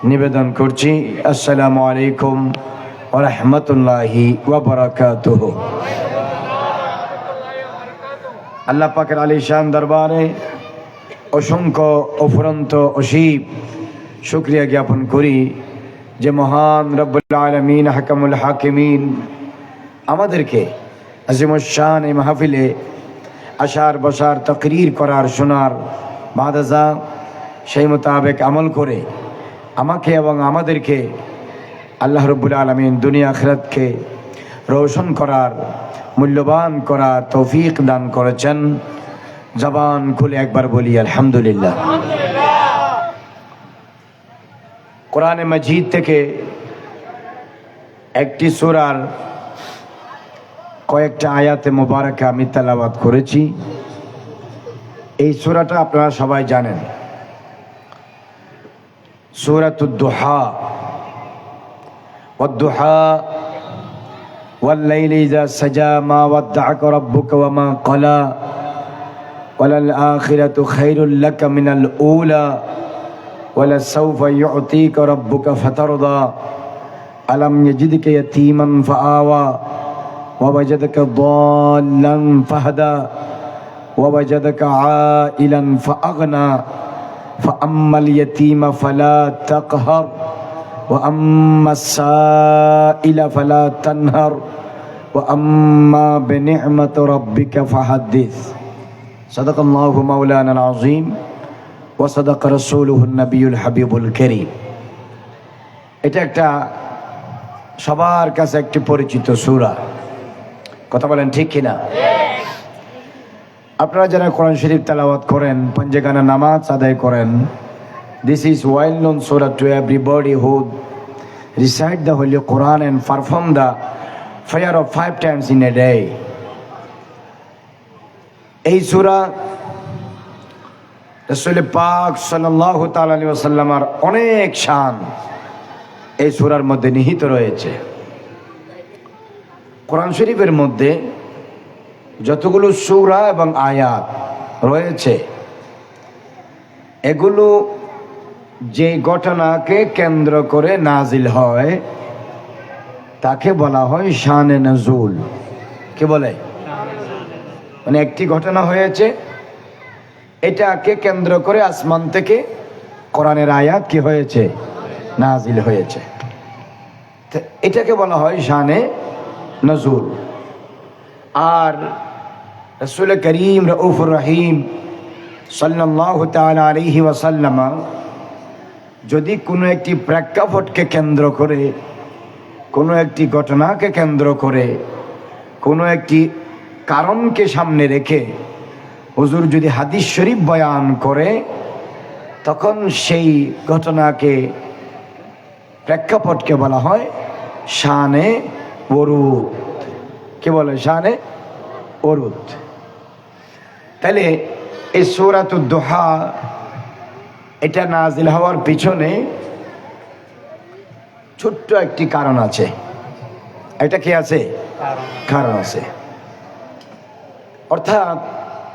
নিবেদন করছি আসসালামু আলাইকুম ওয়া রাহমাতুল্লাহি ওয়া বারাকাতুহু। আল্লাহ পাকের আলিশান দরবারে অসংখ্য অফুরন্ত অসীম শুকরিয়া জ্ঞাপন করি যে মহান রব্বুল আলামিন হাকামুল হাকিমিন আমাদেরকে আজিমুশ শান এই মাহফিলে আশার বসার তাকরীর করার শোনার বাদাজা সেই মোতাবেক আমল করে আমাকে এবং আমাদেরকে আল্লাহ রব্বুল আলামিন দুনিয়া আখিরাতকে রোশন করার মূল্যবান করার তৌফিক দান করেছেন। জবান খুলে একবার বলি আলহামদুলিল্লাহ। কোরআনে মাজিদ থেকে একটি সূরার কয়েকটা আয়াতে মোবারকা আমি তেলাওয়াত করেছি। এই সূরাটা আপনারা সবাই জানেন, সূরাতুদ দুহা। ওয়াদ-দুহা ওয়াল-লাইলি ইযা সাজা মা ওয়াদ্দা'আকা রাব্বুকা ওয়া মা ক্বালা ওয়ালাল আখিরাতু খায়রুল লাকা মিনাল উলা ওয়ালাসাউফা ইউ'তিকা রাব্বুকা ফাতারদা আলাম ইয়াজিদকা ইয়াতীমান ফাআওয়া ওয়া ওয়াজাদাকা দাল্লান ফাহাদা ওয়া ওয়াজাদাকা আইলান ফাআগনা ফাআম্মাল ইয়াতীমা ফালা তাকহার ওয়া আম্মাস সাইলা ফালা তানহার ওয়া আম্মা বিনি'মাতি রাব্বিকা ফাহাদ্দিস। সাদাকাল্লাহু মাওলানাল আযীম ওয়া সাদাকা রাসূলুহুন নবিয়্যুল হাবিবুল কারীম। এটা একটা সবার কাছে একটি পরিচিত সূরা, কথা বলেন ঠিক কিনা? আপনারা যারা কোরআন শরীফ তেলাওয়াত করেন, পাঞ্জেগানা নামাজ আদায় করেন, this is well known surah to everybody who recite the holy Quran and perform the prayer of 5 times in a day. এই সূরা রাসূল পাক সাল্লাল্লাহু তাআলা আলাইহি ওয়াসাল্লামের অনেক শান এই সূরার মধ্যে নিহিত রয়েছে। কোরআন শরীফের মধ্যে যতগুলো সূরা এবং আয়াত রয়েছে এগুলো যে ঘটনাকে কেন্দ্র করে নাজিল হয় তাকে বলা হয় শানে নজুল। কে বলে? মানে একটি ঘটনা হয়েছে, এটাকে কেন্দ্র করে আসমান থেকে কোরআনের আয়াত কি হয়েছে? নাজিল হয়েছে। এটাকে বলা হয় শানে নজুল। আর রাসূল করিম রউফুর রহিম সাল্লাল্লাহু তাআলা আলাইহি ওয়াসাল্লাম যদি কোনো একটি প্রেক্ষাপটকে কেন্দ্র করে, কোনো একটি ঘটনাকে কেন্দ্র করে, কোনো একটি কারণকে সামনে রেখে হুজুর যদি হাদিস শরীফ বয়ান করে, তখন সেই ঘটনাকে প্রেক্ষাপটকে বলা হয় শানে ওরুদ। কে বলে? শানে ওরুদ। তাহলে এই সূরাতুদ দুহা এটা নাজিল হওয়ার পিছনে ছোট্ট একটি কারণ আছে। এটা কি আছে? কারণ আছে। অর্থাৎ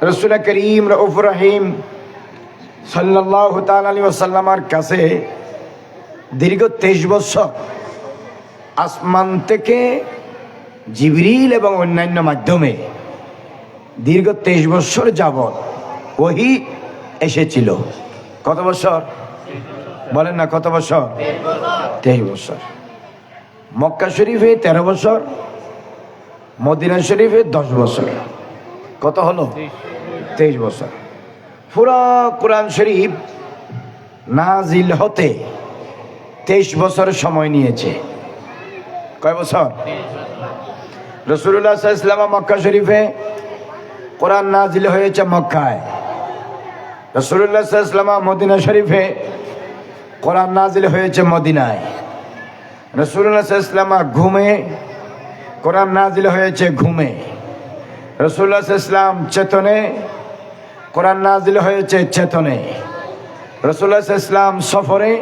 রাসূল করিম রউফুর রহিম সাল্লাল্লাহু তাআলা আলাইহি ওয়াসাল্লামের কাছে দীর্ঘ 23 বছর আসমান থেকে জিবরিল এবং অন্যান্য মাধ্যমে দীর্ঘ 23 বছর যাবত ওহী এসেছিল। কত বছর বলেন না? কত বছর? 23 বছর। মক্কা শরীফে 13 বছর, মদিনা শরীফে 10 বছর। কত হলো? 23 বছর। পুরা কোরআন শরীফ নাজিল হতে 23 বছর সময় নিয়েছে। কয় বছর? রাসূলুল্লাহ সাল্লাল্লাহু আলাইহি ওয়াসাল্লাম মক্কা শরীফে কোরআন নাজিল হয়েছে মক্কায়। রাসূলুল্লাহ সাল্লাল্লাহু আলাইহি ওয়াসাল্লাম মদিনা শরীফে কোরআন নাজিল হয়েছে মদিনায়। রাসূলুল্লাহ সাল্লাল্লাহু আলাইহি ওয়াসাল্লাম ঘুমে কোরআন নাজিল হয়েছে ঘুমে। রাসূলুল্লাহ সাল্লাল্লাহু আলাইহি ওয়াসাল্লাম চেতনে কোরআন নাজিল হয়েছে চেতনে। রাসূলুল্লাহ সাল্লাল্লাহু আলাইহি ওয়াসাল্লাম সফরে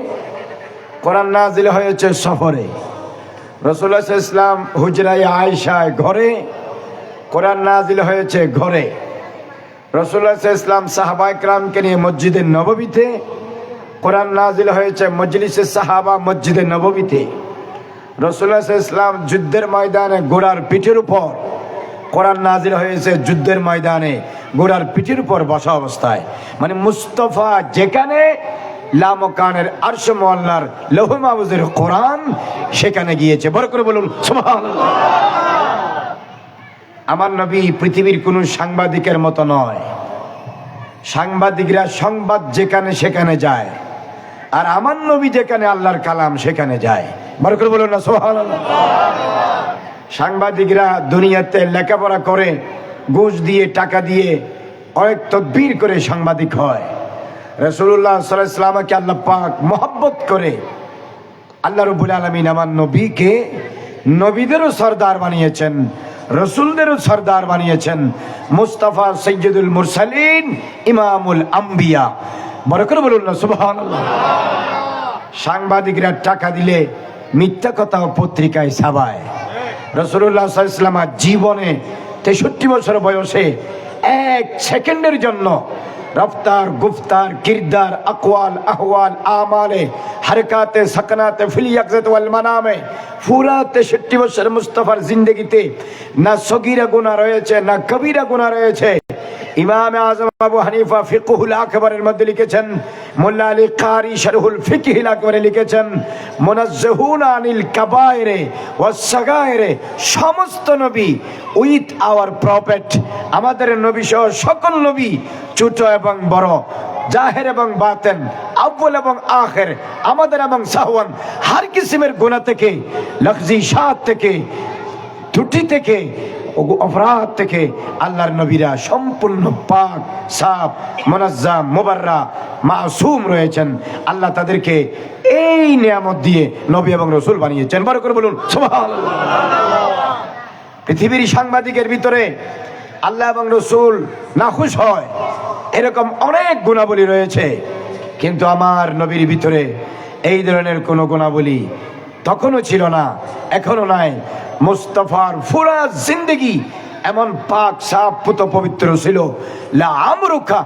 কোরআন নাজিল হয়েছে সফরে। রাসূলুল্লাহ সাল্লাল্লাহু আলাইহি ওয়াসাল্লাম হুজরায়ে আয়েশায় ঘরে কোরআন নাজিল হয়েছে ঘরে। রাসূলুল্লাহ সাল্লাল্লাহু আলাইহি ওয়াসাল্লাম সাহাবায়ে কেরামকে নিয়ে মসজিদে নববীতে কোরআন নাজিল হয়েছে মজলিসে সাহাবা মসজিদে নববীতে। রাসূলুল্লাহ সাল্লাল্লাহু আলাইহি ওয়াসাল্লাম যুদ্ধের ময়দানে ঘোড়ার পিঠের উপর, কোরআন নাজিল হয়েছে যুদ্ধের ময়দানে ঘোড়ার পিঠের উপর বসা অবস্থায়। মানে মুস্তাফা যেখানে লামকানের আরশ মুআল্লার লৌহ মাহফুজের কোরআন সেখানে গিয়েছে। বড় করে বলুন সুবহানাল্লাহ। আমার নবী পৃথিবীর কোন সাংবাদিকের মতো নয়। সাংবাদিকরা সংবাদ যেখানে সেখানে যায়, আর আমার নবী যেখানে আল্লাহর কালাম সেখানে যায়। বড় করে বলুন না সুবহানাল্লাহ। সাংবাদিকরা দুনিয়াতে লেখাপড়া করে, ঘুষ দিয়ে, টাকা দিয়ে অনেক তদবির করে সাংবাদিক হয়। রাসূলুল্লাহ সাল্লাল্লাহু আলাইহি ওয়াসাল্লামকে আল্লাহ পাক মহব্বত করে আল্লাহ রাব্বুল আলামিন আমার নবীকে নবীদেরও সরদার বানিয়েছেন, রসুলদেরও সরদার বানিয়েছেন। মুস্তাফা সৈয়দুল মুরসালিন, ইমামুল আম্বিয়া। বড় করে বলুন না সুবহানাল্লাহ। সাংবাদিকরা টাকা দিলে মিথ্যা কথা পত্রিকায় ছাপায়। রাসূলুল্লাহ সাল্লাল্লাহু আলাইহি ওয়াসাল্লাম জীবনে 63 বছর বয়সে এক সেকেন্ডের জন্য রফতার, গুফতার, কিরদার, আকওয়াল, আহওয়াল, আমালে, হারকাতে, সাকনাতে, ফিল ইয়াকজাত ওয়াল মানামে পুরা 63 বছর মুস্তাফার জিন্দেগিতে না সগীরা গুনাহ রয়েছে না কবিরা গুনাহ রয়েছে। ইমাম আযম আবু হানিফা ফিকহুল আকবরের মধ্যে লিখেছেন, মোল্লা আলী কারি শরহুল ফিকহিল আকবরে লিখেছেন, মুনাজ্জাহুন আনিল কাবায়েরে ওয়াস সাগায়েরে, সমস্ত নবী উইথ আওয়ার প্রফেট, আমাদের নবী সহ সকল নবী ছোট এবং বড়, জাহের এবং বাতেন, আউয়াল এবং আখির, আমাদের এবং সাহওয়ান, হর কিসমের গুনাহ থেকে, লফজিশাত থেকে, ত্রুটি থেকে, অপরাধ থেকে আল্লাহর নবীরা সম্পূর্ণ পাক, সাফ, মুনাজ্জাম, মুবাররা, মাসুম রয়েছেন। আল্লাহ তাদেরকে এই নিয়ামত দিয়ে নবী এবং রসুল বানিয়েছেন। বড় করে বলুন সুবহানাল্লাহ। পৃথিবীর সাংবাদিকের ভিতরে আল্লাহ এবং রসুল নাখুশ হয় এরকম অনেক গুণাবলী রয়েছে, কিন্তু আমার নবীর ভিতরে এই ধরনের কোনো গুণাবলী তখনও ছিল না, এখনো নাই। মুস্তাফার পুরা জিন্দেগি এমন পাক, সাফ, পুত পবিত্র ছিল। লা আমরুকা,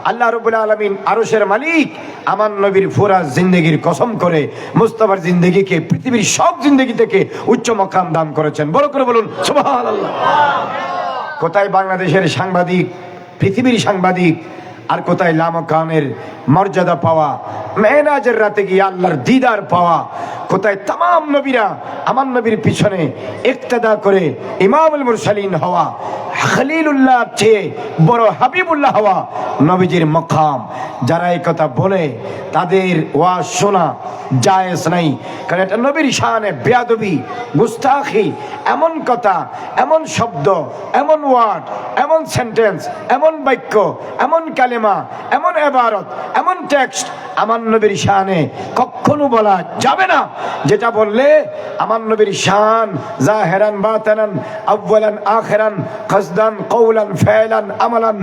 আল্লাহ রাব্বুল আলামিন আরশের মালিক আমার নবীর পুরা জিন্দেগির কসম করে মুস্তাফার জিন্দেগিকে পৃথিবীর সব জিন্দেগি থেকে উচ্চ মাকাম দান করেছেন। বড় করে বলুন সুবহানাল্লাহ। কোথায় বাংলাদেশের সাংবাদিক, পৃথিবীর সাংবাদিক, আর কোথায় লামকানের মর্যাদা পাওয়া, মেরাজের রাতে গিয়ে আল্লাহর দিদার পাওয়া, কোথায় তাম নবীরা আমার নবীর পিছনে ইক্তেদা করে ইমামুল মুরসালিন হওয়া, খলিলুল্লাহ চেয়ে বড় হাবিবুল্লাহ হওয়া নবীজির মকাম। যারা এই কথা বলে তাদের ওয়াজ শোনা জায়েজ নাই, কারণ এটা নবীর শানে বেয়াদবি, গুস্তাখি। এমন কথা, এমন শব্দ, এমন ওয়ার্ড, এমন সেন্টেন্স, এমন বাক্য, এমন কালেমা, এমন ইবারত, এমন টেক্সট আমার নবীর শানে কখনো বলা যাবে না, যেটা বললে আমার নবীর শান জাহেরান বাতিনান আউয়ালান আখিরান কসদান কওলান ফিলান আমালান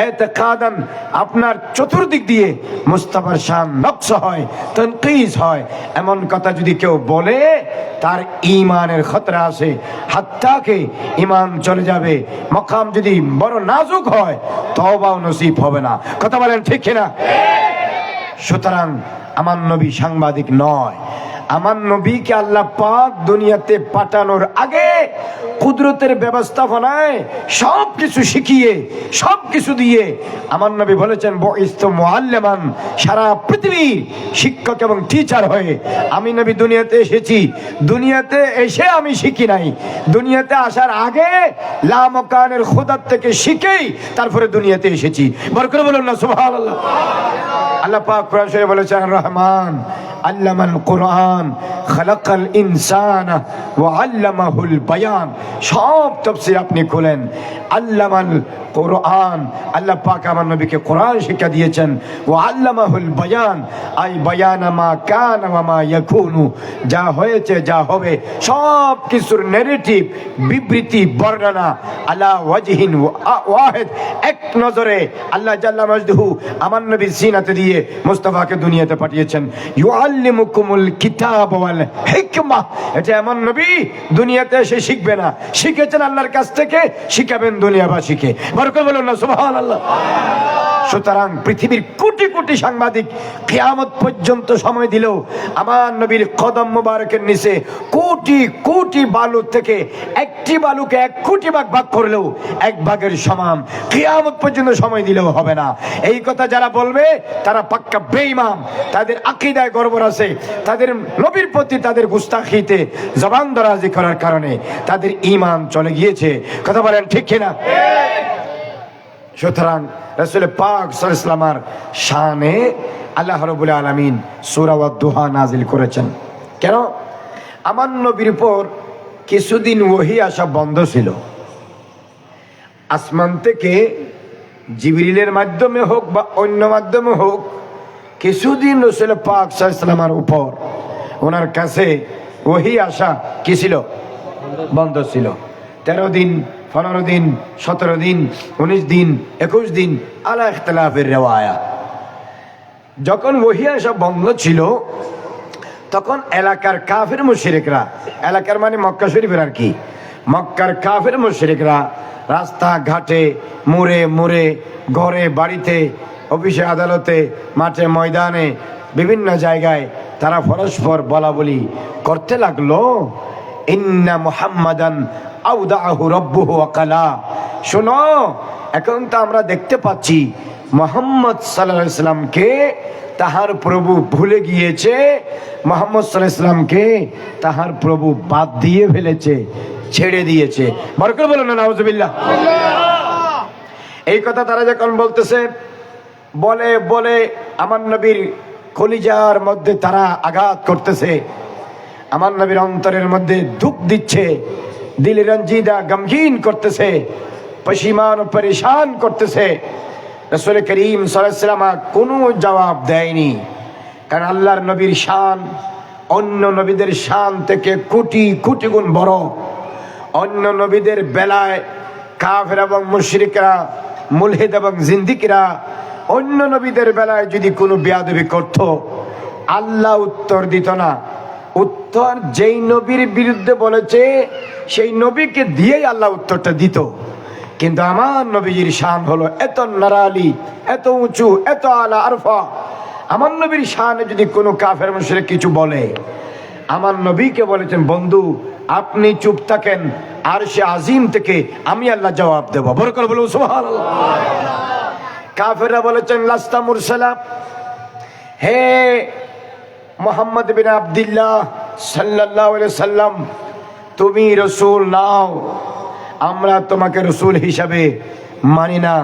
ইতিকাদান আপনার চতুর্দিক দিয়ে মুস্তাফার শান নকশ হয়, তানকিস হয়। এমন কথা যদি কেউ বলে তার ঈমানের খতরা আছে, হাত্তাকে ঈমান চলে যাবে। মাকাম যদি বড় নাজুক হয় তওবাও নসিব হবে না। কথা বলেন ঠিক কিনা? সুতরাং আমার নবী সাংবাদিক নয়। আমার নবীকে আল্লাহ পাক দুনিয়াতে পাঠানোর আগে কুদরতের ব্যবস্থাপনায় সবকিছু শিখিয়ে, সবকিছু দিয়ে আমার নবী বলেছেন, বুইস্তু মুআল্লিমান, সারা পৃথিবীর শিক্ষক এবং টিচার হয়ে আমি নবী দুনিয়াতে এসেছি। দুনিয়াতে এসে আমি শিখি নাই, দুনিয়াতে আসার আগে লামকানের খোদার থেকে শিখেই তারপরে দুনিয়াতে এসেছি। বরকত বলুন না সুবহানাল্লাহ। আল্লাহ পাক কোরআন শরীফে বলেছেন, রহমান আল্লামাল কোরআন খালাকাল ইনসানা ওয়া আল্লামাহুল বায়ান। সব তাফসীর আপনি খুলেন, আল্লামাল কোরআন, আল্লাহ পাক আমার নবীকে কোরআন শিক্ষা দিয়েছেন। ওয়া আল্লামাহুল বায়ান, আই বায়ানা মা কানা ওয়া মা ইয়াকুনু, যা হয়েছে যা হবে সব কিছুর নেগেটিভ বিবৃতি বর্ণনা আলা ওয়াজহিন ওয়াহিদ, এক নজরে আল্লাহ জাল্লা মাজদুহু আমার নবীর সিনাতে দিয়ে মুস্তাফাকে দুনিয়াতে পাঠিয়েছেন। ইউআল্লিমুকুমুল কিতাব ওয়াল হিকমা, এটা এমন নবী দুনিয়াতে এসে শিখবে না, শিখেছেন আল্লাহর কাছ থেকে, শিখাবেন দুনিয়াবাসীকে। বরকত বলুন না সুবহানাল্লাহ। সুতরাং পৃথিবীর কোটি কোটি সাংবাদিক কিয়ামত পর্যন্ত সময় দিলেও আমার নবীর কদম মুবারকের নিচে কোটি কোটি বালু থেকে একটি বালুকে 1 কোটি ভাগ ভাগ করলেও 1 ভাগের সমান কিয়ামত পর্যন্ত সময় দিলেও হবে না। এই কথা যারা বলবে তারা পাক্কা বেঈমান, তাদের আকীদায় গড়বড় আছে, তাদের নবীর প্রতি তাদের গুস্তাখিতে জবান দরাজি করার কারণে তাদের ঈমান চলে গিয়েছে। কথা বলেন ঠিক কিনা? সুতরাং রাসূল পাক সাল্লাল্লাহু আলাইহি ওয়াসাল্লামের শানে আল্লাহ রাব্বুল আলামিন সূরা ওয়াদ-দুহা নাজিল করেছেন। কেন? আমার নবীর উপর কিছুদিন ওহী আসা বন্ধ ছিল। আসমান থেকে জিবরিলের মাধ্যমে হোক বা অন্য মাধ্যমে হোক কিছুদিন রাসূল পাক সাল্লাল্লাহু আলাইহি ওয়াসাল্লামের উপর ওনার কাছে ওহী আসা কি ছিল? বন্ধ ছিল। 13 দিন, 15 দিন, 17 দিন, 19 দিন, 21 দিন, আলা ইখতিলাফের রিওয়ায়া। যখন ওহী আসা বন্ধ ছিল তখন এলাকার কাফির মুশরিকরা, এলাকার মানে মক্কা শরীফের আর কি, মক্কার কাফির মুশরিকরা রাস্তা ঘাটে, মোড়ে মোড়ে, ঘরে বাড়িতে, অফিসে আদালতে, মাঠে ময়দানে, বিভিন্ন জায়গায় তারা পরস্পর বলা বলি করতে লাগলো, ইন্না মুহাম্মাদান আওদাহু রাব্বুহু ওয়াকালা। শোনো, এখন তো আমরা দেখতে পাচ্ছি মুহাম্মদ সাল্লাল্লাহু আলাইহি সাল্লামকে তাহার প্রভু ভুলে গিয়েছে, মুহাম্মদ সাল্লাল্লাহু আলাইহি সাল্লামকে তাহার প্রভু বাদ দিয়ে ফেলেছে, ছেড়ে দিয়েছে। বরকত বলো না নাউজুবিল্লাহ। এই কথা তারা যখন বলতেছে, বলে বলে আমার নবীর কলিজার মধ্যে তারা আঘাত করতেছে, আমার নবীর অন্তরের মধ্যে দুঃখ দিচ্ছে, দিল রঞ্জিদা গমগীন করতেছে, পশিমান ও পরেশান করতেছে। রাসূল করিম সাল্লাল্লাহু আলাইহি ওয়াসাল্লাম কোনো জবাব দেয়নি, কারণ আল্লাহর নবীর শান অন্য নবীদের শান থেকে কোটি কোটি গুণ বড়। অন্য নবীদের বেলায় কাফের এবং মুশরিকরা, মুলহিদ এবং জিন্দিকরা অন্য নবীদের বেলায় যদি কোনো বেয়াদবি করত, আল্লাহ উত্তর দিত না। উত্তর যেই নবীর বিরুদ্ধে বলেছে সেই নবীকে দিয়েই আল্লাহ উত্তরটা দিত। কিন্তু আমার নবীর শান হলো এত নারালি, এত উঁচু, এত আলা আরফা। আমার নবীর শানে যদি কোনো কাফের মুশরিক কিছু বলে, আমার নবীকে বলেছেন, বন্ধু আপনি চুপ থাকেন, আরশে আজিম থেকে আমি আল্লাহ জবাব দেব। বরকত বলুন সুবহানাল্লাহ। কাফেররা বলেছেন, লাস্তা মুরসালা, হে মুহাম্মদ বিন আব্দুল্লাহ সাল্লাল্লাহু আলাইহি সাল্লাম, তুমি রাসূল নাও, আমরা তোমাকে রাসূল হিসাবে মানি না।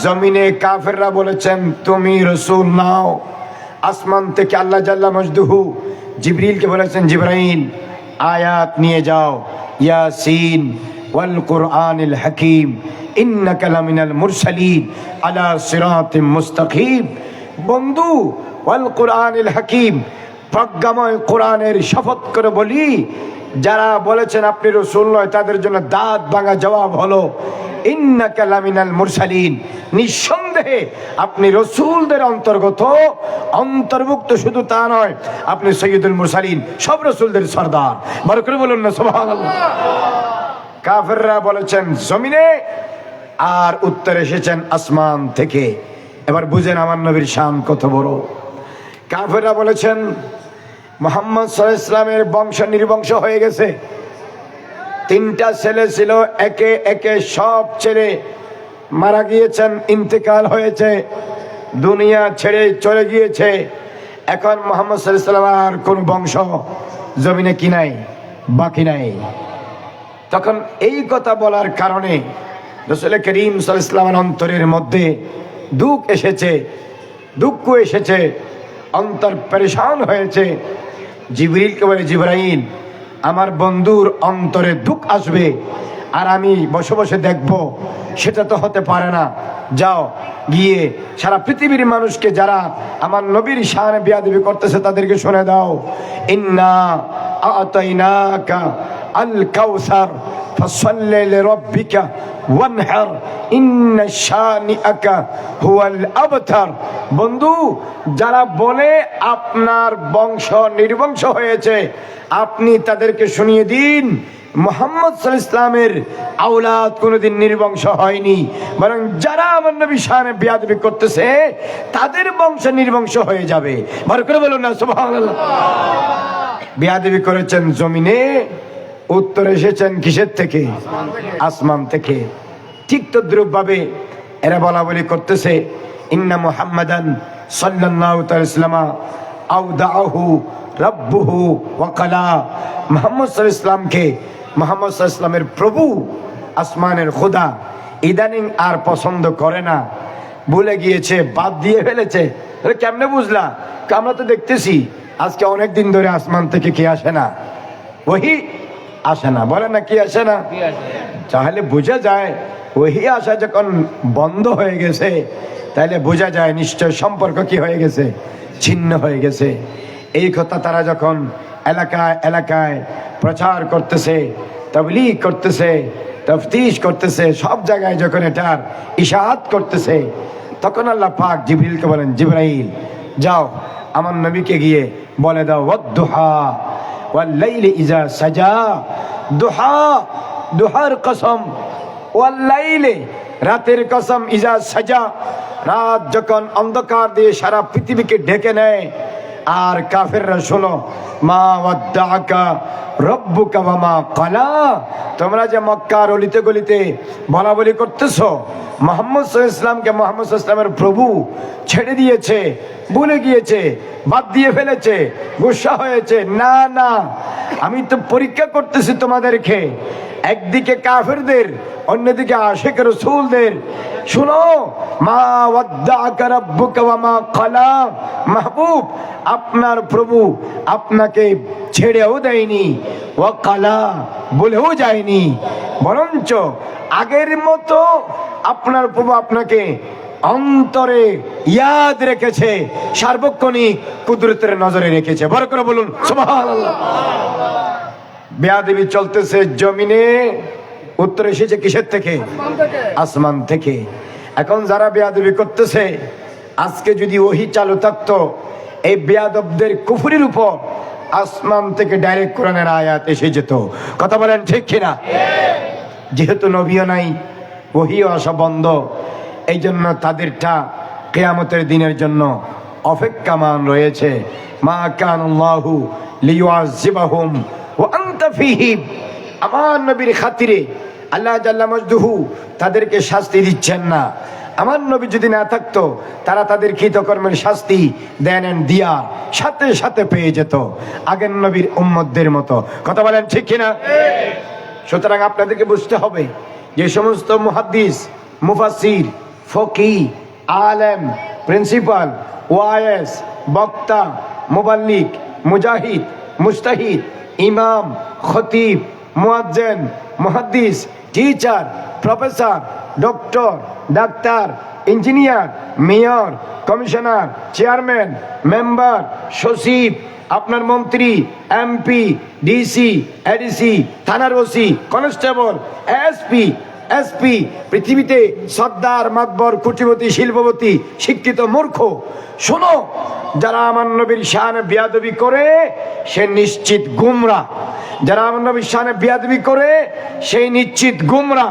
জমিনে কাফেররা বলেছেন, তুমি রাসূল নাও। আসমান থেকে আল্লাহ জাল্লা মজদুহু জিবরিলকে বলেছেন, জিবরাইল আয়াত নিয়ে যাও, ইয়াসিন ওয়াল কুরআনিল হাকিম ইন্নাকা লামিনাল মুরসালিন আলা সিরাতিম মুস্তাকিম। বন্ধু, ওয়াল কুরআনিল হাকিম, প্রজ্ঞাময় কোরআনের শপথ করে বলি, যারা বলেছেন আপনি রাসূল নয় তাদের জন্য দাঁত ভাঙা জবাব হলো, ইন্নাকা লামিনাল মুরসালিন, নিঃসন্দেহে আপনি রাসূলদের অন্তর্ভুক্ত। শুধু তা নয়, আপনি সৈয়দুল মুরসালিন, সব রাসূলদের সরদার। বরকত বলুন না সুবহানাল্লাহ। কাফেররা বলেছেন জমিনে, আর উত্তর এসেছেন আসমান থেকে। এবার বুঝেন আমার নবীর শান কত বড়। কাফেররা বলেছেন মুহাম্মদ সাল্লাল্লাহু আলাইহি ওয়াসাল্লামের বংশ নির্বংশ হয়ে গেছে। 3টা ছেলে ছিল, একে একে সব ছেলে মারা গিয়েছেন, ইন্তেকাল হয়েছে, দুনিয়া ছেড়ে চলে গিয়েছে। এখন মুহাম্মদ সাল্লাল্লাহু আলাইহি ওয়াসাল্লাম আর কোন বংশ জমিনে কি নাই, বাকি নাই। তখন এই কথা বলার কারণে রাসূল করিম সাল্লাল্লাহু আলাইহি ওয়াসাল্লামের অন্তরের মধ্যে দুঃখ এসেছে, দুঃখ এসেছে, অন্তর পরেশান হয়েছে। জিবরিলকে বলে, জিবরাইল আমার বন্ধুর অন্তরে দুঃখ আসবে আর আমি বসে বসে দেখব, সেটা তো হতে পারে না। যাও গিয়ে সারা পৃথিবীর মানুষকে যারা আমার নবীর শানে বেয়াদবি করতেছে তাদেরকে শুনে দাও, ইন্না আতাইনাকা আল কাউসার ফাসাল্লি লিরাব্বিকা ওয়ানহার ইন্না শানিআকা হুয়াল আবতার। বন্ধু, যারা বলে আপনার বংশ নির্বংশ হয়েছে, আপনি তাদেরকে শুনিয়ে দিন মুহাম্মদ সাল্লাল্লাহু আলাইহি ওয়াসাল্লামের আওলাদ কোনোদিন নির্বংশ হয়নি, বরং যারা আমার নবীর শানে বেয়াদবি করতেছে তাদের বংশ নির্বংশ হয়ে যাবে। ভালো করে বলুন না সুবহানাল্লাহ। বেয়াদবি করেছেন জমিনে, উত্তর এসেছেন কিসের থেকে? আসমান থেকে। ঠিক তদ্রুপ ভাবে এরা বলা বলি করতেছে ইন্না মুহাম্মাদান সাল্লাল্লাহু আলাইহি ওয়াসাল্লাম আওদাহু রাব্বুহু ওয়া ক্বালা, মুহাম্মদ সাল্লাল্লাহু আলাইহি ওয়াসাল্লামকে মুহাম্মদ সাল্লাল্লাহু আলাইহি ওয়াসাল্লামের প্রভু আসমানের খোদা ইদানিং আর পছন্দ করে না, ভুলে গিয়েছে, বাদ দিয়ে ফেলেছে। কেমনে বুঝলা? আমরা তো দেখতেছি আজকে অনেক দিন ধরে আসমান থেকে কি আসে না, ওহি আসে না। বলে না কি আসে না? তাহলে বোঝা যায় ওহি আসা যখন বন্ধ হয়ে গেছে তাহলে বোঝা যায় নিশ্চয় সম্পর্ক কি হয়ে গেছে, ছিন্ন হয়ে গেছে। এই কথা তারা যখন এলাকায় এলাকায় প্রচার করতেছে, তাবলীগ করতেছে, তাফতিশ করতেছে, সব জায়গায় যখন এটার ইশাআত করতেছে, তখন আল্লাহ পাক জিবরিলকে বলেন, জিবরাইল যাও আমার নবীকে গিয়ে বলে দাও ওয়াদ-দুহা ওয়াল লাইলি ইজা সাজা, দুহা দুহার কসম, ওয়াল লাইলি রাতের কসম, ইজা সাজা রাত যখন অন্ধকার দিয়ে সারা পৃথিবীকে ঢেকে নেয়। আর কাফেররা শোনো, মা ওয়াদ্দাআকা রব্বুকা ওয়া মা ক্বালা, তোমরা যে মক্কার অলিতে গলিতে বলা বলি করতেছো মুহাম্মদ সাল্লাল্লাহু আলাইহি ওয়াসাল্লামকে মুহাম্মদ সাল্লাল্লাহু আলাইহি ওয়াসাল্লামের প্রভু ছেড়ে দিয়েছে, ভুলে গিয়েছে, বাদ দিয়ে ফেলেছে, গুসা হয়েছে। না না, আমি তো পরীক্ষা করতেছি তোমাদেরকে, একদিকে কাফেরদের, অন্যদিকে আশিক রাসূলদের। শুনো, মা ওয়াদ্দাআকা রাব্বুকা ওয়া মা ক্বালা, মাহবুব আপনার প্রভু আপনাকে ছেড়েও দেয়নি, ওয়া ক্বালা বলেও যায়নি, বরঞ্চ আগের মতো আপনার প্রভু আপনাকে অন্তরে ইয়াদ রেখেছে, সার্বক্ষণিক কুদরতের নজরে রেখেছে। বড় করে বলুন সুবহানাল্লাহ। বেয়াদবি চলতেছে জমিনে, উত্তর এসেছে কিসের থেকে? আসমান থেকে। এখন যারা বেয়াদবি করতেছে, আজকে যদি ওহী চালু থাকতো, এই বেয়াদবদের কুফরির উপর আসমান থেকে ডাইরেক্ট কোরআনের আয়াত এসে যেত। কথা বলেন ঠিক কিনা? যেহেতু নবীও নাই, ওহীও আসা বন্ধ, এই জন্য তাদেরটা কিয়ামতের দিনের জন্য অপেক্ষামান রয়েছে। মা কানাল্লাহু লিয়ুআযিবাহুম ওয়া আনতা ফীহিম, আমার নবীর খাতিরে আল্লাহ জাল্লা মজদুহু তাদেরকে শাস্তি দিচ্ছেন না। আমার নবী যদি না থাকতো, তারা তাদের কৃতকর্মের শাস্তি দেন দিয়া সাথে সাথে পেয়ে যেত, আগের নবীর উম্মতদের মতো। কথা বলেন ঠিক কিনা? সুতরাং আপনাদেরকে বুঝতে হবে, যে সমস্ত মুহাদ্দিস, মুফাসসির, ফকিহ, আলেম, প্রিন্সিপাল, ওয়াইজ, বক্তা, মুবাল্লিগ, মুজাহিদ, মুজতাহিদ, ইমাম, খতিব, মুয়াজ্জিন, মুহাদ্দিস, teacher, professor, doctor, doctor, engineer, mayor, commissioner, chairman, member, সচিব, আপনার মন্ত্রী, এমপি, ডিসি, এডিসি, থানার ওসি, কনস্টেবল, এসপি, পৃথিবীতে সর্দার, মাতবর, কোটিপতি, শিল্পপতি, শিক্ষিত, মূর্খ, শোনো, যারা আমার নবীর শানে বেয়াদবি করে সে নিশ্চিত গুমরা। যারা আমার নবীর শানে বেয়াদবি করে সেই নিশ্চিত গুমরা।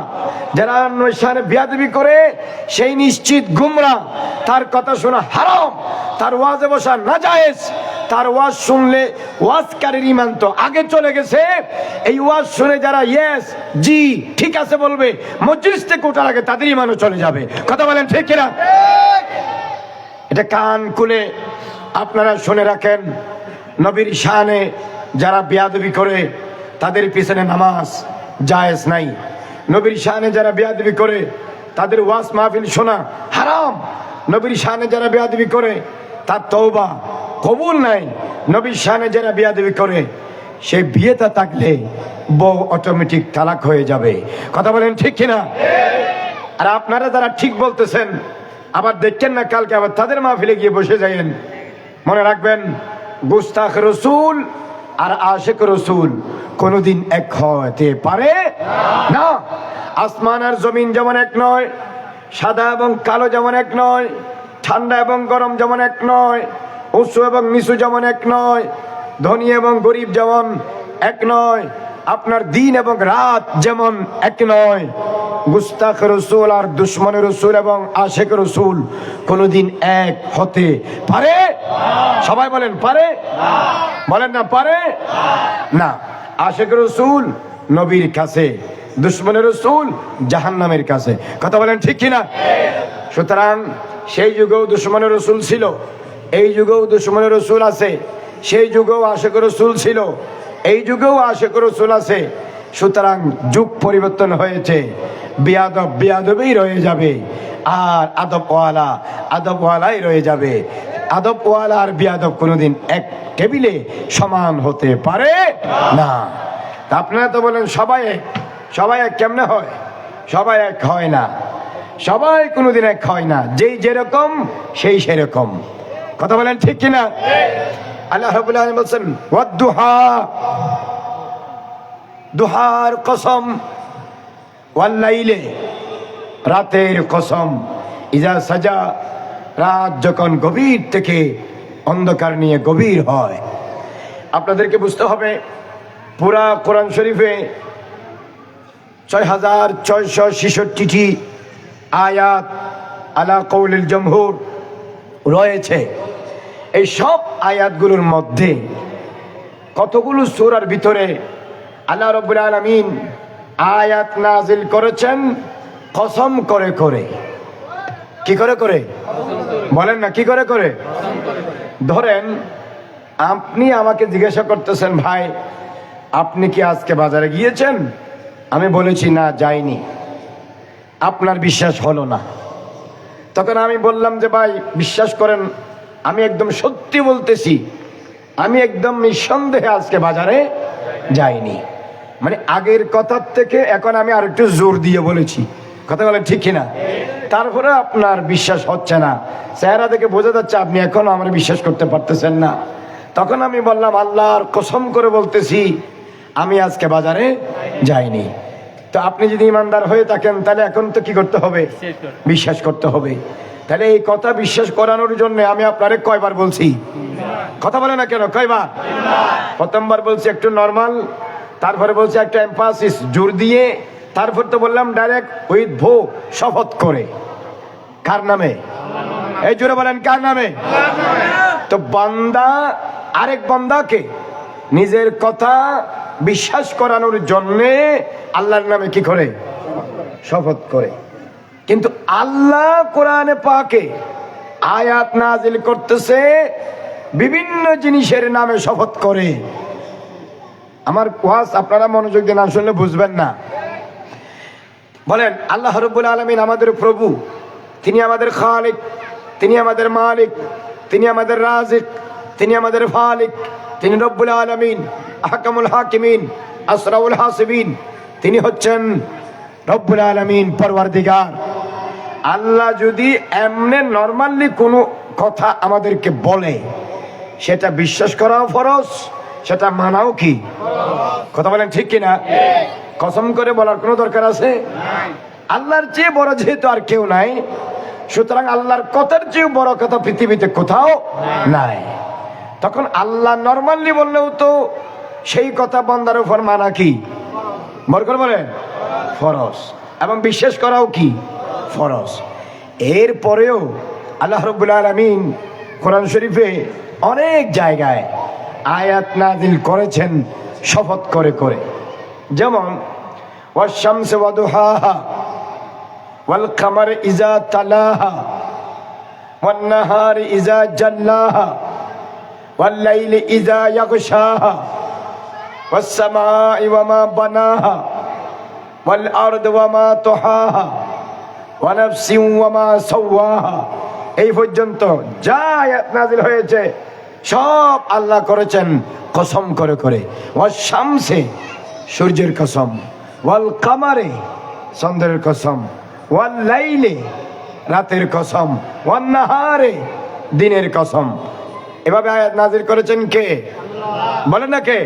যারা আমার নবীর শানে বেয়াদবি করে সেই নিশ্চিত গুমরা। তার কথা শোনা হারাম, তার ওয়াজে বসা নাজায়েজ। তার ওয়াজ শুনলে ওয়াজকারীর ঈমান তো আগে চলে গেছে। এই ওয়াজ শুনে যারা ইয়েস জি ঠিক আছে বলবে, মজলিস থেকে ওঠার আগে তাদের ঈমানও চলে যাবে। কথা বলেন ঠিক কিনা? এটা কান খুলে আপনারা শুনে রাখেন, নবীর শানে যারা বেয়াদবি করে তাদের পিছনে নামাজ জায়েজ নাই। নবীর শানে যারা বেয়াদবি করে তাদের ওয়াজ মাহফিল শোনা হারাম। নবীর শানে যারা বেয়াদবি করে তার তওবা কবুল নাই। নবীর শানে যারা বেয়াদবি করে সে বিয়েটা থাকলে বউ অটোমেটিক তালাক হয়ে যাবে। কথা বলেন ঠিক কিনা? আর আপনারা যারা ঠিক বলতেছেন, আবার দেখছেন না কালকে আবার তাদের মাহফিলে গিয়ে বসে যাইয়েন। মনে রাখবেন, গুস্তাখ রসুল আর আশিক রসুল কোনোদিন এক হতে পারে না। আসমান আর জমিন যেমন এক নয়, সাদা এবং কালো যেমন এক নয়, ঠান্ডা এবং গরম যেমন এক নয়, উঁচু এবং নিচু যেমন এক নয়, ধনী এবং গরিব যেমন এক নয়, আপনার দিন এবং রাত যেমন এক নয়, গুস্তাখ রসুল আর দুশ্মন রসুল এবং আশেক রসুল কোনদিন এক হতে পারে? সবাই বলেন পারে? বলেন না পারে না। আশেক রসুল নবীর কাছে, দুশ্মনের রসুল জাহান্নামের কাছে। কথা বলেন ঠিক কিনা? সুতরাং সেই যুগেও দুশ্মনের রসুল ছিল, এই যুগেও দুশ্মনের রসুল আছে। সেই যুগেও আশেক রসুল ছিল, এই যুগেও আশেক রসুল আছে। সুতরাং যুগ পরিবর্তন হয়েছে, বেয়াদব বেয়াদবেই রয়ে যাবে, আর আদবওয়ালা আদবওয়ালাই রয়ে যাবে। আদবওয়ালা আর বেয়াদব কোনোদিন এক টেবিলে সমান হতে পারে না। আপনারা তো বলেন সবাই এক, সবাই এক কেমনে হয়? সবাই এক হয় না, সবাই কোনোদিন এক হয় না। যেই যেরকম সেই সেরকম। কথা বলেন ঠিক কিনা? আল্লাহ রাব্বুল আলামিন বলেন ওয়াদ-দুহা, দুহার কসম, ওয়াল-লাইলে, রাতের কসম, ইজা সাজা, রাত যখন গভীর থেকে অন্ধকার নিয়ে গভীর হয়। আপনাদেরকে বুঝতে হবে পুরা কোরআন শরীফে ৬,৬৬৬টি আয়াত আলা কওলিল জমহুর রয়েছে। এই সব আয়াতগুলোর মধ্যে কতগুলো সূরার ভিতরে আল্লাহ রাব্বুল আলামিন আয়াত নাজিল করেছেন কসম করে করে। কি করে করে? বলেন না, কি করে করে? ধরেন আপনি আমাকে জিজ্ঞাসা করতেছেন, ভাই আপনি কি আজকে বাজারে গিয়েছেন? আমি বলেছি না, যাইনি। আপনার বিশ্বাস হলো না। তখন আমি বললাম যে ভাই বিশ্বাস করেন, আমি একদম সত্যি বলতেছি, আমি একদম নিঃসন্দেহে আজকে বাজারে যাইনি। মানে আগের কথার থেকে এখন আমি আর একটু জোর দিয়ে বলেছি। কথা বলেন ঠিক কিনা? তারপরে আপনার বিশ্বাস হচ্ছে না, চেহারা দেখে বোঝা যাচ্ছে আপনি এখনো আমার বিশ্বাস করতে পারতেছেন না। তখন আমি বললাম আল্লাহর কসম করে বলতেছি আমি আজকে বাজারে যাইনি। তো আপনি যদি ইমানদার হয়ে থাকেন তাহলে এখন তো কি করতে হবে? বিশ্বাস করতে হবে। তাহলে এই কথা বিশ্বাস করানোর জন্য আমি আপনারে কয়বার বলছি? কথা বলে না কেন? কয়বার? প্রথমবার বলছি একটু নরমাল, তারপরে বলছি একটা এমফাসিস জোর দিয়ে, তারপর তো বললাম ডাইরেক্ট উইথ ভো, শপথ করে। কার নামে? এই জোরে বলেন কার নামে? তো বান্দা আরেক বান্দাকে নিজের কথা বিশ্বাস করানোর জন্যে আল্লাহর নামে কি করে? শপথ করে। কিন্তু আল্লাহ কোরআনে পাকে আয়াত নাজিল করতেছে বিভিন্ন জিনিসের নামে শপথ করে। আমার ওয়াজ আপনারা মনোযোগ দিয়ে না শুনলে বুঝবেন না। বলেন আল্লাহ রাব্বুল আলামিন আমাদের প্রভু, তিনি আমাদের খালিক, তিনি আমাদের মালিক, তিনি আমাদের রাজিক, তিনি আমাদের ফালিক, তিনি রব্বুল আলামিন, আহকামুল হাকিমিন, আসরাউল হাসিবিন। তিনি হচ্ছেন রব্বুল আলামিন, পরওয়ারদিগার। আল্লাহ যদি এমনি নরমালি কোনো কথা আমাদেরকে বলে সেটা বিশ্বাস করাও ফরজ, সেটা মানাও কি? কথা বলেন ঠিক কিনা? কসম করে বলার কোনো দরকার আছে? আল্লাহর চেয়ে বড় যেহেতু আর কেউ নাই, সুতরাং আল্লাহর কথার চেয়ে বড় কথা পৃথিবীতে কোথাও নাই। তখন আল্লাহ নরমালি বললেও তো সেই কথা বান্দার উপর মানা কি? বরকর বলেন ফরজ, এবং বিশ্বাস করাও কি? ফরজ। এরপরেও আল্লাহ রাব্বুল আলামিন কোরআন শরীফে অনেক জায়গায় আয়াত নাজিল করেছেন শপথ করে করে। যেমন ওয়াশ-শামসি ওয়া দুহাহা ওয়াল কামারি ইযা তালাহা ওয়ান নাহারি ইযা জাল্লাহা ওয়াল লাইলি ইযা ইয়াগশাহা ওয়াস সামাই ওয়া মা বানাহা ওয়াল আরদি ওয়া মা তুহাহা ওয়া নাফসিন ওয়া মা সাওয়াহা। এই পর্যন্ত যা আয়াত নাজিল হয়েছে সব আল্লাহ করেছেন কসম করে করে। ওয়াশ-শামসি, সূর্যের কসম, ওয়াল কামারে, চন্দ্রের কসম, ওয়াল লাইলে, রাতের কসম, ওয়ান নাহারে, দিনের কসম। এভাবে আয়াত নাজিল করেছেন কে? বলেন না কে?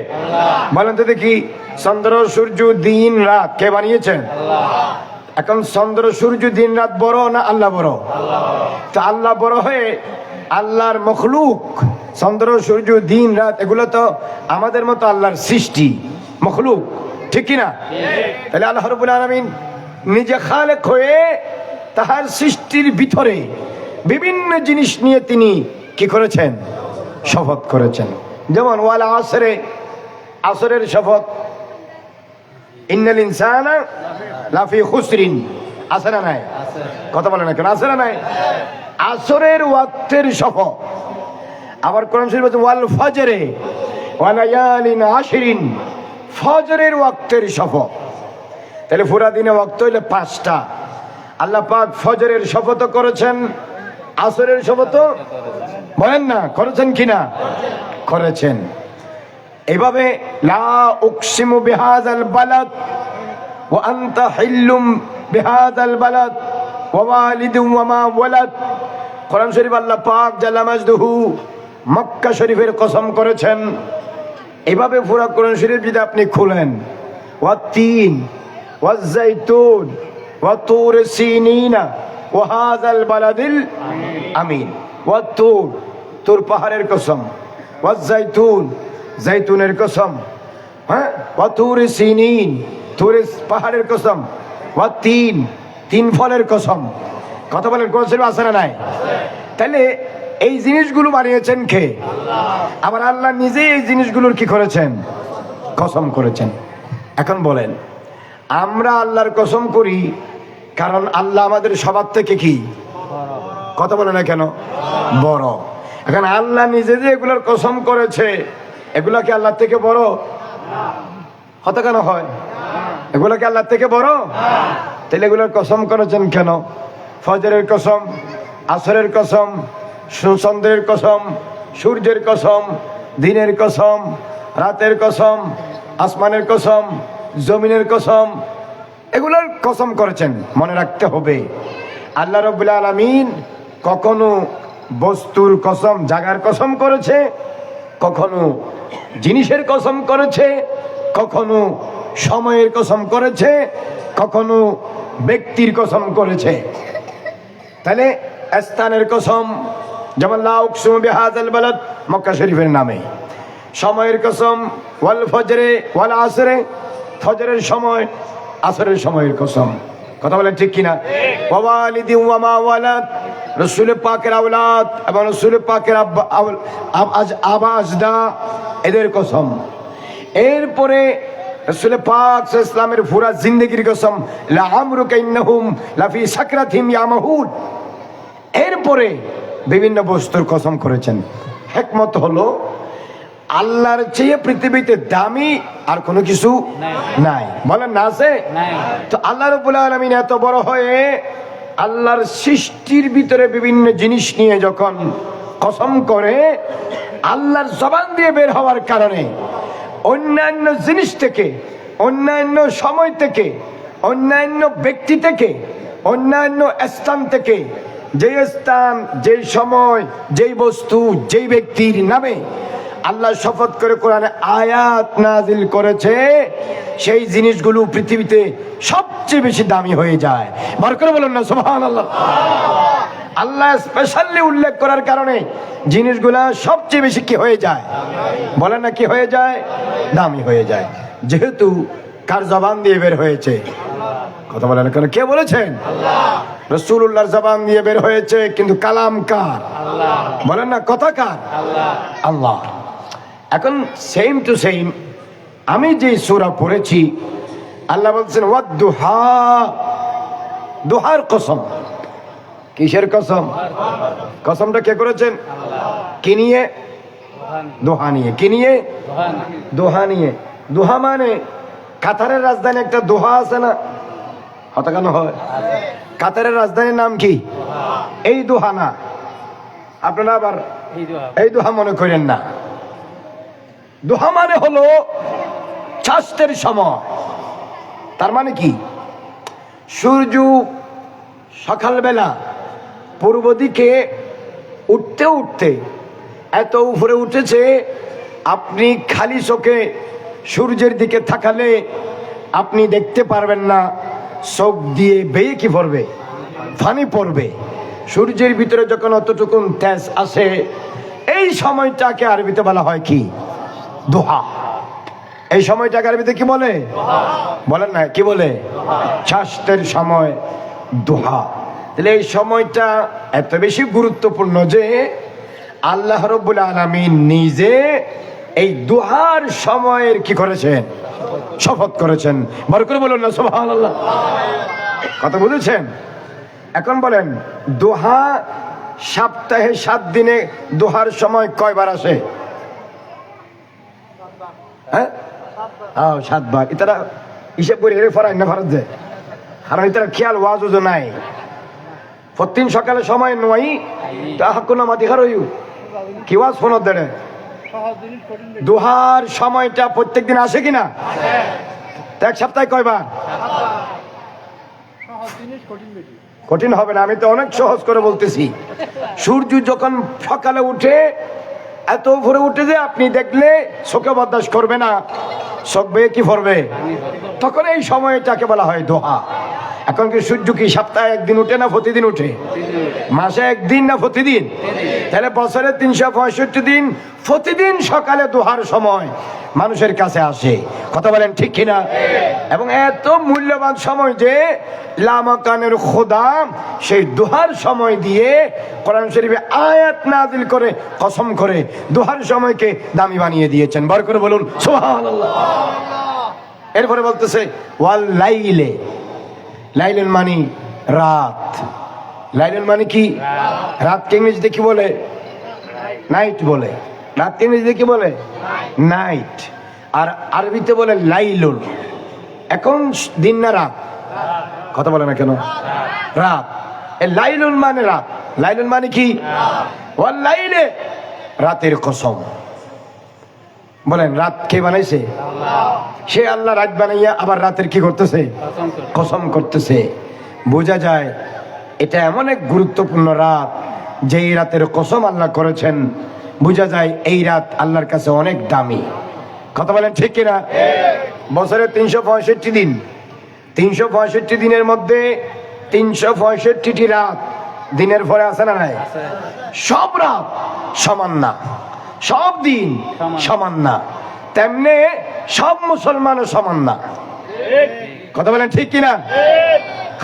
বলেন তো দেখি। চন্দ্র সূর্য দিন রাত কে বানিয়েছেন? এখন চন্দ্র সূর্য দিন রাত বড় না আল্লাহ বড়? তো আল্লাহ বড় হয়ে আল্লাহর মখলুক চন্দ্র সূর্য দিন রাত এগুলো তো আমাদের মতো আল্লাহর সৃষ্টি মখলুক। ঠিক কিনা? তাহলে আল্লাহ রাব্বুল আলামিন নিজে খালেক হয়ে তাহার সৃষ্টির ভিতরে বিভিন্ন জিনিস নিয়ে তিনি কি করেছেন? শপথ করেছেন। যেমন ওয়াল আসরে, আসরের শপথ, ইন্নাল ইনসানা লাফি খুসরিন, আছে না নাই? কথা বলে না কেন? আছে না নাই? আসরের ওয়াক্তের শপথ। আবার কোরআন শরীফে বলছে ওয়াল ফজরে ওয়া লায়ালিন আশরিন, ফজরের ওয়াক্তের শপথ। তাহলে পুরা দিনে ওয়াক্ত হইলে 5টা। আল্লাহ পাক ফজরের শপথ করেছেন, আসরের শপথ বলেন না করেছেন কিনা? করেছেন। এইভাবে লা উকসিমু বিহাযাল বালাদ ওয়া আনতা হিল্লুম বিহাযাল বালাদ ওয়া ওয়ালিদিন ওয়া মা ওয়ালাদ। কোরআন শরীফ আল্লাহ পাক জাল্লা মাজদুহু মক্কা শরীফের কসম করেছেন। এইভাবে পুরা কোরআন শরীফ যদি আপনি খুলেন, ওয়াত-তিন ওয়াজ-জাইতুন ওয়া তুর সিনিনা ওয়া হাযাল বালাদিল আমিন। ওয়াত-তুর, তুর পাহাড়ের কসম, ওয়াজ-জাইতুন, জাইতুনের কসম, হ্যাঁ, ওয়া তুর সিনিন, তুরের পাহাড়ের কসম, ওয়াত-তিন, তিন ফলের কসম। কথা বলেন কোরআন শরীফ আছে না নাই? তাহলে এই জিনিসগুলো বানিয়েছেন কে? আবার আল্লাহ নিজে এই জিনিসগুলোর কি করেছেন? কসম করেছেন। এখন বলেন, আমরা আল্লাহর কসম করি কারণ আল্লাহ আমাদের সবার থেকে কি? কথা বলে না কেন? বড়। এখন আল্লাহ নিজে যে এগুলোর কসম করেছে, এগুলা কি আল্লাহ থেকে বড়? হতে কেন হয়? এগুলা কি আল্লাহ থেকে বড়? তাহলে এগুলোর কসম করেছেন কেন? ফজরের কসম, আসরের কসম, সুচন্দ্রের কসম, সূর্যের কসম, দিনের কসম, রাতের কসম, আসমানের কসম, জমিনের কসম, এগুলোর কসম করেছেন। মনে রাখতে হবে, আল্লাহ রাব্বুল আলামিন কখনো বস্তুর কসম, জায়গার কসম করেছে, কখনো জিনিসের কসম করেছে, কখনো সময়ের কসম করেছে, কখনো ব্যক্তির কসম করেছে। তাহলে স্থানের কসম, যেমন লা উকসিমু বিহাযাল বালাদ মক্কা শরীফের নামে। সময়ের কসম ওয়াল ফজরে ওয়াল আসরে, ফজরের সময়, আসরের সময়ের কসম। কথা বলেন ঠিক কিনা? ওয়া ওয়ালিদিন ওয়া মা ওয়ালাদ, রাসূল পাকের আওলাদ এবং রাসূল পাকের আবা আজদা, এদের কসম। এরপরে রাসূল পাক সাল্লাল্লাহু আলাইহি ওয়াসাল্লামের পুরা জিন্দেগির কসম, লা আমরুকা ইন্নাহুম লাফি সাকরাতিহিম ইয়ামাহুন। এরপরে বিভিন্ন বস্তুর কসম করেছেন। হিকমত হলো, আল্লাহর চেয়ে পৃথিবীতে দামি আর কোনো কিছু নাই। বলেন না আছে? তো আল্লাহ রাব্বুল আলামিন এত বড় হয়ে আল্লাহর সৃষ্টির ভিতরে বিভিন্ন জিনিস নিয়ে যখন কসম করে, আল্লাহর জবান দিয়ে বের হওয়ার কারণে অন্যান্য জিনিস থেকে, অন্যান্য সময় থেকে, অন্যান্য ব্যক্তি থেকে, অন্যান্য স্থান থেকে, যেই স্থান, যেই সময়, যেই বস্তু, যেই ব্যক্তির নামে আল্লাহ শপথ করে কোরআনে আয়াত নাজিল করেছে, সেই জিনিসগুলো পৃথিবীতে সবচেয়ে বেশি দামি হয়ে যায়। বার করে বলুন না সুবহানাল্লাহ। আল্লাহ স্পেশালি উল্লেখ করার কারণে জিনিসগুলা সবচেয়ে বেশি কি হয়ে যায়? বলেন না কি হয়ে যায়? দামি হয়ে যায়। যেহেতু কার জবান দিয়ে বের হয়েছে? কথা বলেন কেন? কে বলেছেন? রাসূলুল্লাহর জবান দিয়ে বের হয়েছে, কিন্তু কালাম কার? বলেন না কথা কার? আল্লাহ। এখন সেম টু সেম আমি যে সূরা পড়েছি, আল্লাহ বলছেন ওয়াদ-দুহা, দুহার কসম। কিসের কসম? কসমটা কে করেছেন? কি নিয়ে? দোহা নিয়ে। কি নিয়ে? দোহা নিয়ে। দোহা মানে কাতারের রাজধানী একটা দোহা আছে না? হতা কেন হয়? কাতারের রাজধানীর নাম কি? এই দোহা না, আপনারা আবার এই দোহা মনে করেন না। দোহা মানে হলো চাষের সময়। তার মানে কি? সূর্য সকালবেলা পূর্ব দিকে উঠতে উঠতে এত উপরে উঠেছে, আপনি খালি চোখে সূর্যের দিকে তাকালে আপনি দেখতে পারবেন না, চোখ দিয়ে বেয়ে কি পড়বে? পানি পড়বে। সূর্যের ভিতরে যখন অতটুকুন তেজ আসে, এই সময়টাকে আরবিতে বলা হয় কি? দোহা। এই সময়টাকে আরবিতে কি বলে? বলেন না, কি বলে? স্বাস্থ্যের সময় দুহা। তাহলে এই সময়টা এত বেশি গুরুত্বপূর্ণ যে আল্লাহ রাব্বুল আলামিন নিজে এই দুহার সময়ের কি করেছেন? শপথ করেছেন। বড় করে বলুন না সুবহানাল্লাহ। কথা বুঝেছেন? এখন বলেন, দুহা সপ্তাহে 7 দিনে দুহার সময় কয়বার আসে? হ্যাঁ, 7 বার। ইতারা হিসেব করে হেরে ফরাই না ভারত যায়, কারণ ইতারা খেয়াল ওয়াজ নাই। প্রতিদিন সকালে সময় নয় তাহা কোনো মাদিকার হইউ কি ওয়াজ ফোন দেড়ে দুহার সময়টা প্রত্যেক দিন আসে কিনা? এক সপ্তাহে কয়বার? কঠিন হবে না, আমি তো অনেক সহজ করে বলতেছি। সূর্য যখন সকালে উঠে এত ভোরে উঠে যে আপনি দেখলে চোখে বরদাস্ত করবে না, চোখ বেয়ে কি পড়বে, তখন এই সময়টাকে বলা হয় দোহা। এখন কি সূর্য কি সপ্তাহে একদিন উঠে না প্রতিদিন উঠে? মাসে একদিন না প্রতিদিন? তাহলে বছরে 365 দিন প্রতিদিন সকালে দোহার সময় মানুষের কাছে আসে। কথা বলেন ঠিক কিনা? এবং এত মূল্যবান সময় যে লামাকানের খোদা সেই দোহার সময় দিয়ে কোরআন শরীফে আয়াত নাযিল করে কসম করে দোহার সময়কে দামি বানিয়ে দিয়েছেন। বার করে বলুন সুবহানাল্লাহ। এরপরে বলতেছে ওয়াল লাইলে, লাইলুল মানে রাত। লাইলুল মানে কি? রাতকে ইংরেজিতে কি বলে? নাইট বলে। রাতকে ইংরেজিতে কি বলে? নাইট। আর আরবিতে বলে লাইলুল। এখন দিন না রাত? কথা বলে না কেন? রাত। এই লাইলুল মানে রাত। লাইলুল মানে কি? ওয়াল লাইলে, রাতের কসম। বলেন রাত কে বানাইছে? সে আল্লাহ রাত বানাইয়া আবার রাতের কি করতেছে? কসম করতেছে। বোঝা যায় এটা এমন এক গুরুত্বপূর্ণ রাত, যেই রাতের কসম আল্লাহ করেছেন। বোঝা যায় এই রাত আল্লাহর কাছে অনেক দামি। কথা বলেন ঠিক কিনা? বছরে 365 দিন, 365 দিনের মধ্যে 365টি রাত দিনের পরে আছে না নাই? সব রাত সমান না, সব দিন সমান না, তেমনি সব মুসলমানও সমান না। কথা বলেন ঠিক কিনা?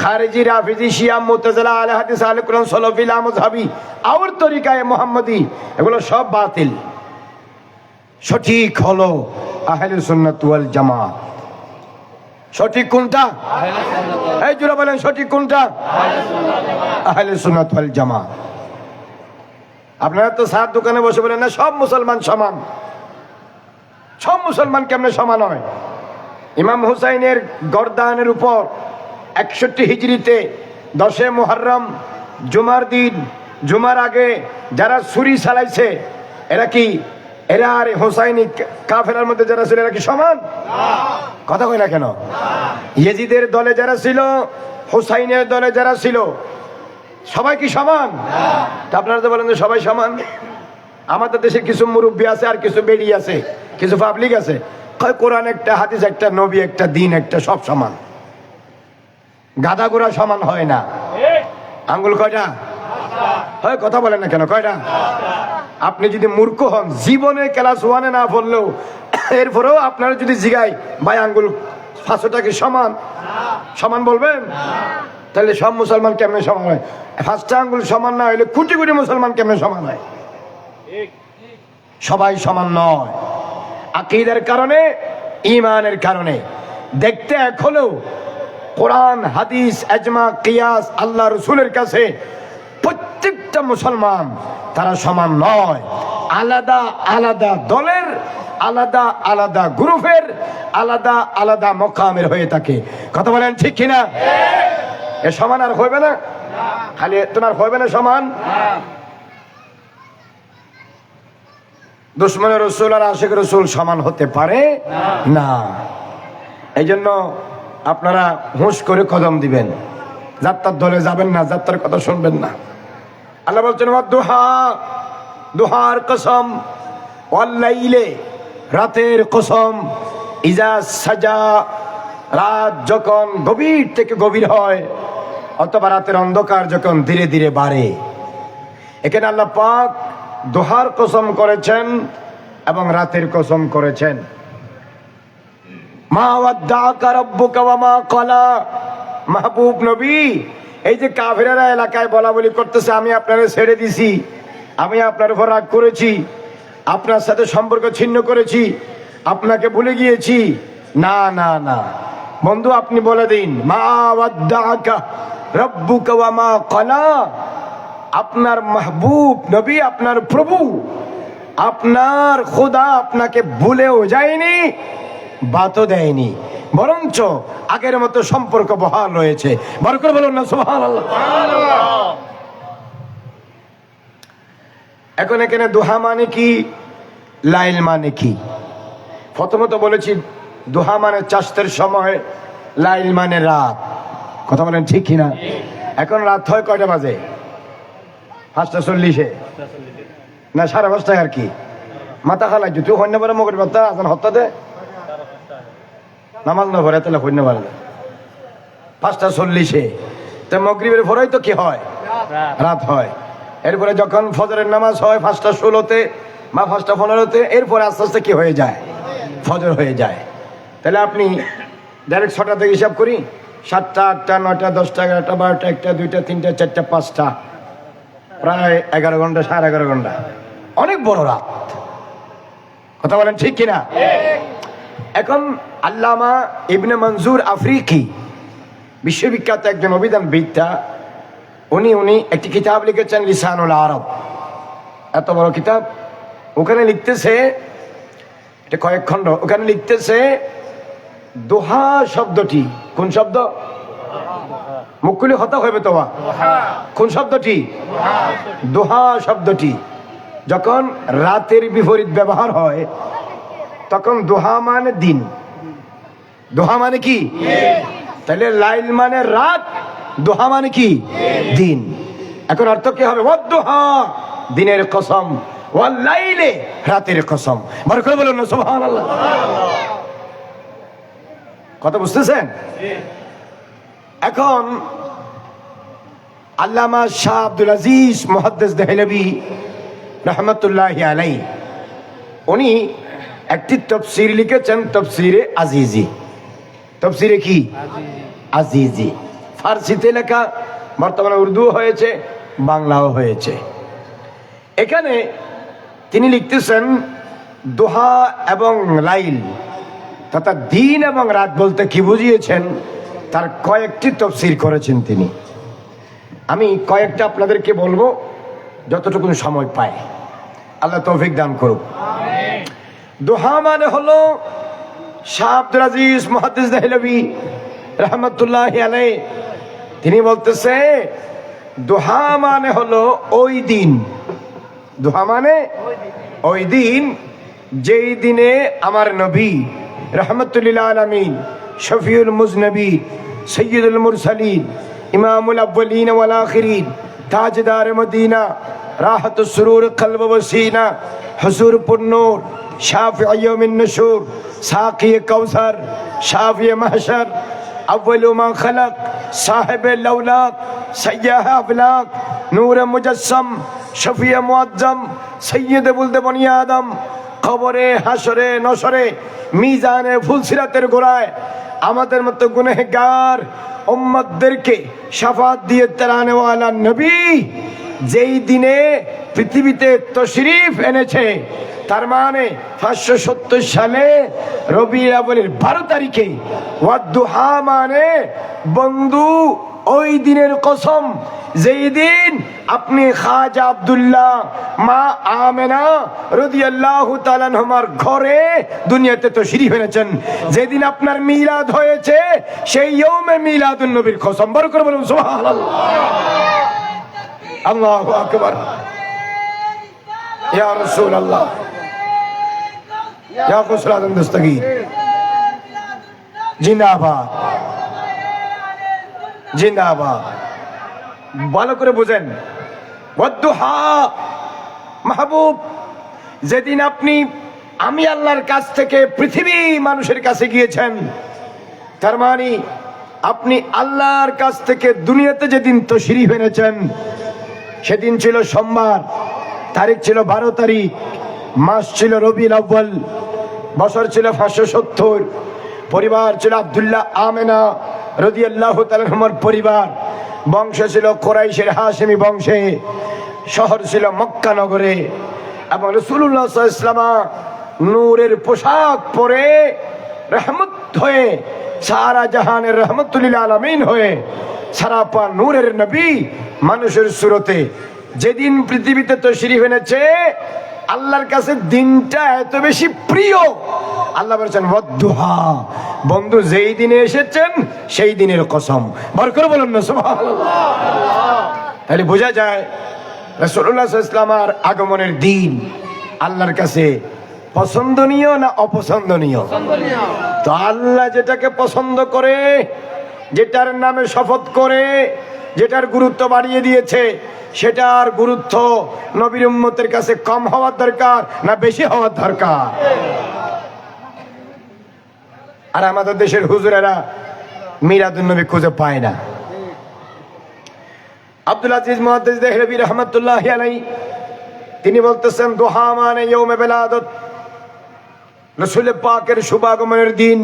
খারেজি, রাফিজি, শিয়া, মুতাজিলা, আহলে হাদিস, আহলে কুরআন, সালাফি, লামযহাবি আর তরিকায়ে মুহাম্মাদি এগুলো সব বাতিল। সঠিক হলো আহলে সুন্নাত ওয়াল জামাত। সঠিক কোনটা? এই জোরে বলেন সঠিক কোনটা? আহলে সুন্নাত ওয়াল জামাত। আপনারা তো সার দোকানে বসে বলেন না সব মুসলমান সমান। সব মুসলমান কেমনে সমান হয়? ইমাম হুসাইনের গর্দানের উপর 61 হিজরিতে 10 মুহররম জুমার দিন, জুমার আগে যারা ছুরি চালাইছে, এরা আর হুসাইনি কাফেলার মধ্যে যারা ছিল এরা কি সমান? কথা কই না কেন? ইয়েজিদের দলে যারা ছিল, হুসাইনের দলে যারা ছিল, সবাই কি সমান? তা আপনারা তো বলেন যে সবাই সমান। আমাদের দেশে কিছু মুরব্বী আছে, আর কিছু বেড়ি আছে, কিছু পাবলিক আছে। কোরআন একটা, হাদিস একটা, নবী একটা, দিন একটা, সব সমান। গাদা গোড়া সমান হয় না। আঙ্গুল কয়টা হয়? কথা বলেন না কেন? কয়টা? আপনি যদি মূর্খ হন, জীবনে ক্লাস 1-এ না পড়লেও এরপরেও আপনারা যদি জিগাই ভাই আঙ্গুল 500টা কি সমান? সমান বলবেন? তাহলে সব মুসলমান কেমনে সমান হয়? 5টা আঙ্গুল সমান না হইলে কোটি কোটি মুসলমান কেমনে সমান হয়? সবাই সমান নয়। আকীদার কারণে, ঈমানের কারণে। দেখতে এক হলেও কোরআন, হাদিস, ইজমা, কিয়াস, আল্লাহ রাসূলের কাছে প্রত্যেকটা মুসলমান তারা সমান নয়। আলাদা আলাদা দলের, আলাদা আলাদা গ্রুপের, আলাদা আলাদা মকামের হয়ে থাকে। কথা বলেন ঠিক কিনা? এ সমান আর হইবে না? খালি তোমার হইবে না সমান? দুশমনের রাসূল আর আশিক রাসূল সমান হতে পারে না। এই জন্য আপনারা হুঁশ করে কদম দিবেন, যাত্রার দলে যাবেন না, যাত্রার কথা শুনবেন না। আল্লাহ বলছেন ওয়াদ-দুহা, দুহার কসম, ওয়াল লাইলে, রাতের কসম, ইজা সাজা, রাত যখন গভীর থেকে গভীর হয়, অথবা রাতের অন্ধকার যখন ধীরে ধীরে বাড়ে। এখানে আল্লাহ পাক দুহার কসম করেছেন এবং রাতের কসম করেছেন। মা ওয়াদ্দাকা রাব্বুকা ওয়া মা ক্বালা। মাহবুব নবী, এই যে কাফেরেরা এলাকায় বলা বলি করতেছে আমি আপনারে ছেড়ে দিছি, আমি আপনার উপর রাগ করেছি, আপনার সাথে সম্পর্ক ছিন্ন করেছি, আপনাকে ভুলে গিয়েছি, না না না বন্ধু, আপনি বলে দিন মা ওয়াদ্দাকা রাব্বুকা ওয়া মা ক্বালা। আপনার মাহবুব নবী, আপনার প্রভু, আপনার খোদা আপনাকে ভুলেও যায়নি, বাতও দেয়নি, বরঞ্চ আগের মতো সম্পর্ক বহাল রয়েছে। বড় করে বলুন না সুবহানাল্লাহ। এখন এখানে দোহা মানে কি, লাইল মানে কি? প্রথমত বলেছি দোহা মানে চাষের সময়, লাইল মানে রাত। কথা বলেন ঠিক কিনা? এখন রাত হয় কয়টা বাজে? 5:40 না 5:30 আর কি। মাথা খালাই তুই হন্য পারে মগর বার্তা আছেন হত্যাতে নামাজ না ভরে তাহলে হন্য পারে 5:40 তো মগরিবের ভোরেই তো কি হয়, রাত হয়। এরপরে যখন ফজরের নামাজ হয় 5:16 বা 5:15, এরপরে আস্তে আস্তে কি হয়ে যায়, ফজর হয়ে যায়। তাহলে আপনি ডাইরেক্ট 6টা থেকে হিসাব করি, 7টা 8টা 9টা 10টা 11টা 12টা 1টা 2টা 3টা 4টা 5টা, প্রায় 11 ঘন্টা 11.5 ঘন্টা, অনেক বড় রাত। কথা বলেন ঠিক কিনা? এখন আল্লামা ইবনে মনজুর আফ্রিকি, বিশ্ববিখ্যাত একজন অভিধানবিদ্যা, উনি একটি কিতাব লিখেছেন লিসানুল আরব, এত বড় কিতাব। ওখানে লিখতেছে, এটা কয়েক খণ্ড, ওখানে লিখতেছে দোহা শব্দটি কোন শব্দ? মুকুলি হতা হইবে তোবা, কোন শব্দটি? দোহা শব্দটি যখন রাতের বিপরীত ব্যবহার হয় তখন দোহা মানে দিন, দোহা মানে কি? তাহলে লাইল মানে রাত, দোহা মানে কি? দিন। এখন অর্থ কি হবে? ওয়াদ-দুহা দিনের কসম, ওয়াল লাইলে রাতের কসম। বড় করে বলুন না সুবহানাল্লাহ। কথা বুঝতেছেন? এখন আল্লামা শাহ আব্দুল আজিজ মুহাদ্দিস দেহলভী রহমতুল্লাহি আলাইহি, উনি একটি তাফসীর লিখেছেন, তাফসীরে আজিজি। তাফসীরে কি? আজিজি। ফার্সিতে লেখা, বর্তমানে উর্দু হয়েছে, বাংলাও হয়েছে। এখানে তিনি লিখতেছেন দোহা এবং লাইল তথা দিন এবং রাত বলতে কি বুঝিয়েছেন তার কয়েকটি তাফসীর করেছেন তিনি। আমি কয়েকটা আপনাদেরকে বলবো যতটুকু সময় পায়, আল্লাহ তৌফিক দান করুক। দোহা মানে হলো, শাহ আব্দুল আজিজ মুহাদ্দিস দেহলভী রহমতুল্লাহি আলাইহি তিনি বলতেছে দোহা মানে হলো ওই দিন, দোহা মানে ওই দিন যেই দিনে আমার নবী রহমতুল্লিল আলামিন, শফিউল মুজনবী, সৈয়দুল মুরসালিন, ইমামুল আউয়ালিন ওয়াল আখিরিন, তাজদার মদিনা, রাহতুস সুরুর কলব ওয়াসিনা, হুজুর পুন্নুর, শাফি ইয়াউমিন নুশুর, সাকি কাউসার, শাফি মাহশর, আউয়ালু মা খলক, সাহেব লৌলাক, সয়্যাহ আফলাক, নূর মুজাসসাম, শফি মুআজ্জম, সৈয়দ বুলদ বনি আদম, কবরে হাসরে নসরে মিজানে ফুলসিরাতের গোড়ায় আমাদের মতো গুনহগার উম্মতদেরকে শাফাত দিয়ে তেরানেওয়ালা নবী যেই দিনে পৃথিবীতে তশরিফ এনেছে, তার মানে 570 সালে রবিউল আউয়ালের 12 তারিখে। ওয়াদ-দুহা মানে বন্ধু ওই দিনের কসম যেই দিন আপনি খাজা আব্দুল্লাহ, মা আমেনা রাদিয়াল্লাহু তাআলা আনহুমার ঘরে দুনিয়াতে তশরিফ এনেছেন, যেদিন আপনার মিলাদ হয়েছে সেই ইয়ৌমে মিলাদুন নবীর কসম। বড় করে বলুন সুবহানাল্লাহ। আল্লাহু আকবার। ইয়া রাসূলুল্লাহ, ইয়া গৌসুল আযম দস্তগীর জিন্দাবাদ, জিন্দাবাদ। ভালো করে বুঝেন, ওয়াদ-দুহা মাহবুব যেদিন আপনি আমি আল্লাহর কাছ থেকে পৃথিবী মানুষের কাছে গিয়েছেন, তার মানে আপনি আল্লাহর কাছ থেকে দুনিয়াতে যেদিন তশরিফ এনেছেন সেদিন ছিল সোমবার, তারিখ ছিল 12 তারিখ, মাস ছিল রবিউল আউয়াল, বছর ছিল 570, পরিবার ছিল আব্দুল্লাহ আমেনা রাদিয়াল্লাহু তাআলা আনহুর পরিবার, বংশ ছিল কুরাইশের হাশেমি বংশে, শহর ছিল মক্কা নগরে। এবং রাসূলুল্লাহ সাল্লাল্লাহু আলাইহি ওয়াসাল্লাম নূরের পোশাক পরে রহমত হয়ে, সারা জাহানের রহমতুল্লিল আলামিন হয়ে, সারাপা নূরের নবী মানুষের সুরতে যেদিন পৃথিবীতে তশরিফ এনেছে, আল্লাহর কাছে দিনটা এত বেশি প্রিয়, আল্লাহ বলেছেন ওয়াদ্দুহা, বন্ধু যেই দিনে এসেছেন সেই দিনের কসম। বার করে বলুন না সুবহানাল্লাহ। তাহলে বোঝা যায় রাসূলুল্লাহ সাল্লাল্লাহু আলাইহি ওয়াসাল্লামের আগমনের দিন আল্লাহর কাছে পছন্দনীয় না অপছন্দনীয়? তো আল্লাহ যেটাকে পছন্দ করে, যেটার নামে শপথ করে, যেটার গুরুত্ব বাড়িয়ে দিয়েছে, সেটার গুরুত্ব নবীর উম্মতের কাছে কম হওয়ার দরকার না বেশি হওয়ার দরকার? আর আমাদের দেশের হুজুরেরা মিলাদুন নবী খুঁজে পায় না। আব্দুল আজিজ মুহাদ্দিস দেহলভী রাহমাতুল্লাহি আলাইহি তিনি বলতেছেন, দুহা মানে ইয়াউমে বেলাদত, রাসূল পাকের শুভাগমনের দিন।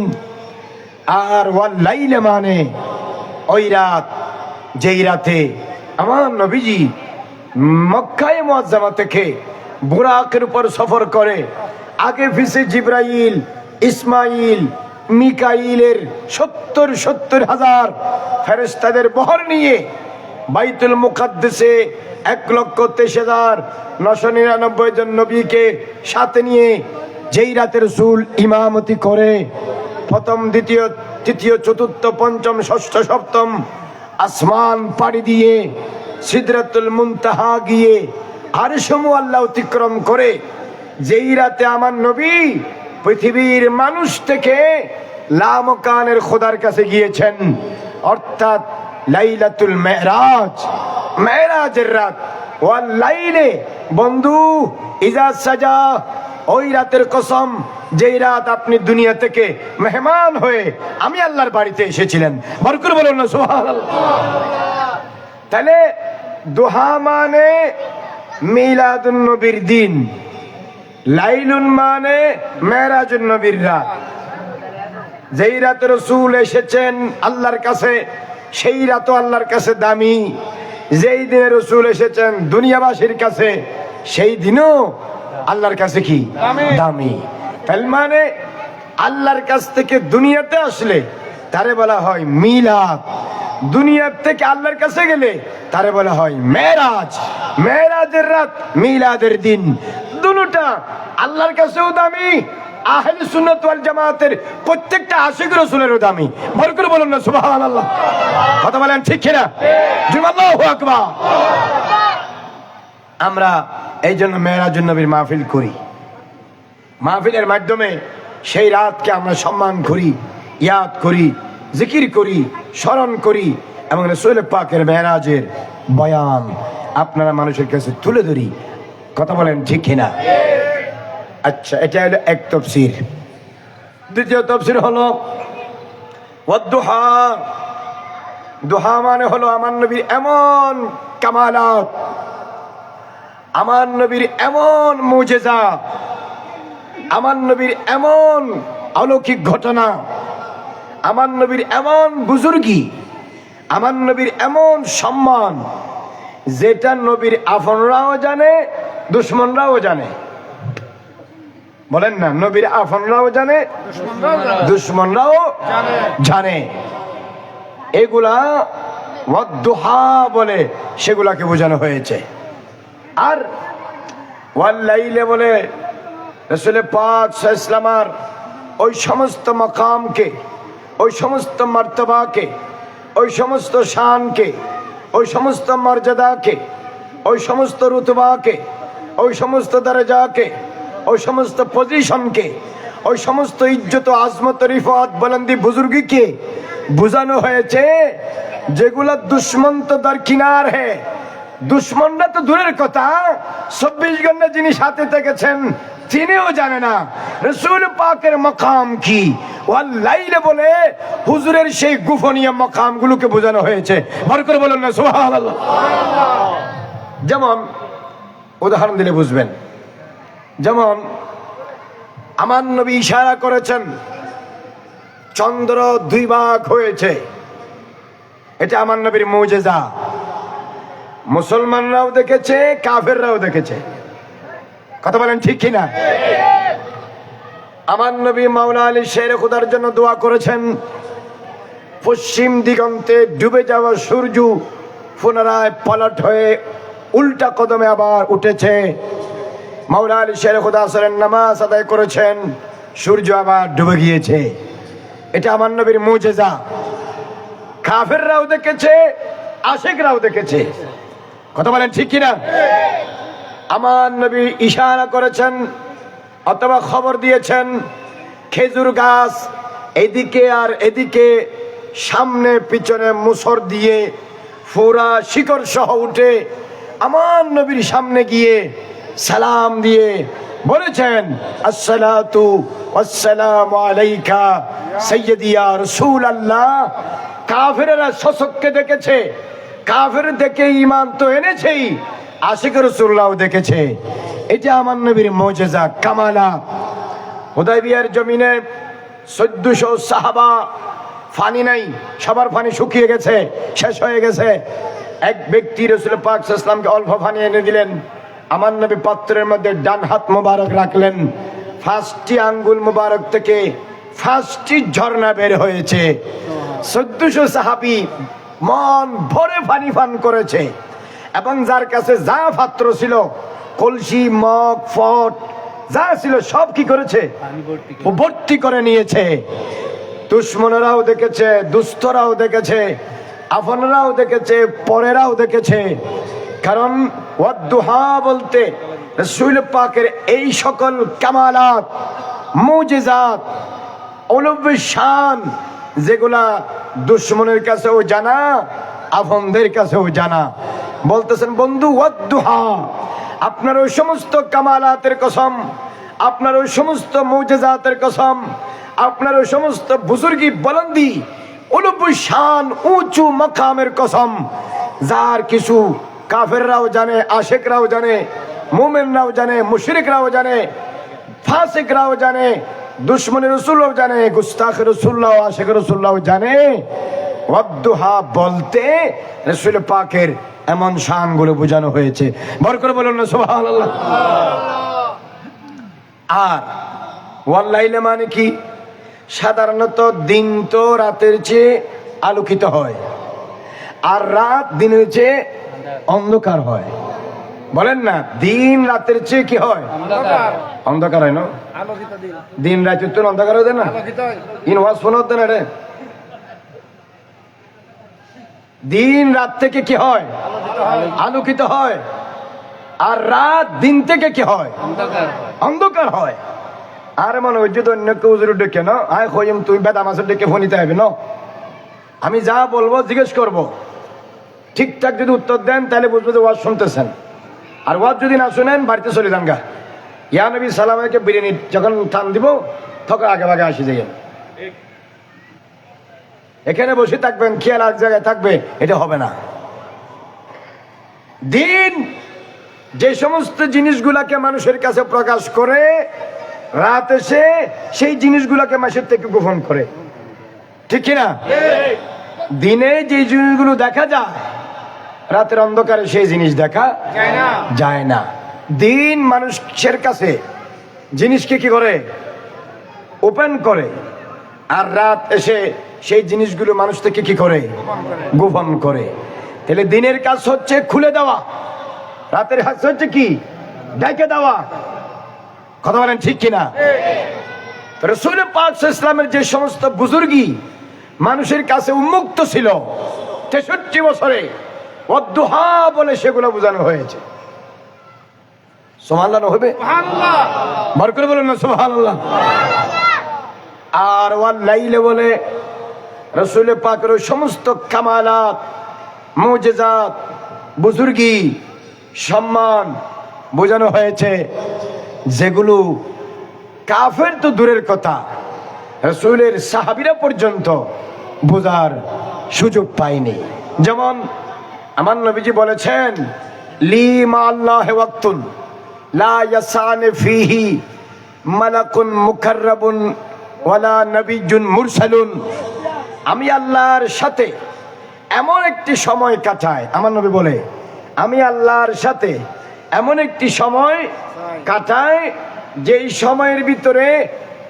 আর ওয়াল লাইল মানে ওই রাত, যেই রাতে আমার নবীজি মক্কায়ে মুআজ্জামা থেকে বুরাকের উপর সফর করে, আগে পিছে জিবরাইল, ইসমাইল, মিকাইলের ৭০,০০০ ফেরেশতাদের বহর নিয়ে বাইতুল মুকাদ্দাসে ১,২৩,৯৯৯ জন নবীকে সাথে নিয়ে যেই রাতে রাসূল ইমামতি করে, প্রথম, দ্বিতীয়, তৃতীয়, চতুর্থ, পঞ্চম, ষষ্ঠ, সপ্তম আসমান পাড়ি দিয়ে সিদরাতুল মুনতাহা গিয়ে আরশ মুআল্লা অতিক্রম করে, যেই রাতে আমার নবী পৃথিবীর মানুষ থেকে লামকানের খোদার কাছে গিয়েছেন, অর্থাৎ লাইলাতুল মেরাজ, মেরাজের রাত। ওয়াল লাইলে বন্ধু ইজা সাজা, ওই রাতের কসম যেই রাত আপনি দুনিয়া থেকে মেহমান হয়ে আমি আল্লাহর বাড়িতে এসেছিলেন। বরকর বলুন না সুবহানাল্লাহ। তাহলে দুহা মানে মিলাদুন নবীর দিন, লাইলুন মানে মেরাজুন নবীর রাত। যেই রাতে রাসূল এসেছেন আল্লাহর কাছে, সেই রাতও আল্লাহর কাছে দামি। যেই দিনে রাসূল এসেছেন দুনিয়াবাসীর কাছে, সেই দিনও আল্লাহর কাছে কি দামি। তার মানে আল্লাহর কাছ থেকে দুনিয়াতে আসলে তারে বলা হয় মিলাদ, দুনিয়ার থেকে আল্লাহর কাছে গেলে তারে বলা হয় মেরাজ। মেরাজের রাত, মিলাদের দিন, দুটোটা আল্লাহর কাছেও দামি, আহলে সুন্নাত ওয়াল জামাতের প্রত্যেকটা আশিক রাসূলেরও দামি। বল করে বলুন না সুবহানাল্লাহ। কথা বলেন ঠিক কিনা? আল্লাহু আকবার। আমরা এই জন্য মেরাজুন নবীর মাহফিল করি। মাহফিলের মাধ্যমে সেই রাতকে আমরা সম্মান করি, ইয়াদ করি, জিকির করি, স্মরণ করি এবং রাসূল পাকের মেরাজের বয়ান আপনারা মানুষের কাছে তুলে ধরি। কথা বলেন ঠিক কিনা? আচ্ছা, এটা হলো এক তাফসীর। দ্বিতীয় তাফসীর হলো ওয়াদ্দুহা। দুহা মানে হলো আমার নবীর এমন কামালাত, আমার নবীর এমন মুজিজা, আমার নবীর এমন অলৌকিক ঘটনা, আমার নবীর এমন বুজুর্গি, আমার নবীর এমন সম্মান, যেটা নবীর আপনরাও জানে, দুশ্মনরাও জানে। বলেন না, নবীর আপনরাও জানে, দুশ্মনরাও জানে। এগুলা ওয়াদ্দুহা বলে সেগুলাকে বোঝানো হয়েছে। আর ওয়াল লাইলে বলে রাসূল পাক সাল্লাল্লাহু আলাইহি ওয়াসাল্লামের ওই সমস্ত মাকামকে, ওই সমস্ত মর্তবাকে, ওই সমস্ত শানকে, ওই সমস্ত মর্যাদাকে, ওই সমস্ত রুতবাকে, ওই সমস্ত দরজাকে, ওই সমস্ত পজিশনকে, ওই সমস্ত ইজ্জত, আজমত, রিফাত, বুলন্দি, বুজুর্গিকে বুঝানো হয়েছে, যেগুলা দুশ্মন তো দরকিনার হে। দুশ্মনরা তো দূরের কথা, ২৪ ঘন্টা যিনি সাথে থেকেছেন তিনিও জানে না রাসূল পাকের মাকাম কি। ওয়াল লাইলে বলে হুজুরের সেই গোপনীয় মাকামগুলোকে বোঝানো হয়েছে। বড় করে বলুন না সুবহানাল্লাহ। যেমন উদাহরণ দিলে বুঝবেন, যেমন আমার নবী ইশারা করেছেন চন্দ্র দুই ভাগ হয়েছে, এটা আমার নবীর মুজিজা। মুসলমানরাও দেখেছে, কাফেররাও দেখেছে। কথা বলেন ঠিক কিনা? আমার নবী মাওলা আলী শের খুদার জন্য দোয়া করেছেন, পশ্চিম দিগন্তে ডুবে যাওয়া সূর্য পুনরায় পালট হয়ে উল্টা কদমে আবার উঠেছে। মাওলা আলী শের খুদা আসরের নামাজ আদায় করেছেন, সূর্য আবার ডুবে গিয়েছে। এটা আমার নবীর মুজিজা। কাফেররাও দেখেছে, আশিকরাও দেখেছে। কথা বলেন ঠিক কিনা? আমার নবী ইশারা করেছেন অথবা খবর দিয়েছেন, খেজুর গাছ এদিকে আর এদিকে, সামনে পিছনে মুসর দিয়ে পুরা শিকড় সহ উঠে আমার নবীর সামনে গিয়ে সালাম দিয়ে বলেছেন, আসসালাতু ওয়াসসালামু আলাইকা সাইয়্যিদি ইয়া রাসূলুল্লাহ। কাফেররা শশককে দেখেছে, কাফের দেখে ঈমান তো এনেছেই, আশিক রাসূলুল্লাহও দেখেছে। এটা আমার নবীর মুজিজা, কামালা। হুদায়বিয়ার জমিনে 1400 সাহাবা, পানি নাই, সবার পানি শুকিয়ে গেছে, শেষ হয়ে গেছে। এক ব্যক্তি রাসূল পাক সাল্লাল্লাহু আলাইহি ওয়াসাল্লামকে অল্প পানি এনে দিলেন। আমার নবী পাত্রের মধ্যে ডান হাত মোবারক রাখলেন, 5টি আঙ্গুল মোবারক থেকে 5টি ঝর্ণা বের হয়েছে। 1400 সাহাবী মন ভরে পানি পান করেছে, এবং যার কাছে যা পাত্র ছিল, কলসি, মগ, ফট যা ছিল সব কি করেছে? ভর্তি করে নিয়েছে। দুশ্মনেরাও দেখেছে, দুস্থরাও দেখেছে, আপনরাও দেখেছে, পরেরাও দেখেছে। কারণ ওয়াদ্দুহা বলতে রাসূল পাকের এই সকল কামালাত, মুজিজাত, অলৌকিক শান, যেগুলা দুশ্মনের কাছেও জানা, আপনদের কাছেও জানা। বলতেছেন, বন্ধু ওয়াদ্দুহা, আপনার ওই সমস্ত কামালাতের কসম, আপনার ওই সমস্ত মুজিজাতের কসম, আপনার ওই সমস্ত বুজুর্গি, বুলন্দি, অলৌকিক শান, উঁচু মাকামের কসম, যার কিছু কাফেররাও জানে, আশিকরাও জানে, মুমিনরাও জানে, মুশরিকরাও জানে, ফাসিকরাও জানে, দুশমন রাসূলও জানে, গুস্তাখ রাসূলুল্লাহ, আশিক রাসূলুল্লাহ জানে। ওয়াদ্দুহা বলতে রাসূল পাকের এমন শানগুলো বোঝানো হয়েছে। বর করে বলুন না সুবহানাল্লাহ। আর ওয়াল্লাইল মানে কি? সাধারণত দিন তো রাতের চেয়ে আলোকিত হয়, আর রাত দিনের চেয়ে অন্ধকার হয়। বলেন না, দিন রাতের চেয়ে কি হয়? অন্ধকার হয় না? দিন রাত তো অন্ধকার হয়ে যায় না? ইন ওয়াজ শোনাতে না রে। দিন রাত থেকে কি হয়? আলোকিত হয়। আর রাত দিন থেকে কি হয়? অন্ধকার হয়। আর মনে হয় যদি অন্য কেউ ডেকে না, আয় কইম তুই বেদা মাছের ডেকে ফোনিতে হবে না, আমি যা বলবো জিজ্ঞেস করব, ঠিকঠাক যদি উত্তর দেন তাহলে বুঝবো যে ওয়াজ শুনতেছেন। আর ওয়াজ যদি না শুনেন বাড়িতে চলে যান গা। ইয়া নবী সালামকে বিরিয়ানি যখন টান দিব তখন আগে ভাগে আসি যাই। এখানে বসে থাকবেন, খেয়াল এক জায়গায় থাকবে, এটা হবে না। দিন যে সমস্ত জিনিসগুলাকে মানুষের কাছে প্রকাশ করে, রাত এসে সেই জিনিসগুলাকে মানুষের থেকে গোপন করে। ঠিক কিনা? দিনে যে জিনিসগুলো দেখা যায়, রাতের অন্ধকারে সেই জিনিস দেখা যায় না। দিন মানুষের কাছে জিনিসকে কি করে? ওপেন করে। আর রাত এসে সেই জিনিসগুলো মানুষ থেকে কি করে? গোপন করে। তাহলে দিনের কাজ হচ্ছে খুলে দেওয়া, রাতের কাজ হচ্ছে কি? ঢেকে দেওয়া। কথা বলেন ঠিক কিনা? রাসূল পাক সাল্লাল্লাহু আলাইহি ওয়াসাল্লামের যে সমস্ত বুজুর্গি মানুষের কাছে উন্মুক্ত ছিল 63 বছরে, ওয়াদ্দুহা বলে সেগুলো বোঝানো হয়েছে। সুবহানাল্লাহ হবে? সুবহানাল্লাহ। বার করে বলুন না সুবহানাল্লাহ। আর ওয়াল্লাইল বলে রাসূল পাকের সমস্ত কামালাত, মুজিজাত, বুজুর্গি, সম্মান বোঝানো হয়েছে, যেগুলো কাফের তো দূরের কথা, রাসূলের সাহাবীরা পর্যন্ত বোঝার সুযোগ পায়নি। যেমন আমার নবীজি বলেছেন, লি মা আল্লাহি ওয়াক্তুন লা ইয়াসানি ফিহি মালাকুন মুকাররাবুন ওয়ালা নবিয়্যুন মুরসালুন, আমি আল্লাহর সাথে এমন একটি সময় কাটাই, আমার নবী বলে আমি আল্লাহর সাথে এমন একটি সময় কাটাই যেই সময়ের ভিতরে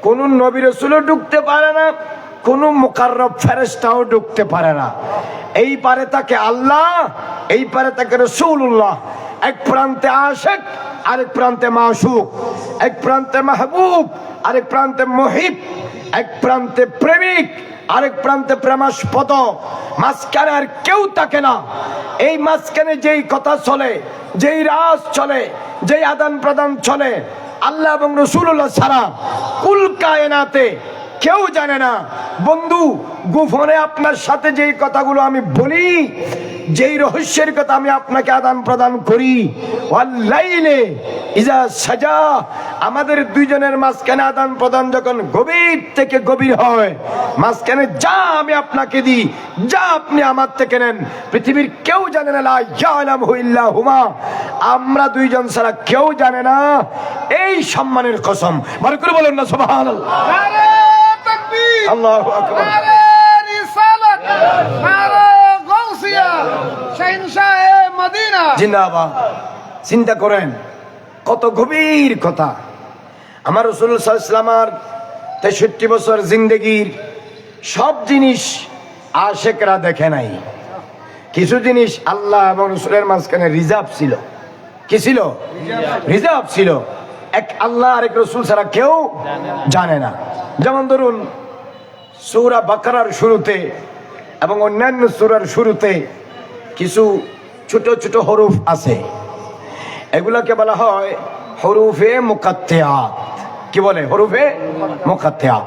কোন নবী রাসূলও ঢুকতে পারে না, কোন মুকাররব ফেরেশতাও ঢুকতে পারে না। এই পারে তাকে আল্লাহ, এই পারে তাকে রাসূলুল্লাহ। এক প্রান্তে আশিক, আরেক প্রান্তে মাশুক, এক প্রান্তে মাহবুব, আরেক প্রান্তে মুহিব, এক প্রান্তে প্রেমিক, আরেক প্রান্তে প্রেমাস্পদ, মাঝখানে আর কেউ থাকে না। এই মাঝখানে যেই কথা চলে, যেই রাজ চলে, যেই আদান প্রদান চলে, আল্লাহ এবং রাসূলুল্লাহ ছাড়া কুল কায়নাতে কেউ জানে না। বন্ধু, গোপনে আপনার সাথে যেই কথাগুলো আমি বলি, যেই রহস্যের কথা আমি আপনাকে আদান প্রদান করি, ওয়াল্লাইলে ইজা সাজা, আমাদের দুইজনের মাঝখানে আদান প্রদান যখন গভীর থেকে গভীর হয়, মাঝখানে যা আমি আপনাকে দিই, যা আপনি আমার থেকে নেন, পৃথিবীর কেউ জানে না, লা ইয়ালামু ইল্লা হুমা, আমরা দুইজন ছাড়া কেউ জানে না। এই সম্মানের কসম, বড় করে বলুন না সুবহানাল্লাহ। আল্লাহু আকবার। জিন্দাবাদ। চিন্তা করেন কত গভীর কথা। আমার রাসূল সাল্লাল্লাহু আলাইহি ওয়াসাল্লামের 63 বছর জিন্দেগির সব জিনিস আশিকরা দেখে নাই। কিছু জিনিস আল্লাহ এবং রাসূলের মাঝখানে রিজার্ভ ছিল। কি ছিল? রিজার্ভ ছিল। এক আল্লাহ আর এক রাসূল ছাড়া কেউ জানে না। যেমন ধরুন সূরা বাকারার শুরুতে এবং অন্যান্য সূরার শুরুতে কিছু ছোট ছোট হরফ আছে, এগুলোকে বলা হয় হরুফে মুকাত্তিআত। কি বলে? হরুফে মুকাত্তিআত।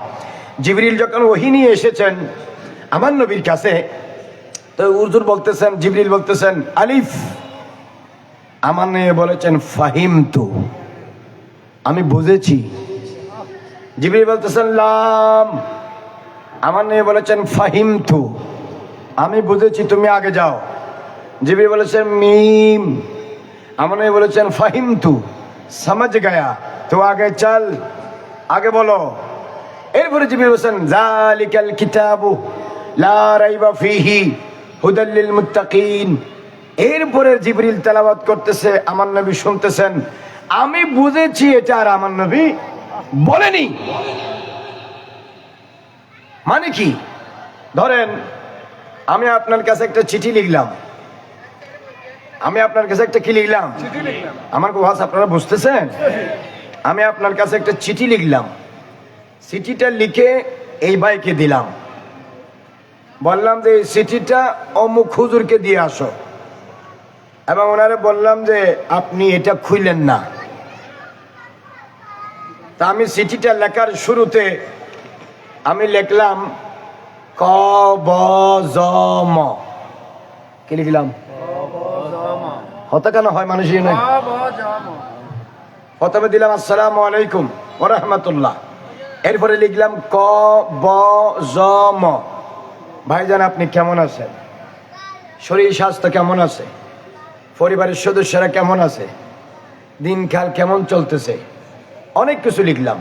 জিবরিল যখন ওহী নিয়ে এসেছেন আমার নবীর কাছে, তো হুজুর বলতেছেন, জিবরিল বলতেছেন আলিফ, আমার নবী বলেছেন ফাহিমতু, আমি বুঝেছি। জিবরিল বলতেছেন লাম, আমার নবী বলেছেন ফাহিমতু, আমি বুঝেছি, তুমি আগে যাও। জিবরিল বলেছেন মিম, আমার নবী বলেছেন ফাহিমতু, সমঝ গয়া, তো আগে চল, আগে বলো। এরপরে জিবরিল বলেছেন যালিকাল কিতাবু লা রাইবা ফীহি হুদাল লিল মুত্তাকিন। এরপরে জিবরিল তেলাওয়াত করতেছে, আমার নবী শুনতেছেন, আমি বুঝেছি এটা, আর আমার নবী বলেনি। মানে কি? ধরেন আমি আপনার কাছে একটা চিঠি লিখলাম, আমি আপনার কাছে একটা কি লিখলাম, আমার কথা আপনারা বুঝতেছেন? আমি আপনার কাছে একটা চিঠি লিখলাম, চিঠিটা লিখে এই ভাইকে দিলাম, বললাম যে এই চিঠিটা অমুক হুজুরকে দিয়ে আসো, এবং ওনারে বললাম যে আপনি এটা খুইলেন না। তা আমি চিঠিটা লেখার শুরুতে আমি লিখলাম ক ব জ ম। কি লিখলাম? হতা কেন হয় মানুষই নয়। প্রথমে দিলাম আসসালামু আলাইকুম ওয়া রাহমাতুল্লাহ, এরপরে লিখলাম ক ব জ ম। ভাইজান আপনি কেমন আছেন? শরীর স্বাস্থ্য কেমন আছে? পরিবারের সদস্যরা কেমন আছে? দিনকাল কেমন চলতেছে? অনেক কিছু লিখলাম।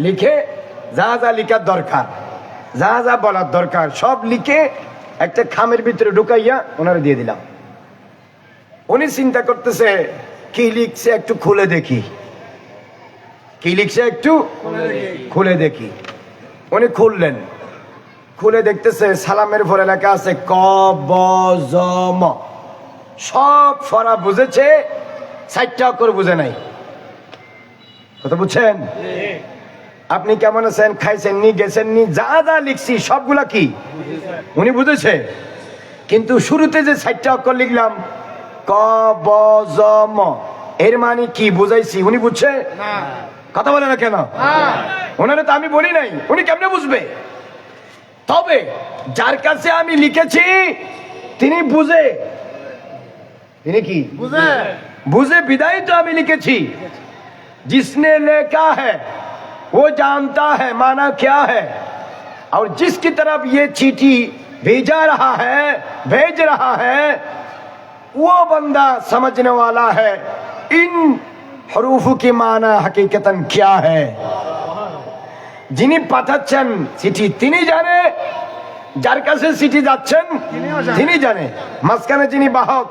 লিখে যা যা লিখার দরকার, যা যা বলার দরকার সব লিখে একটা খামের ভিতরে ঢুকাইয়া ওনারা দিয়ে দিলাম। উনি চিন্তা করতেছে কি লিখছে, একটু খুলে দেখি, কি লিখছে একটু খুলে দেখি। উনি খুললেন, খুলে দেখতেছে সালামের পরে লেখা আছে ক ব জ ম। সব ফরা বুঝেছে, 4টা অক্ষর বুঝে নাই। কথা বুঝছেন? আপনি কেমন আছেন, খাইছেন নি, গেছেন নি, যা যা লিখছি সবগুলা কি উনি বুঝেছে। কিন্তু শুরুতে যে 4টা অক্ষর লিখলাম ক ব জ ম, এর মানে কি বুঝাইছি উনি বুঝছে না। কথা বলে না কেন? ওনারা তো আমি বলি নাই, উনি কেমনে বুঝবে? তবে যার কাছে আমি লিখেছি তিনি বুঝে, তিনি কি বুঝে, বুঝে বিদায় তো আমি লিখেছি। जिसने लिखा है वो जानता है माना क्या है, और जिसकी तरफ ये चिट्ठी भेजा रहा है, भेज रहा है, वो बंदा समझने वाला है इन हरूफ की माना हकीकतन क्या है। যিনি পাঠাচ্ছেন চিঠি তিনি জানে, যার কাছে চিঠি যাচ্ছেন তিনি জানে, মাঝখানে যিনি বাহক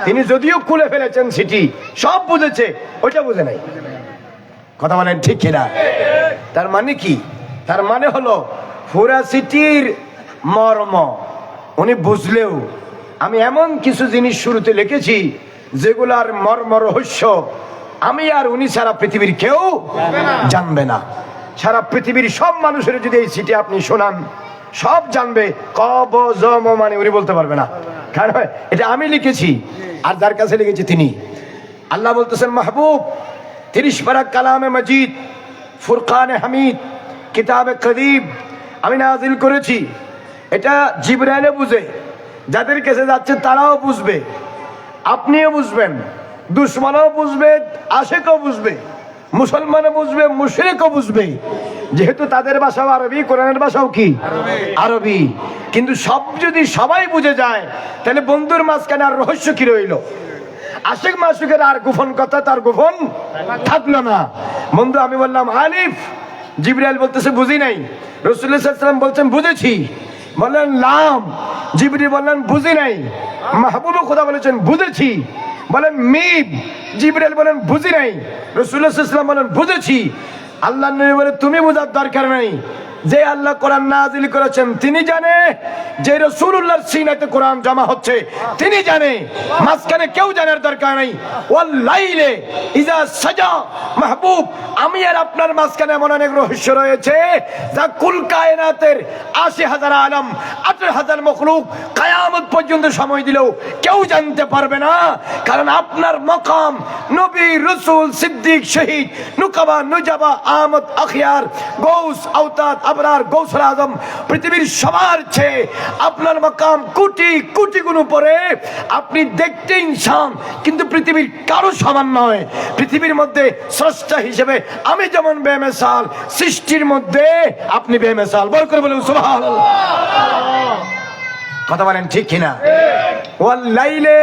তিনি যদিও খুলে ফেলেছেন চিঠি, সব বুঝেছে, ওইটা বুঝে নাই। কথা বলেন ঠিক কিনা? তার মানে কি? তার মানে হলো পুরা চিঠির মর্ম উনি বুঝলেও আমি এমন কিছু জিনিস শুরুতে লিখেছি যেগুলার মর্ম রহস্য আমি আর উনি সারা পৃথিবীর কেউ জানবে না। সারা পৃথিবীর সব মানুষের যদি এই চিঠি আপনি শোনান, সব জানবে, কব জম মানে উনি বলতে পারবে না, কারণ এটা আমি লিখেছি আর যার কাছে লিখেছি তিনি। আল্লাহ বলতেছেন, মাহবুব 30 পারা কালামে মজিদ, ফুরকানে হামিদ, কিতাবে কদীব আমি নাজিল করেছি। এটা জিবরাইলে বুঝে, যাদের কাছে যাচ্ছে তারাও বুঝবে, আপনিও বুঝবেন, দুশ্মনও বুঝবে, আশেকও বুঝবে, মুসলমানও বুঝবে, মুশরিকও বুঝবে, যেহেতু তাদের ভাষাও আরবি, কোরআনের ভাষাও কি আরবি। কিন্তু সব যদি সবাই বুঝে যায় তাহলে বন্ধুর মাঝখানে আর রহস্য কি রইল? আশিক মাসুকের আর গোপন কথা তার গোপন থাকলো না। বন্ধু আমি বললাম আলিফ, জিবরাইল বলতেছে বুঝি নাই, রাসূলুল্লাহ সাল্লাল্লাহু আলাইহি ওয়াসাল্লাম বলছেন বুঝেছি, বললেন লাম, জিবরিল বললেন বুঝি নাই, মাহবুবে খোদা বলেছেন বুঝেছি, বলেন মিম, জিবরাইল বলেন বুঝি নাই, রাসূলুল্লাহ সাল্লাল্লাহু আলাইহি ওয়াসাল্লাম বলেন বুঝেছি। আল্লাহ নবী বলে তুমি বোঝার দরকার নাই, যে আল্লাহ কোরআন নাজিল করেছেন তিনি জানে, যে রাসূলুল্লাহর সিনাতে কোরআন জমা হচ্ছে তিনি জানে, মাঝখানে কেউ জানার দরকার নাই। ওয়াল লাইলে ইজা সাজা, মাহবুব আমি আর আপনার মাঝখানে এমন অনেক রহস্য রয়েছে যা কুল কায়নাতের 80,000 আলম, 18,000 মখলুক কিয়ামত পর্যন্ত সময় দিলেও কেউ জানতে পারবে না। কারণ আপনার মকাম নবী, রাসূল, সিদ্দিক, শহীদ, নুকাবা, নুজাবা, আহমদ, আখিয়ার, গৌস, আওতাদ, আবরার, গৌসুল আজম, পৃথিবীর সবার চেয়ে আপনার মাকাম কোটি কোটি গুণ উপরে। আপনি দেখতে ইনসান কিন্তু পৃথিবীর কারো সমান নয়। পৃথিবীর মধ্যে স্রষ্টা হিসেবে আমি যেমন বেমিসাল, সৃষ্টির মধ্যে আপনি বেমিসাল। বল করে বলুন সুবহানাল্লাহ। কথা বলেন ঠিক কিনা? ওয়াল লাইলে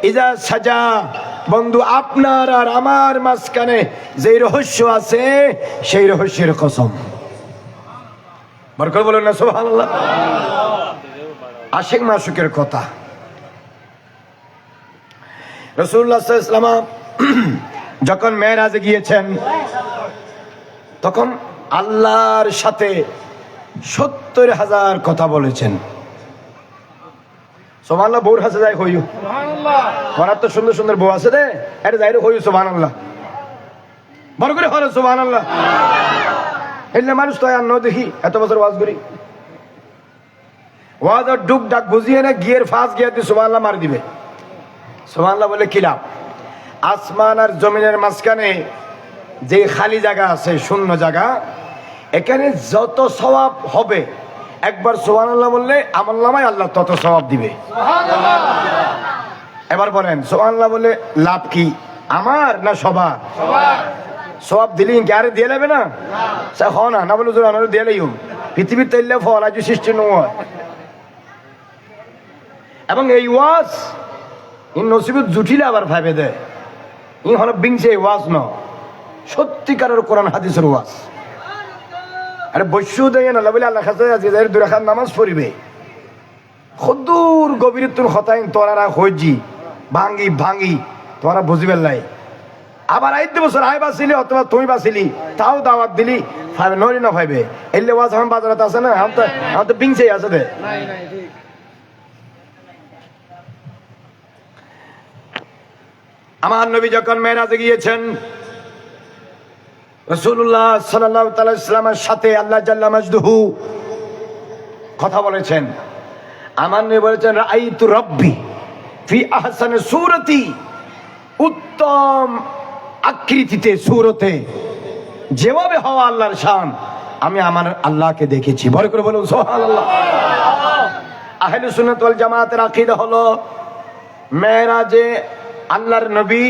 ইজা সাজা, বন্ধু আপনার আর আমার মাঝখানে যে রহস্য আছে সেই রহস্যের কসম। বরকত বলুন না সুবহানাল্লাহ। আশিক মাসুকের কথা, রাসূলুল্লাহ সাল্লাল্লাহু আলাইহি ওয়াসাল্লাম যখন মেরাজে গিয়েছেন তখন আল্লাহর সাথে 70,000 কথা বলেছেন। সুবহানাল্লাহ। বউর হাসে যায় হইও সুবহানাল্লাহ, ওনার তো সুন্দর সুন্দর বউ আছে রে, এটা যাই হইও সুবহানাল্লাহ, বড় করে হলো সুবহানাল্লাহ। এলে মানুষ তো আর ন দেখি এত বছর ওয়াজ করি, ওয়াজ আর ডুব ডাক বুঝিয়ে না গিয়ের ফাঁস গিয়ে দিয়ে সুবহানাল্লাহ মারি দিবে। সুবহানাল্লাহ বলে কি লাভ? আসমান আর জমিনের মাঝখানে যে খালি জায়গা আছে, শূন্য জায়গা, এখানে যত সওয়াব হবে একবার সুবহানাল্লাহ বললে আমলনামায় আল্লাহ তত সওয়াব দিবে। এবার বলেন সুবহানাল্লাহ বলে লাভ কি, আমার না সবার? সওয়াব দিলি কি আরে দিয়ে নেবে না? না না বলে জোর দিয়ে লেই পৃথিবীর তৈলে ফল আজ সৃষ্টি নয়। এবং এই ওয়াজ ই নসিবত জুটিলে আবার ভাবে দেয় ই হল বিংছে ওয়াজ ন, সত্যিকারের কোরআন হাদিসের ওয়াজ। আরে বৈশ্য দেয় না বলে আল্লাহ কাছে আজকে 2 রাকাত নামাজ পড়িবে, খুদুর গভীর তোর হতাইন তোরা হইজি ভাঙ্গি ভাঙ্গি তোরা বুঝিবেন লাই। আবার 5 বছর আয় বাঁচিলি অথবা তুমি বাঁচিলি তাও দাওয়াত দিলি ফাইবে নরি না ফাইবে। এলে ওয়াজ এখন বাজারত আছে না, আমার তো বিংছেই আছে দে। আমার নবী যখন মেরাজে গিয়েছেন রাসূলুল্লাহ সাল্লাল্লাহু তাআলা ইসলামের সাথে আল্লাহ জাল্লা মাজদুহু কথা বলেছেন। আমার নবী বলেছেন রাআইতু রাব্বি ফি আহসানি সূরতি, উত্তম আকৃতিতে, সূরতে, যেভাবে হওয়া আল্লাহর শান, আমি আমার আল্লাহকে দেখেছি। বড় করে বলুন সুবহানাল্লাহ। আহলে সুন্নাত ওয়াল জামাতের আকীদা হলো মেরাজে আল্লাহর নবী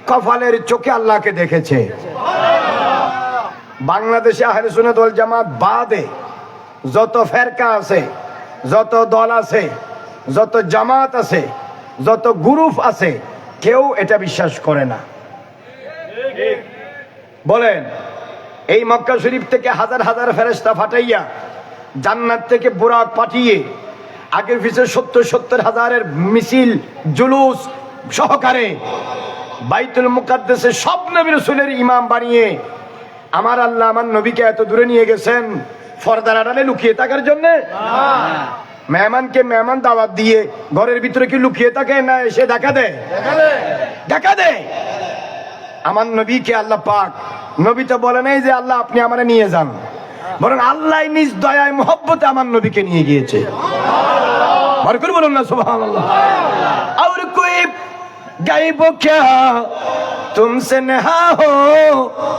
কপালের চোখে আল্লাহকে দেখেছে। বাংলাদেশে আহলে সুন্নাত ওয়াল জামাত বাদে যত ফেরকা আছে, যত দল আছে, যত জামাত আছে, যত গ্রুপ আছে, কেউ এটা বিশ্বাস করে না। বলেন এই মক্কা শরীফ থেকে হাজার হাজার ফেরেশতা পাঠাইয়া জান্নাত থেকে বুরাক পাঠিয়ে আগের পিছে 70 হাজারের মিছিল জুলুস সহকারে বাইতুল মুকাদ্দাসে সব নবী রাসূলের ইমাম বানিয়ে আমার আল্লাহ আমার নবীকে এত দূরে নিয়ে গেছেন পর্দার আড়ালে লুকিয়ে থাকার জন্য? মেহমানকে মেহমান দাওয়াত দিয়ে ঘরের ভিতরে কি লুকিয়ে থাকে না এসে দেখা দেয়? দেখা দেয়। আমার নবীকে আল্লাহ পাক, নবী তো বলে নাই যে আল্লাহ আপনি আমারে নিয়ে যান, বরং আল্লাহ নিজ দয়ায় মোহব্বতে আমার নবীকে নিয়ে গিয়েছে। বরকত বলুন না সুবহানাল্লাহ। और कोई गायब क्या तुमसे नहा हो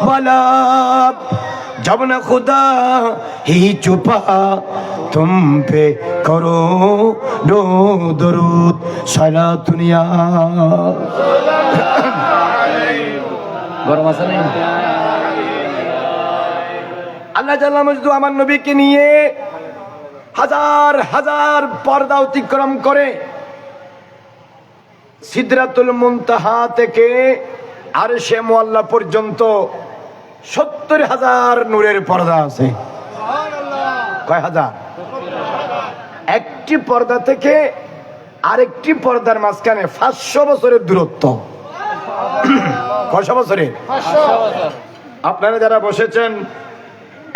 वाला, जब न खुदा ही छुपा तुम पे करो दो दरूद सारा दुनिया। গরম আছে না? আল্লাহ জাল্লা মজদু আমার নবীকে নিয়ে হাজার হাজার পর্দা অতিক্রম করে সিদরাতুল মুনতাহা থেকে আরশে মুআল্লা পর্যন্ত 70,000 নূরের পর্দা আছে। কয় হাজার? একটি পর্দা থেকে আরেকটি পর্দার মাঝখানে 500 বছরের দূরত্ব। কয়শো বছরে? আপনারা যারা বসেছেন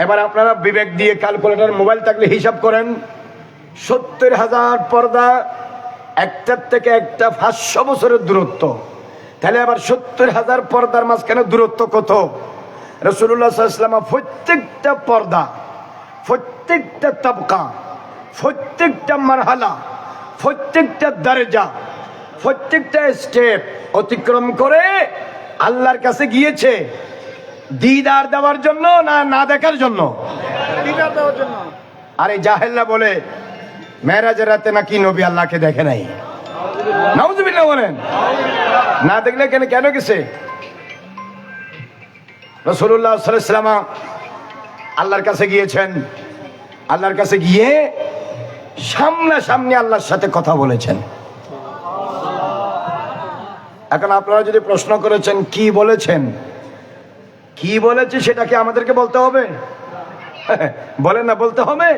এবার আপনারা বিবেক দিয়ে ক্যালকুলেটর মোবাইল থাকলে হিসাব করেন। 70,000 পর্দা, একটার থেকে একটা 500 বছরের দূরত্ব। তাহলে আবার 70,000 পর্দার মাঝখানে দূরত্ব কত? রাসূলুল্লাহ সাল্লাল্লাহু আলাইহি ওয়াসাল্লাম প্রত্যেকটা পর্দা, প্রত্যেকটা তবকা, প্রত্যেকটা মারহালা, প্রত্যেকটা দরজা, প্রত্যেকটা স্টেপ অতিক্রম করে আল্লাহর কাছে গিয়েছে দিদার দেওয়ার জন্য না না দেখার জন্য? দিদার দেওয়ার জন্য। আরে জাহেলরা বলে মেরাজের রাতে নাকি নবী আল্লাহকে দেখে নাই। নাউজুবিল্লাহ বলেন। না দেখলে কেন গেছে? রাসূলুল্লাহ সাল্লাল্লাহু আলাইহি ওয়াসাল্লাম আল্লাহর কাছে গিয়েছেন, আল্লাহর কাছে গিয়ে সামনাসামনি আল্লাহর সাথে কথা বলেছেন। এখন আপনারা যদি প্রশ্ন করেছেন কি বলেছেন, কি বলেছে সেটা কি আমাদেরকে বলতে হবে? বলেন না, বলতে হবে।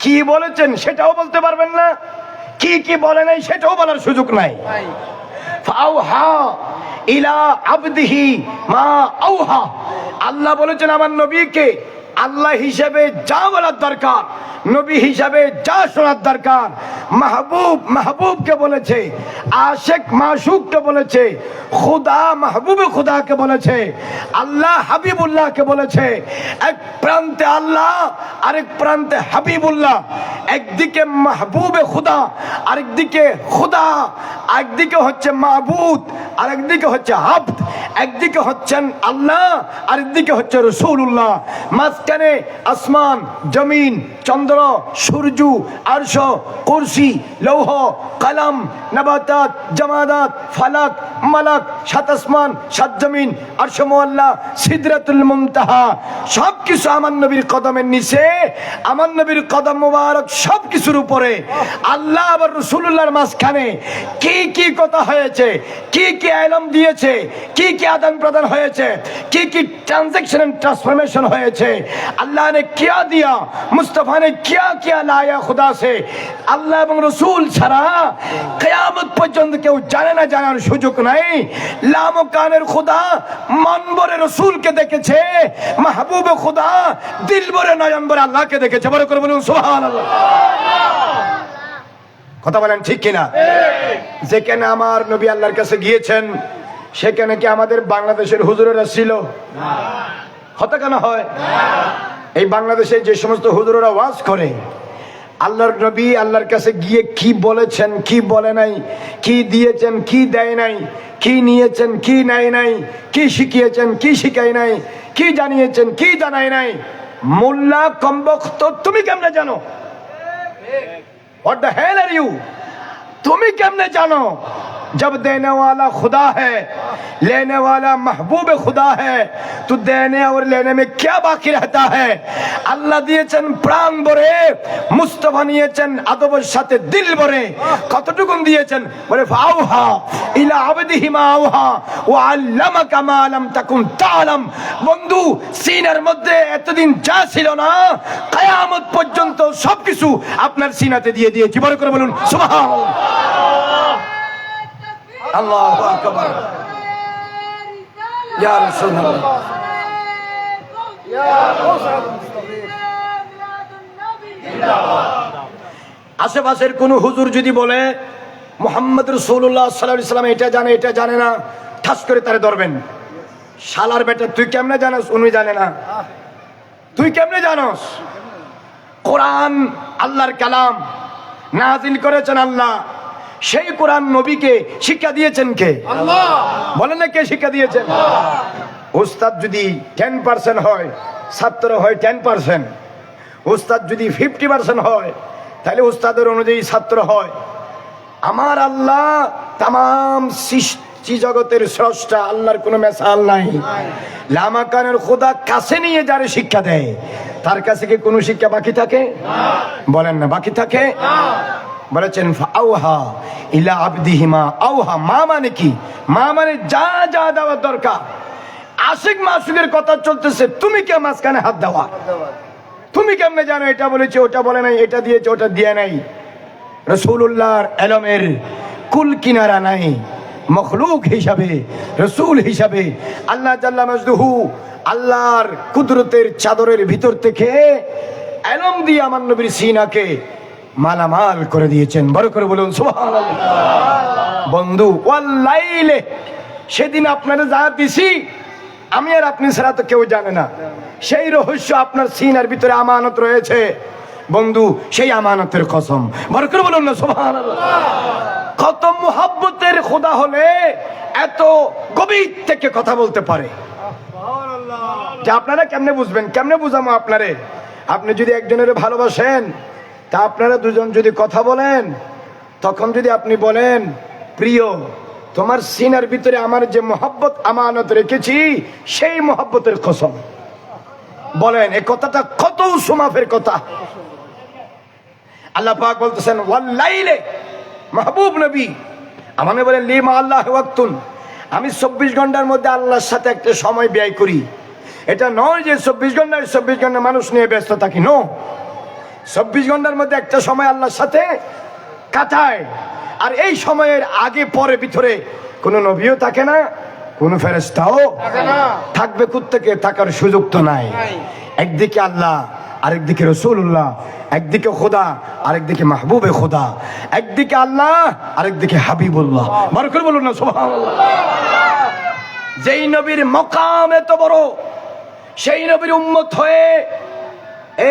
কি বলেছেন সেটাও বলতে পারবেন না, কি কি বলে নাই সেটাও বলার সুযোগ নাই। ফাওহা ইলা আবদিহি মা আওহা, আল্লাহ বলেছেন আমার নবীকে আল্লাহ হিসেবে যা বলার দরকার, নবী হিসাবে যা শোনার দরকার, মাহবুবকে বলেছে, আশেক মাশুককে বলেছে, খুদা মাহবুবে খুদাকে বলেছে, আল্লাহ হাবিবুল্লাহকে বলেছে। এক প্রান্তে আল্লাহ, আরেক প্রান্তে হাবিবুল্লাহ, একদিকে মাহবুবে খুদা, আরেকদিকে খুদা, একদিকে হচ্ছে মাহবুদ, আরেকদিকে হচ্ছে আব্দ, একদিকে হচ্ছেন আল্লাহ, আরেকদিকে হচ্ছে রাসূলুল্লাহ। মাঝখানে আসমান, জমিন, চন্দ্র, সূর্য, আরশ, কুরসি, লৌহ, কলম, নবাতাত, জামাদাত, ফালাক, মালাক, সাত আসমান, সাত জমিন, আরশ মুআল্লা, সিদরাতুল মুনতাহা, সবকিছু আমার নবীর কদমের নিচে। আমার নবীর কদম মুবারক সবকিছুর উপরে। আল্লাহ আবার রাসূলুল্লাহর মাঝখানে কি কি কথা হয়েছে, কি কি ইলম দিয়েছে, কি কি আদান প্রদান হয়েছে, কি কি ट्रांजैक्शन एंड ट्रांसफॉर्मेशन হয়েছে। अल्लाह ने क्या दिया, मुस्तफा ने क्या क्या लाया खुदा से। আল্লাহ এবং রাসূল ছাড়া কিয়ামত পর্যন্ত কেউ জানে না, জানার সুযোগ নাই। লামকানের খুদা মনবরে রাসূলকে দেখেছে, মাহবুবে খুদা দিলবরে নয়নবরে আল্লাহকে দেখেছে। বড় করে বলুন সুবহানাল্লাহ। কথা বলেন ঠিক কিনা? যেখানে আমার নবী আল্লাহর কাছে গিয়েছেন সেখানে কি আমাদের বাংলাদেশের হুজুরেরা ছিল? হতে কেন হয়? এই বাংলাদেশে যে সমস্ত হুজুরেরা ওয়াজ করে, আল্লাহর নবী আল্লাহর কাছে গিয়ে কি বলেছেন, কি বলে নাই, কি দিয়েছেন, কি দেয় নাই, কি নিয়েছেন, কি নাই নাই, কি শিখিয়েছেন, কি শিখাই নাই, কি জানিয়েছেন, কি জানাই নাই, মোল্লা কমবক্ত তুমি কেমনে জানো? What the hell are you? তুমি কেমনে জানো? जब देने वाला खुदा है, लेने वाला महबूब खुदा है, तो देने और लेने में क्या बाकी रहता है? আল্লাহ দিয়েছেন প্রাণ ভরে, মুস্তাফা নিয়েছেন আদবের সাথে দিল ভরে। কতটুকুন দিয়েছেন? বলে ফাওহা ইলা আবদিহি মা আওহা ওয়া আল্লামাকা মা লাম তাকুন তাআলাম। বন্ধু, সিনার মধ্যে এতদিন যা ছিল না, কিয়ামত পর্যন্ত সবকিছু আপনার সিনাতে দিয়ে দিয়েছি। বড় করে বলুন সুবহানাল্লাহ। আল্লাহু আকবার। ইয়া রাসূলুল্লাহ, আশেপাশের কোন হুজুর যদি বলে মুহাম্মদ রাসূলুল্লাহ সাল্লাল্লাহু আলাইহি ওয়াসাল্লাম এটা জানে এটা জানে না, ঠাস করে তারে ধরবেন। শালার বেটা, তুই কেমনে জানোস? উনি জানে না, তুই কেমনে জানোস? কোরআন আল্লাহর কালাম, নাজিল করেছেন আল্লাহ। সেই কোরআন নবীকে শিক্ষা দিয়েছেন কে? আল্লাহ। বলেন না, কে শিক্ষা দিয়েছেন? উস্তাদ যদি 10% হয়, ছাত্র হয় 10%। উস্তাদ যদি 50% হয়, তাহলে উস্তাদের অনুযায়ী ছাত্র হয়। আমার আল্লাহ তামাম সৃষ্টি জগতের স্রষ্টা, আল্লাহর কোনো মেসাল নাই। লামাকানের খোদা কাছে নিয়ে যারা শিক্ষা দেয়, তার কাছে কি কোনো শিক্ষা বাকি থাকে? বলেন না, বাকি থাকে? বলেছেন ফাওহা ইলা আবদিহি মা আওহা। মা মানে কি? মা মানে যা যা দেওয়ার দরকার। আশিক মাসুকের কথা চলতেছে, তুমি কে মাঝখানে হাত দেওয়া? তুমি কেমনে জানো এটা বলেছে ওটা বলে নাই, এটা দিয়েছে ওটা দিয়ে নাই? রাসূলুল্লাহর ইলমের কুল কিনারা নাই। মখলুক হিসাবে, রাসূল হিসাবে আল্লাহ জাল্লা মাজদুহু আল্লাহর কুদরতের চাদরের ভিতর থেকে ইলম দিয়ে আমার নবীর সিনাকে মালামাল করে দিয়েছেন। বড় করে বলুন সুবহানাল্লাহ। বন্ধু, ওয়াল্লাইলে, সেদিন আপনারা যা দিছি আমি আর আপনি ছাড়া তো কেউ জানে না। সেই রহস্য আপনার সিনার ভিতরে আমানত রয়েছে। বন্ধু, সেই আমানতের কসম। বড় করে বলুন না সুবহানাল্লাহ। কত মুহাব্বতের খোদা হলে এত গভীর থেকে কথা বলতে পারে, যে আপনারা কেমনে বুঝবেন? কেমনে বুঝামো আপনারে? আপনি যদি একজনের ভালোবাসেন, তা আপনারা দুজন যদি কথা বলেন, তখন যদি আপনি বলেন প্রিয়, তোমার সিনার ভিতরে আমার যে মোহাব্বত আমানত রেখেছি, সেই মোহাব্বতের কসম। বলেন, এই কথাটা কত সুমাফের কথা। আল্লাহ পাক বলতেছেন ওয়াল্লাইলে, মাহবুব নবী আমাকে বলেন লিমা আল্লাহ ওয়াক্তুন, আমি 24 ঘন্টার মধ্যে আল্লাহর সাথে একটা সময় ব্যয় করি। এটা নয় যে 24 ঘন্টা মানুষ নিয়ে ব্যস্ত থাকি। নো, 24 ঘন্টার মধ্যে একটা সময় আল্লাহর সাথে কাটায়। আর এই সময়ের আগে পরে ভিতরে কোনো নবীও থাকে না, কোনো ফেরেশতাও থাকবে। কোত্থেকে থাকার সুযোগ তো নাই। একদিকে আল্লাহ, আরেকদিকে রাসূলুল্লাহ, একদিকে খোদা, আরেকদিকে মাহবুবে খোদা। একদিকে আল্লাহ, আরেকদিকে হাবিবুল্লাহ। বড় করে বলুন না সুবহানাল্লাহ। যেই নবীর মকাম এত বড়, সেই নবীর উম্মত হয়ে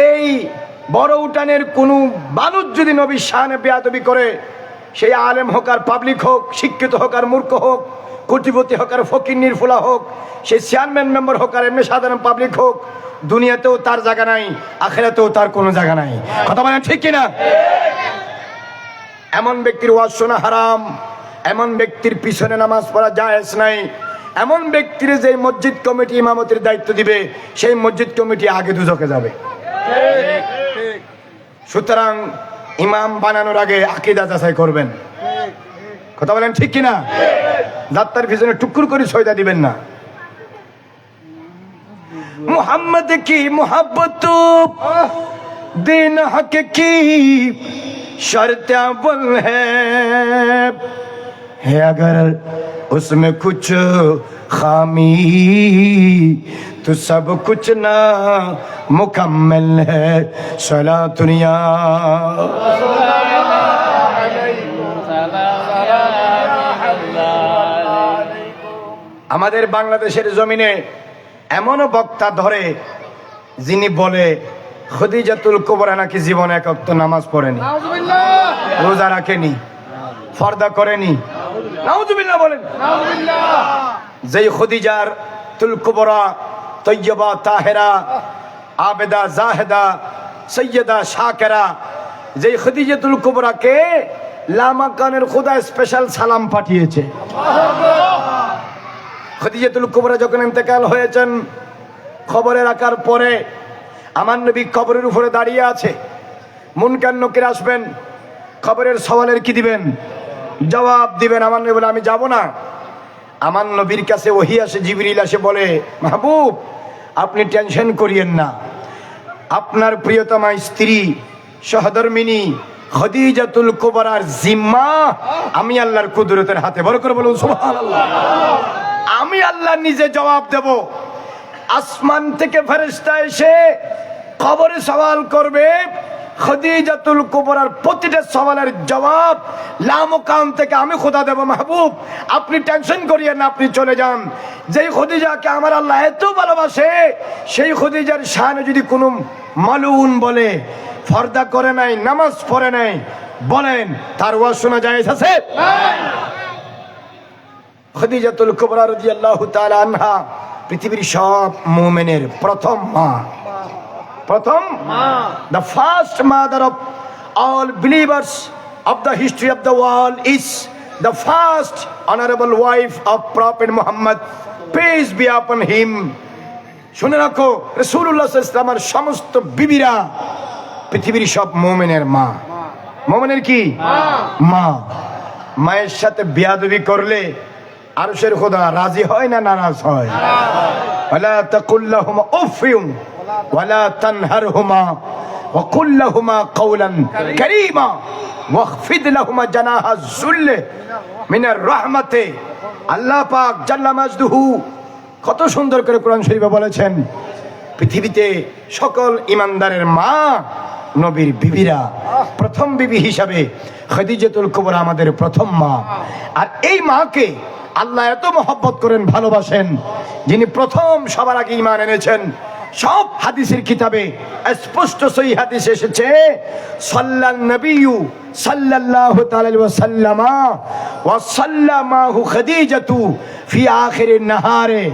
এই বড় উঠানের কোনো মানুষ যদি নবীর শানে বেয়াদবি করে, সেই আলেম হোক আর পাবলিক হোক, শিক্ষিত হোক আর মূর্খ হোক, কোটিপতি হোক আর ফকির নির্ফুলা হোক, সেই চেয়ারম্যান মেম্বার হোক আর এমনি সাধারণ পাবলিক হোক, দুনিয়াতেও তার জায়গা নাই, আখিরাতেও তার কোনো জায়গা নাই। কথা বলেন ঠিক কিনা? এমন ব্যক্তির ওয়াজ শোনা হারাম, এমন ব্যক্তির পিছনে নামাজ পড়া জায়েজ নাই, এমন ব্যক্তির যে মসজিদ কমিটি ইমামতির দায়িত্ব দিবে, সেই মসজিদ কমিটি আগে দুজকে যাবে। সুতরাং ইমাম বানানোর আগে আকীদা যাচাই করবেন। কথা বলেন ঠিক কিনা? যাত্রার পিছনে টুকুর করে সয়দা দিবেন না। मोहम्मद की मोहब्बत दिन हक की शर्त अव्वल है अगर उसमें कुछ खामी तो सब कुछ ना मुकम्मल है। सला दुनिया আমাদের বাংলাদেশের জমিনে এমনও বক্তা ধরে যিনি বলে খদিজাতুল কুবরা নাকি জীবনে এক ওয়াক্ত নামাজ পড়েনি, রোজা রাখেনি, পর্দা করেনি। নাউজুবিল্লাহ বলেন। যেই খদিজার তুল কুবরা তৈয়বা তাহেরা আবেদা জাহেদা সৈয়দা শাকেরা, যেই খদিজাতুল কুবরাকে লামাকানের খোদা স্পেশাল সালাম পাঠিয়েছে। খদিজাতুল কুবরা যখন ইন্তেকাল হয়েছেন, খবরে রাখার পরে আমার নবী কবরের উপরে দাঁড়িয়ে আছে। মুনকার নকির আসবেন, খবরের সওয়ালের কি দিবেন? জবাব দিবেন। আমার নবী বলে, আমি যাব না। আমার নবীর কাছে ওহী আসে, জিবরিল আসে, বলে, মাহবুব আপনি টেনশন করিয়েন না, আপনার প্রিয়তমা স্ত্রী সহধর্মিনী খদিজাতুল কুবরার জিম্মা আমি আল্লাহর কুদরতের হাতে। বড় করে বলুন সুবহানাল্লাহ। আমি আল্লাহ নিজে জবাব দেব। আসমান থেকে ফেরেশতা এসে কবরে সওয়াল করবে, খদিজাতুল কুবরার প্রতিটা সওয়ালের জবাব লামকাম থেকে আমি খোদা দেব। মাহবুব আপনি টেনশন করিয়েন না, আপনি চলে যান। যেই খদিজাকে আমার আল্লাহ এত ভালোবাসে, সেই খদিজার শানে যদি কোনো মালুন বলে পর্দা করে নাই, নামাজ পড়ে নাই, বলেন তার ওয়াজ শোনা জায়েজ আছে? খদিজাতুল কুবরা রাদিয়াল্লাহু তাআলা আনহা পৃথিবীর সব মুমিনের প্রথম মা। প্রথম মা, the first mother of all believers of the history of the world is the first honorable wife of Prophet Muhammad, peace be upon him. শুনে রাখো, রাসূলুল্লাহ সাল্লাল্লাহু আলাইহি ওয়াসাল্লামের সমস্ত বিবিরা পৃথিবীর সব মুমিনের মা। মুমিনের কি মা? মায়ের সাথে বেয়াদবি করলে আরশের খোদা রাজি হয় না নারাজ হয়? ওয়ালা তাকুল লাহুমা উফিউম ওয়ালা তানহারহুমা ওয়া কুল লাহুমা কাওলান কারীমা ওয়াখফিদ লাহুমা জানাহা যুল্লি মিনার রাহমাতি। আল্লাহ পাক জাল্লা মাজদুহু কত সুন্দর করে কোরআন শরীফে বলেছেন, পৃথিবীতে সকল ইমানদারের মা নবীর বিবিরা। প্রথম বিবি হিসাবে খদিজাতুল কুবরা আমাদের প্রথম মা। আর এই মাকে আল্লাহ এত মহব্বত করেন, ভালোবাসেন, যিনি প্রথম সবার আগে ঈমান এনেছেন। সব হাদিসের কিতাবে স্পষ্ট সহিহ হাদিস এসেছে, সাল্লান নবিয়্যু সাল্লাল্লাহু তাআলা আলাইহি ওয়াসাল্লামা ওয়া সাল্লামাহু খদিজাতু ফি আখিরিন নাহারে।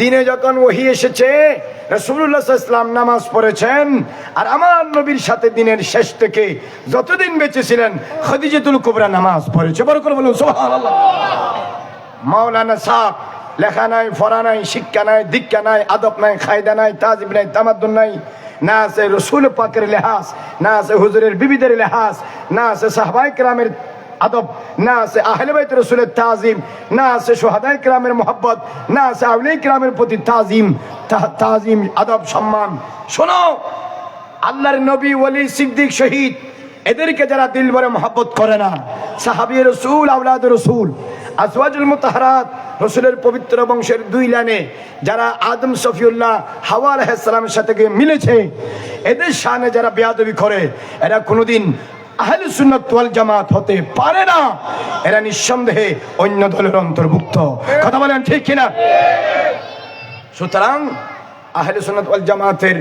দিনে যখন ওহী এসেছে, রাসূলুল্লাহ সাল্লাল্লাহু আলাইহি ওয়াসাল্লাম নামাজ পড়েছেন, আর আমার নবীর সাথে দিনের শেষ থেকে যতদিন বেঁচে ছিলেন খদিজাতুল কুবরা নামাজ পড়েছে। বড় করে বলুন সুবহানাল্লাহ। মাওলানা সাহেব লেখা নাই, পড়া নাই, শিক্ষা নাই, দীক্ষা নাই, আদব নাই, কায়দা নাই, তাজিব নাই, তামাদ্দুন নাই, না আছে রাসূল পাকের লেহাজ, না আছে হুজুরের বিবিদের লেহাজ, না আছে সাহাবায়ে কেরামের আদব, না আছে আহলে বাইত রাসূলের তাজিম, না আছে শুহাদায়ে কেরামের মোহাব্বত, না আছে আউলিয়া কেরামের প্রতি তাজিম আদব সম্মান। শোনো, আল্লাহর নবী, ওলি, সিদ্দিক, শহীদ, এদেরকে যারা দিল ভরে মোহাব্বত করে না, সাহাবী রাসূল, আওলাদ রাসূল, আজওয়াজুল মুতাহহারাত, রাসূলের পবিত্র বংশের দুই লাইনে যারা আদম, সফিউল্লাহ, হাওয়া আলাইহিস সালামের সাথে গিয়ে মিলেছে, এদের শানে যারা বেয়াদবি করে, এরা কোনোদিন আহলে সুন্নাত ওয়াল জামাত হতে পারে না। এরা নিঃসন্দেহে অন্য দলের অন্তর্ভুক্ত। কথা বলেন ঠিক কিনা? সুতরাং আহলে সুন্নাত ওয়াল জামাতের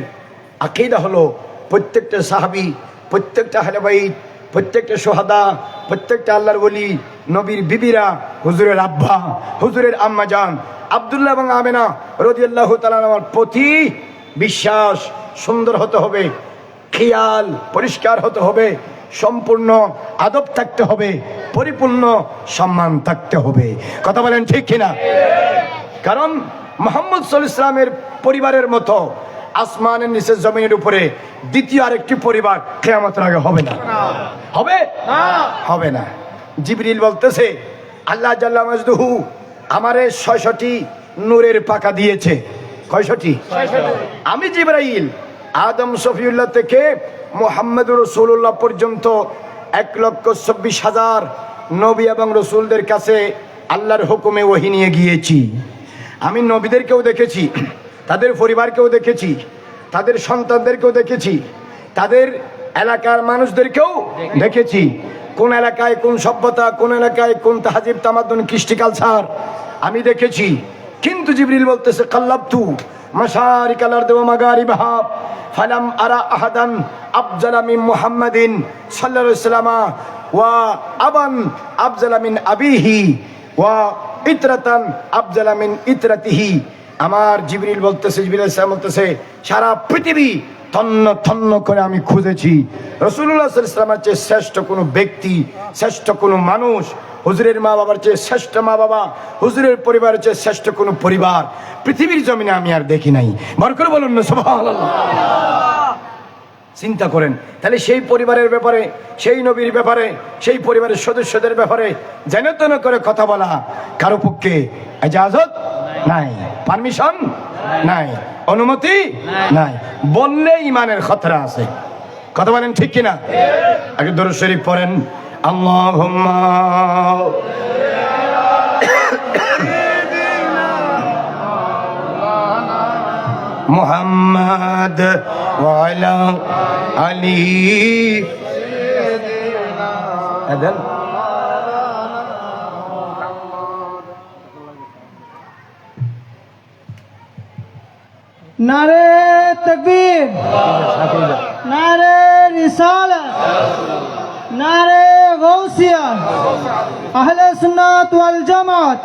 আকীদা হলো প্রত্যেকটা সাহাবী, প্রত্যেকটা আহলে বাইত, প্রত্যেকটা শুহাদা, প্রত্যেকটা আল্লাহর ওলি, নবীর বিবিরা, হুজুরের আব্বা, হুজুরের আম্মা জান আব্দুল্লাহ এবং আমেনা রাদিয়াল্লাহু তাআলা আমার প্রতি বিশ্বাস সুন্দর হতে হবে, খেয়াল পরিষ্কার হতে হবে, সম্পূর্ণ আদব থাকতে হবে, পরিপূর্ণ সম্মান থাকতে হবে। কথা বলেন ঠিক কিনা? কারণ মুহাম্মদ সাল্লাল্লাহু আলাইহি ওয়াসাল্লামের পরিবারের মতো আসমানের নিচে জমিনের উপরে দ্বিতীয় আরেকটি পরিবার কিয়ামতের আগে হবে না। হবে না? হবে না। জিবরিল বলতেছে, আল্লাহ জাল্লা মাজদুহু আমারে ৬০০টি নূরের পাকা দিয়েছে। কয়শটি? আমি জিবরাইল আদম সফিউল্লাহ থেকে মুহাম্মদুর রাসূলুল্লাহ পর্যন্ত ১,২৪,০০০ নবী এবং রসুলদের কাছে আল্লাহর হুকুমে ওহী নিয়ে গিয়েছি। আমি নবীদেরকেও দেখেছি, তাদের পরিবারকেও দেখেছি, তাদের সন্তানদেরকেও দেখেছি, তাদের এলাকার মানুষদেরকেও দেখেছি, কোন এলাকায় কোন সভ্যতা, কোন এলাকায় কোন তাহজিব তামাদ্দুন, কৃষ্টি কালচার আমি দেখেছি। কিন্তু জিবরিল বলতেছে, কাল্লাবতু মাশারিকাল আরদি ওয়া মাগারিবাহা ফালাম আরা আহাদান আফজালা মিন মুহাম্মাদিন সাল্লাল্লাহু আলাইহি ওয়াসাল্লাম ওয়া আবান আফজালা মিন আবিহি ওয়া ইতরাতান আফজালা মিন ইতরাতিহি। আমার জিবরিল বলতেছে, জিবরিল আলাইহিস সালাম বলতেছে, সারা পৃথিবী তন্ন তন্ন করে আমি খুঁজেছি রাসূলুল্লাহ সাল্লাল্লাহু আলাইহি ওয়াসাল্লামের চেয়ে শ্রেষ্ঠ কোনো ব্যক্তি, শ্রেষ্ঠ কোনো মানুষ, হুজুরের মা বাবার চেয়ে শ্রেষ্ঠ মা বাবা, হুজুরের পরিবারের চেয়ে শ্রেষ্ঠ কোনো পরিবার পৃথিবীর জমিনে আমি আর দেখি নাই। বড় করে বলুন না সুবহানাল্লাহ। চিন্তা করেন, তাহলে সেই পরিবারের ব্যাপারে, সেই নবীর ব্যাপারে, সেই পরিবারের সদস্যদের ব্যাপারে যেন তেন করে কথা বলা কারো পক্ষে ইজাজত নাই, পারমিশন নাই, অনুমতি নাই। বললে ইমানের খতরা আছে। কথা বলেন ঠিক কিনা? আগে দরুদ শরীফ পড়েন। আল্লাহুম্মা মুহাম্মাদ ওয়া আলা আলি আদান नारे तकबीर, नारे रिसालत, नारे गौसिया, अहले सुन्नत वल जमात।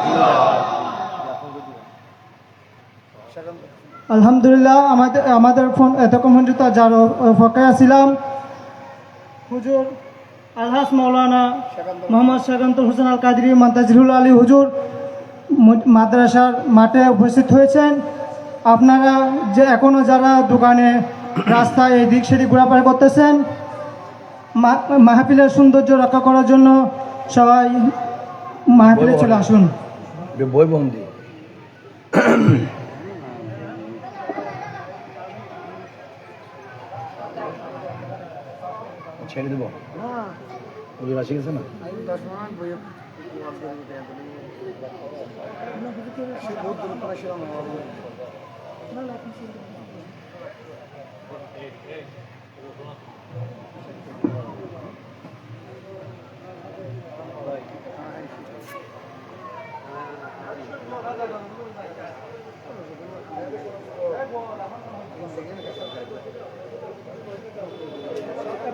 আলহামদুলিল্লাহ আমাদের ফোন এতক্ষণ পর্যন্ত যার অপেক্ষায় ছিলাম হুজুর আলহাজ মাওলানা মোহাম্মদ শাকান্তর হোসেন আল কাদরি মন্তাজিরুল আলী হুজুর মাদ্রাসার মাঠে উপস্থিত হয়েছেন। আপনারা যে এখনও যারা দোকানে রাস্তায় এই দিক সেদিক ঘোরাফেরা করতেছেন, মাহফিলের সৌন্দর্য রক্ষা করার জন্য সবাই মাহফিলে চলে আসুন। বই বন্দি ছেড়ে দেবো, আসি গেছে না।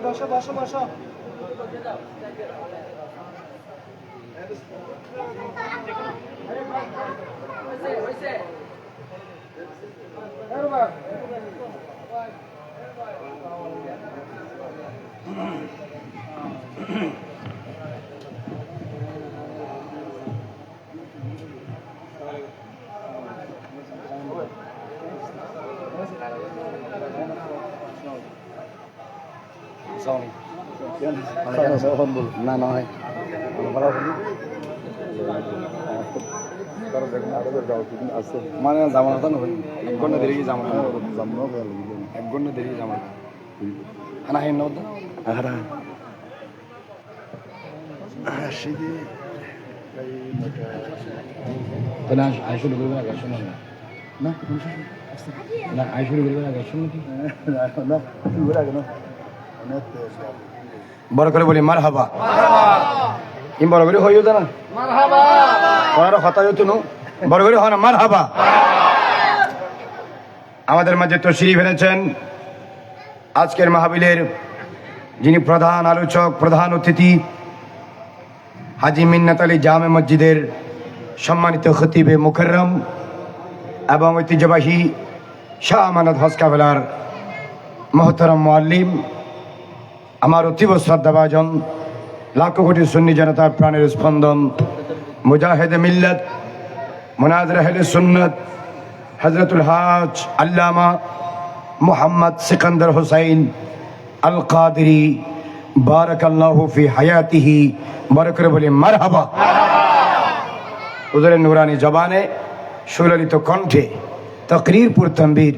বসো বসো বসো। না নয় মানে জামানা তো নয়, 1 ঘন্টা দেরি জামানা, 1 ঘন্টা দেরি জামানা খানা খাই না তো আহারা আসিদি তাহলে আইসুল করবে না গাছ না না না আইসুল করবে না গাছ নাকি না শুরু আগে না বড় করে বলি মারহাবা। ইম বড় করে হইও না মারহাবা, ওনার কথা হইতো না, বড় করে হয় না মারহাবা। আমাদের মাঝে তশরিফ এনেছেন আজকের মাহফিলের যিনি প্রধান আলোচক, প্রধান অতিথি, হাজী মিন্নাত আলী জামে মসজিদের সম্মানিত খতিবে মুকররম এবং ঐতিহ্যবাহী শাহ আমানত হজ কাফেলার মহতরম মুআল্লিম, আমার অতীব শ্রদ্ধাভাজন লাখো কোটি সুন্নি জনতার প্রাণের স্পন্দন, মুজাহিদ মিল্লাত, মুনাজির আহলে সুন্নাত, হযরতুল হাজ আল্লামা মুহাম্মদ সিকান্দার হুসাইন আল কাদরি বারাকাল্লাহু ফি হায়াতিহি, বড় করে বলি মারহাবা। হুজুরের নুরানি জবানে সুললিত কণ্ঠে তাকরীর পুর তানবীর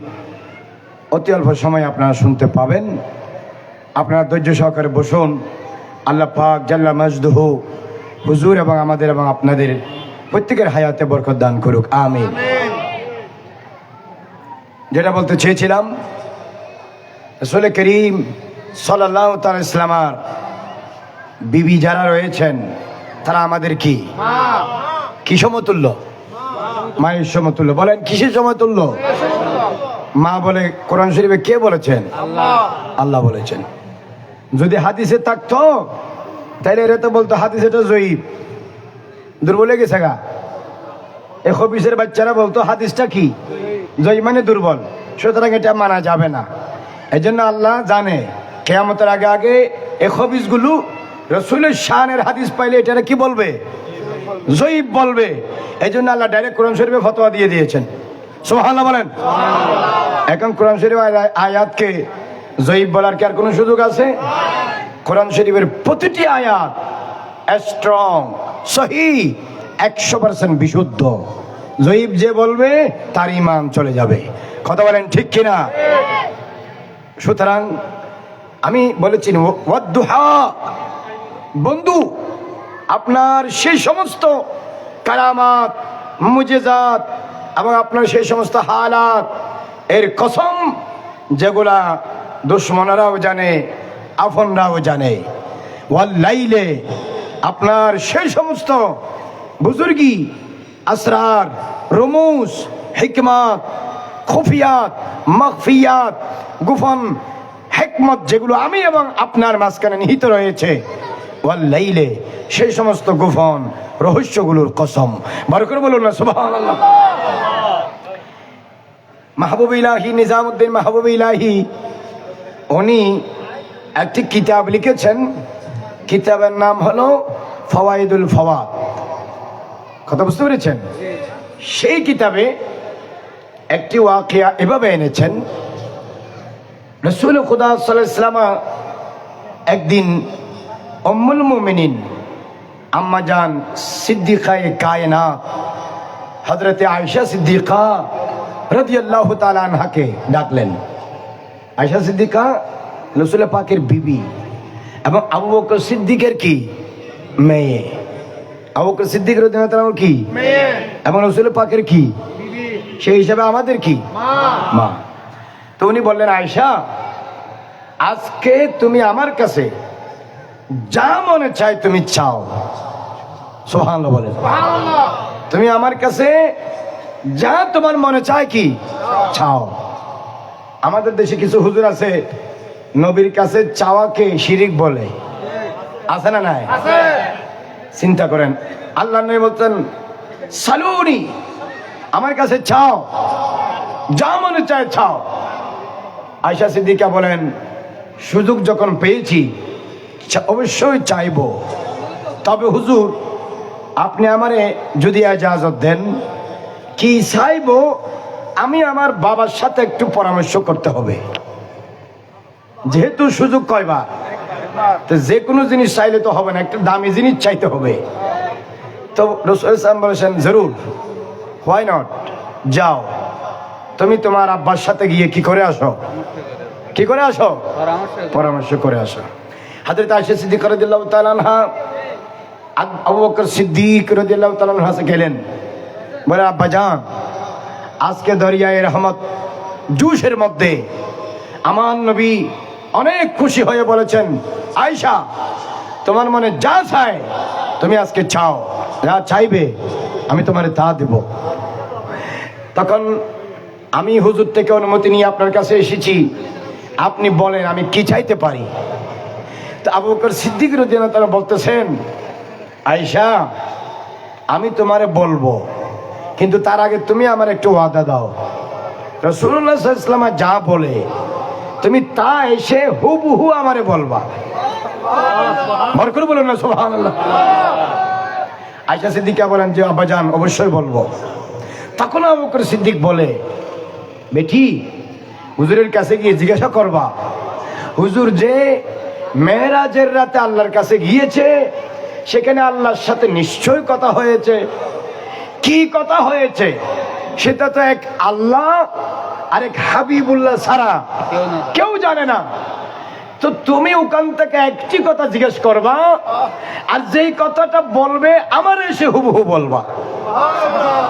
অতি অল্প সময় আপনারা শুনতে পাবেন। আপনারা ধৈর্য সহকারে বসুন। আল্লাহ পাক জাল্লা মাজদুহু হুজুর এবং আমাদের এবং আপনাদের প্রত্যেকের হায়াতে বরকত দান করুক, আমিন। যেটা বলতে চেয়েছিলাম, রাসূল করিম সাল্লাল্লাহু তাআলা ইসলামার বিবি যারা রয়েছেন তারা আমাদের কি সমতুল্য? মায়ের সমতুল্য। বলেন কিসের সমতুল্য? মা বলে কোরআন শরীফে কে বলেছেন? আল্লাহ বলেছেন। যদি হাদিসে থাকতো তাহলে এরা তো বলতো হাদিস এটা জয়ীফ, দুর্বল হয়ে গেছে গা। এক অফিসের বাচ্চারা বলতো হাদিসটা কি জয়ীফ মানে দুর্বল, সুতরাং এটা মানা যাবে না। এই জন্য আল্লাহ জানে কিয়ামতের আগে আগে এই হদিসগুলো রাসূলের শানের হাদিস পাইলে এটা কি বলবে? জয়ীব বলবে। এই জন্য আল্লাহ ডাইরেক্ট কোরআন শরীফে ফতোয়া দিয়ে দিয়েছেন। সুবহানাল্লাহ বলেন। এখন কোরআন শরীফের আয়াতকে জয়ীব বলার কি আর কোনো সুযোগ আছে? কোরআন শরীফের প্রতিটি আয়াত স্ট্রং, সহিহ, 100% বিশুদ্ধ। জয়ীব যে বলবে তার ঈমান চলে যাবে। কথা বলেন ঠিক কিনা? সুতরাং আমি বলেছি ওয়াদ্দুহা, বন্ধু আপনার সেই সমস্ত কারামাত, মুজিজাত এবং আপনার সেই সমস্ত হালাত এর কসম যেগুলা দুশ্মনরাও জানে, আফনরাও জানে। ওয়াল্লাইলে, আপনার সেই সমস্ত বুজুর্গি, আসরার, রুমুস, হিকমত, খুফিয়াত, মাখফিয়াত, গুফন হিকমত যেগুলো আমি এবং আপনার মাঝখানে নিহিত রয়েছে, ওয়াল্লাইলে, সেই সমস্ত গোপন রহস্যগুলোর কসম। বড় করে বলুন না সুবহানাল্লাহ। মাহবুব ইলাহি নিজামউদ্দিন মাহবুব ইলাহি উনি একটি কিতাব লিখেছেন। কিতাবের নাম হলো ফাওয়াইদুল ফাওয়াদ। কথা বুঝতে পেরেছেন? সেই কিতাবে একটি ওয়াকিয়া এভাবে এনেছেন, রাসূল খুদা সাল্লাল্লাহু আলাইহি ওয়াসাল্লাম একদিন উম্মুল মুমিনিন আম্মা জান সিদ্দিকায়ে কায়নাত হযরতে আয়েশা সিদ্দিকা রাদিয়াল্লাহু তাআলা আনহাকে ডাকলেন। আয়েশা সিদ্দিকা রাসূল পাকের বিবি এবং আবু বকর সিদ্দিকের কি মেয়ে। আবু বকর সিদ্দিক রাদিয়াল্লাহু তাআলার কি মেয়ে এবং রাসূল পাকের কি বিবি। সেই হিসাবে আমাদের কি মা। তো উনি বললেন, আয়েশা, আজকে তুমি আমার কাছে যা মনে চাই তুমি চাও। সুবহানাল্লাহ বলেন। তুমি আমার কাছে যা তোমার মনে চায় কি চাও। আমাদের দেশে কিছু হুজুর আছে নবীর কাছে চাওয়াকে শিরিক বলে, আছে না নাই? চিন্তা করেন, আল্লাহ নবী বলতেন সালুনি, আমার কাছে চাও, যা মনে চায় চাও। আয়েশা সিদ্দিকা বলেন, সুযোগ যখন পেয়েছি অবশ্যই চাইবো, তবে হুজুর আপনি আমারে যদি ইজাজত দেন, কি চাইবো আমি আমার বাবার সাথে একটু পরামর্শ করতে হবে। যেহেতু সুযোগ কয়বার, তো যে কোনো জিনিস চাইলে তো হবে না, একটু দামি জিনিস চাইতে হবে। তো রাসূল সাল্লাল্লাহু আলাইহি ওয়াসাল্লাম বলেছেন, জরুর, হোয়াই নট, যাও তুমি তোমার আব্বার সাথে গিয়ে কি করে আসো, কি করে আসো, পরামর্শ করে আসো। হযরত আয়েশা সিদ্দিকা রাদিয়াল্লাহু তাআলা আনহা আবু বকর সিদ্দিক রাদিয়াল্লাহু তাআলা আনহু কাছে গেলেন, বলে, আব্বা জান, আজকে দরিয়ায়ে রহমত জুশের মধ্যে আমার নবী অনেক খুশি হয়ে বলেছেন, আয়েশা তোমার মনে যা চায় তুমি আজকে চাও, যা চাইবে আমি তোমারে তা দেব। তখন আমি হুজুর থেকে অনুমতি নিয়ে আপনার কাছে এসেছি, আপনি বলেন আমি কি চাইতে পারি। তো আবু বকর সিদ্দিক রাদিয়াল্লাহু তাআলা বলতেছেন, আয়েশা আমি তোমারে বলবো, কিন্তু তার আগে তুমি আমার একটু ওয়াদা দাও, রাসূলুল্লাহ সাল্লাল্লাহু আলাইহি ওয়াসাল্লাম যা বলে তুমি তা এসে হুবহু আমারে বলবা। বড় করে বলুন না সুবহানাল্লাহ। আয়েশা সিদ্দিকা বলেন যে আব্বাজান অবশ্যই বলবো। তখন আবু বকর সিদ্দিক বলে, বেটি হুজুরের কাছে গিয়ে জিজ্ঞাসা করবা, হুজুর যে মেরাজের রাতে আল্লাহর কাছে গিয়েছে সেখানে আল্লাহর সাথে নিশ্চয় কথা হয়েছে। কি কথা হয়েছে সেটা তো এক আল্লাহ আর এক হাবিবুল্লাহ ছাড়া কেউ জানে না। তো তুমি ওখান থেকে একটি কথা জিজ্ঞেস করবা, আর যেই কথাটা বলবে আমার এসে হুবহু বলবা।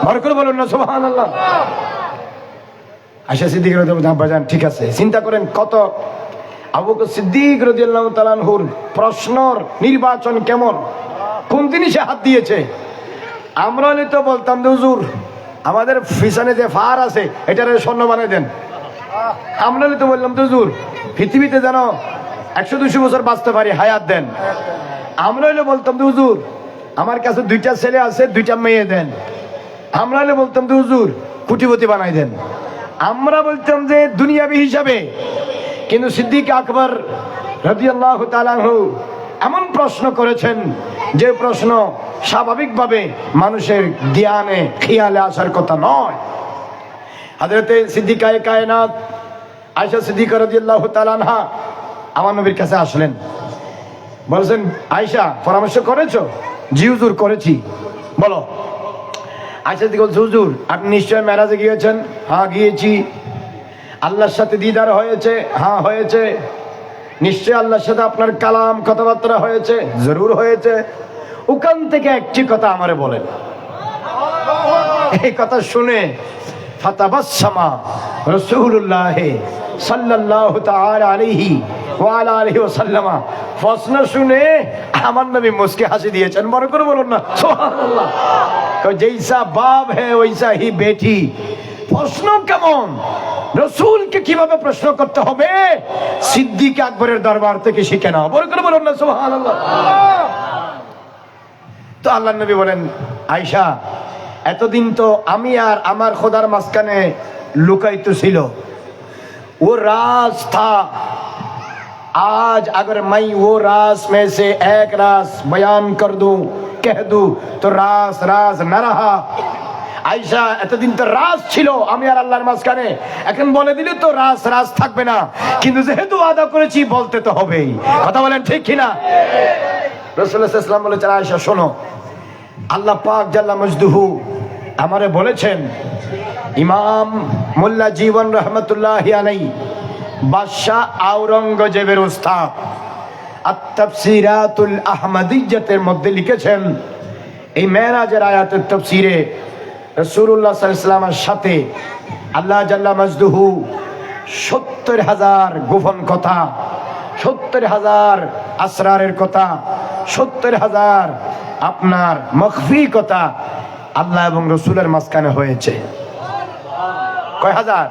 বড় করে বলুন না সুবহানাল্লাহ। আয়েশা সিদ্দিক রাদিয়াল্লাহু তাআলা বলেন, ঠিক আছে। চিন্তা করেন কত আবু বকর সিদ্দিক রাদিয়াল্লাহু তাআলা আনহুর প্রশ্নর নির্বাচন কেমন, কোন জিনিসে হাত দিয়েছে। আমরা হলে তো বলতাম যে হুজুর আমাদের পিছনে যে ফার আছে এটারে স্বর্ণ বানিয়ে দেন। আমরা হলে তো বললাম তো হুজুর পৃথিবীতে যেন 100-200 বছর বাঁচতে পারি, হায়াত দেন। আমরা হলে বলতাম তো হুজুর আমার কাছে 2টা ছেলে আছে, 2টা মেয়ে দেন। আমরা হলে বলতাম তো হুজুর কোটিপতি বানাই দেন। আমরা বলতাম যে দুনিয়াবি হিসাবে, কিন্তু সিদ্দিক আকবর রাদিয়াল্লাহু তাআলা আনহু এমন প্রশ্ন করেছেন যে প্রশ্ন স্বাভাবিকভাবে মানুষের জ্ঞানে খেয়ালে আসার কথা নয়। হযরতে সিদ্দিকায়ে কায়নাত আয়েশা সিদ্দিকা রাদিয়াল্লাহু তাআলা আনহা আমার নবীর কাছে আসলেন, বলছেন, আয়েশা পরামর্শ করেছো? জি হুজুর করেছি। বলো। আয়েশা সিদ্দিকা বলছে, হুজুর আপনি নিশ্চয় মেরাজে গিয়েছেন? হ্যাঁ গিয়েছি। আল্লাহর সাথে দিদার হয়েছে? হ্যাঁ হয়েছে। নিশ্চয় আল্লাহর সাথে আপনার কালাম কথাবার্তা হয়েছে? জরুর হয়েছে। ওখান থেকে একটি কথা আমারে বলেন। এই কথা শুনে ফাতাবাসসামা রাসূলুল্লাহ সাল্লাল্লাহু তাআলা আলাইহি ওয়া আলা আলিহি ওয়াসাল্লামা। প্রশ্ন শুনে আমার নবী মুস্কে হাসি দিয়েছেন। বড় করে বলুন না সুবহানাল্লাহ। জৈসা বাপ হ্যায় ওইসা হি বেটি। প্রশ্ন কেমন, রসুলকে কিভাবে প্রশ্ন করতে হবে সিদ্দিক আকবরের দরবার থেকে শিখে নাও। বড় করে বলুন না সুবহানাল্লাহ। তো আল্লাহ নবী বলেন, আয়েশা এতদিন তো আমি আর আমার খোদার মাঝখানে লুকায়িত ছিল, वो राज था। आज अगर मैं वो राज में से एक राज बयान कर दूं, कह दूं, तो राज राज न रहा। আয়েশা এতদিন তো রাজ ছিল আমি আর আল্লাহর মাঝখানে, এখন বলে দিলে তো রাজ রাজ থাকবে না, কিন্তু যেহেতু ওয়াদা করেছি বলতে তো হবেই। কথা বলেন ঠিক কিনা? রাসূলুল্লাহ সাল্লাল্লাহু আলাইহি ওয়াসাল্লাম বলেছেন, আয়েশা শোনো, আল্লাহ পাক জাল্লা মজদুহু আমারে বলেছেন, ইমাম মোল্লা জীবন রহমতুল্লাহি আলাইহি বাদশাহ আওরঙ্গজেবের উস্তাদ আত-তাফসীরাতুল আহমদিয়্যাতের মধ্যে লিখেছেন, এই মেরাজের আয়াতের তাফসীরে রাসূলুল্লাহ সাল্লাল্লাহু আলাইহি ওয়াসাল্লামের সাথে আল্লাহ জাল্লা মজদুহু 70,000 গোপন কথা, 70,000 আসরারের কথা, 70,000 আপনার মখফি কথা আল্লাহ এবং রসুলের মাঝখানে হয়েছে। কয় হাজার?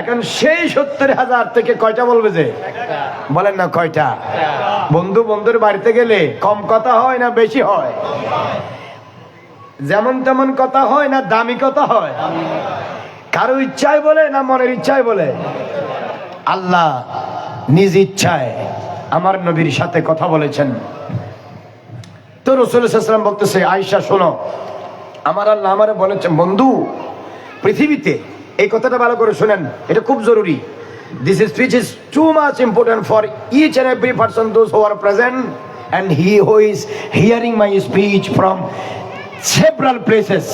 এখন সেই 70,000 থেকে কয়টা বলবে যে? বলেন না কয়টা? বন্ধু বন্ধুর বাড়িতে গেলে কম কথা হয় না বেশি হয়? যেমন তেমন কথা হয় না দামি কথা হয়? কারো ইচ্ছায় বলে না মনের ইচ্ছায় বলে? আল্লাহ নিজ ইচ্ছায় আমার নবীর সাথে কথা বলেছেন। তো রাসূলুল্লাহ সাল্লাল্লাহু আলাইহি ওয়াসাল্লাম বলতেছে, আয়েশা শোনো, আমার আল্লাহ আমারে বলেছেন, বন্ধু পৃথিবীতে, এই কথাটা ভালো করে শুনেন, এটা খুব জরুরি। This speech is too much important for each and every person those who are present and he who is hearing my speech from several places.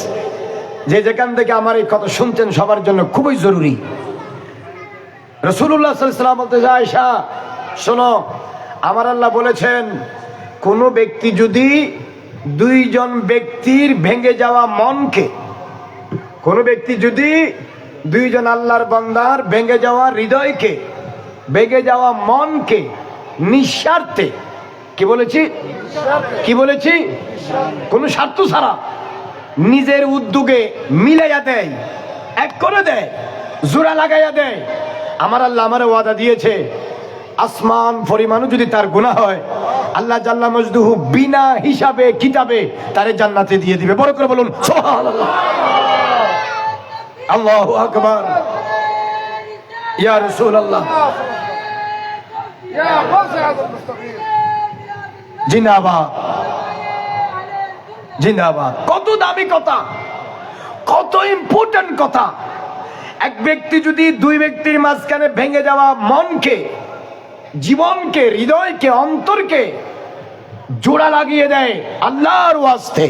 যে যেখান থেকে আমার এই কথা শুনছেন সবার জন্য খুবই জরুরি। রাসূলুল্লাহ সাল্লাল্লাহু আলাইহি ওয়াসাল্লাম বলতেছে, আয়েশা শোনো, আমার আল্লাহ বলেছেন, কোন ব্যক্তি যদি দুইজন ব্যক্তির ভেঙে যাওয়া মনকে, কোন ব্যক্তি যদি দুইজন আল্লাহর বান্দার ভেঙে যাওয়া হৃদয়কে, ভেঙে যাওয়া মনকে নিঃস্বার্থে, কি বলেছি? কি বলেছি? কোন স্বার্থ ছাড়া নিজের উদ্যোগে মিলাইয়া দেয়, এক করে দেয়, জোড়া লাগাইয়া দেয়, আমার আল্লাহ আমারে ওয়াদা দিয়েছে, আসমান পরিমাণও যদি তার গুনাহ হয়, আল্লাহ জাল্লা মজদুহু বিনা হিসাবে কিতাবে তারে জান্নাতে দিয়ে দিবে। বড় করে বলুন সুবহানাল্লাহ। আল্লাহু আকবার। ইয়া রাসূলুল্লাহ, ইয়া ওয়াসিআতুল মুস্তাকিম, জিন্দাবাদ জিন্দাবাদ। কত দামি কথা, কত ইম্পর্টেন্ট কথা। এক ব্যক্তি যদি দুই ব্যক্তির মাঝখানে ভেঙে যাওয়া মনকে, জীবনকে, হৃদয়কে, অন্তরকে জোড়া লাগিয়ে দেয় আল্লাহর ওয়াস্তে,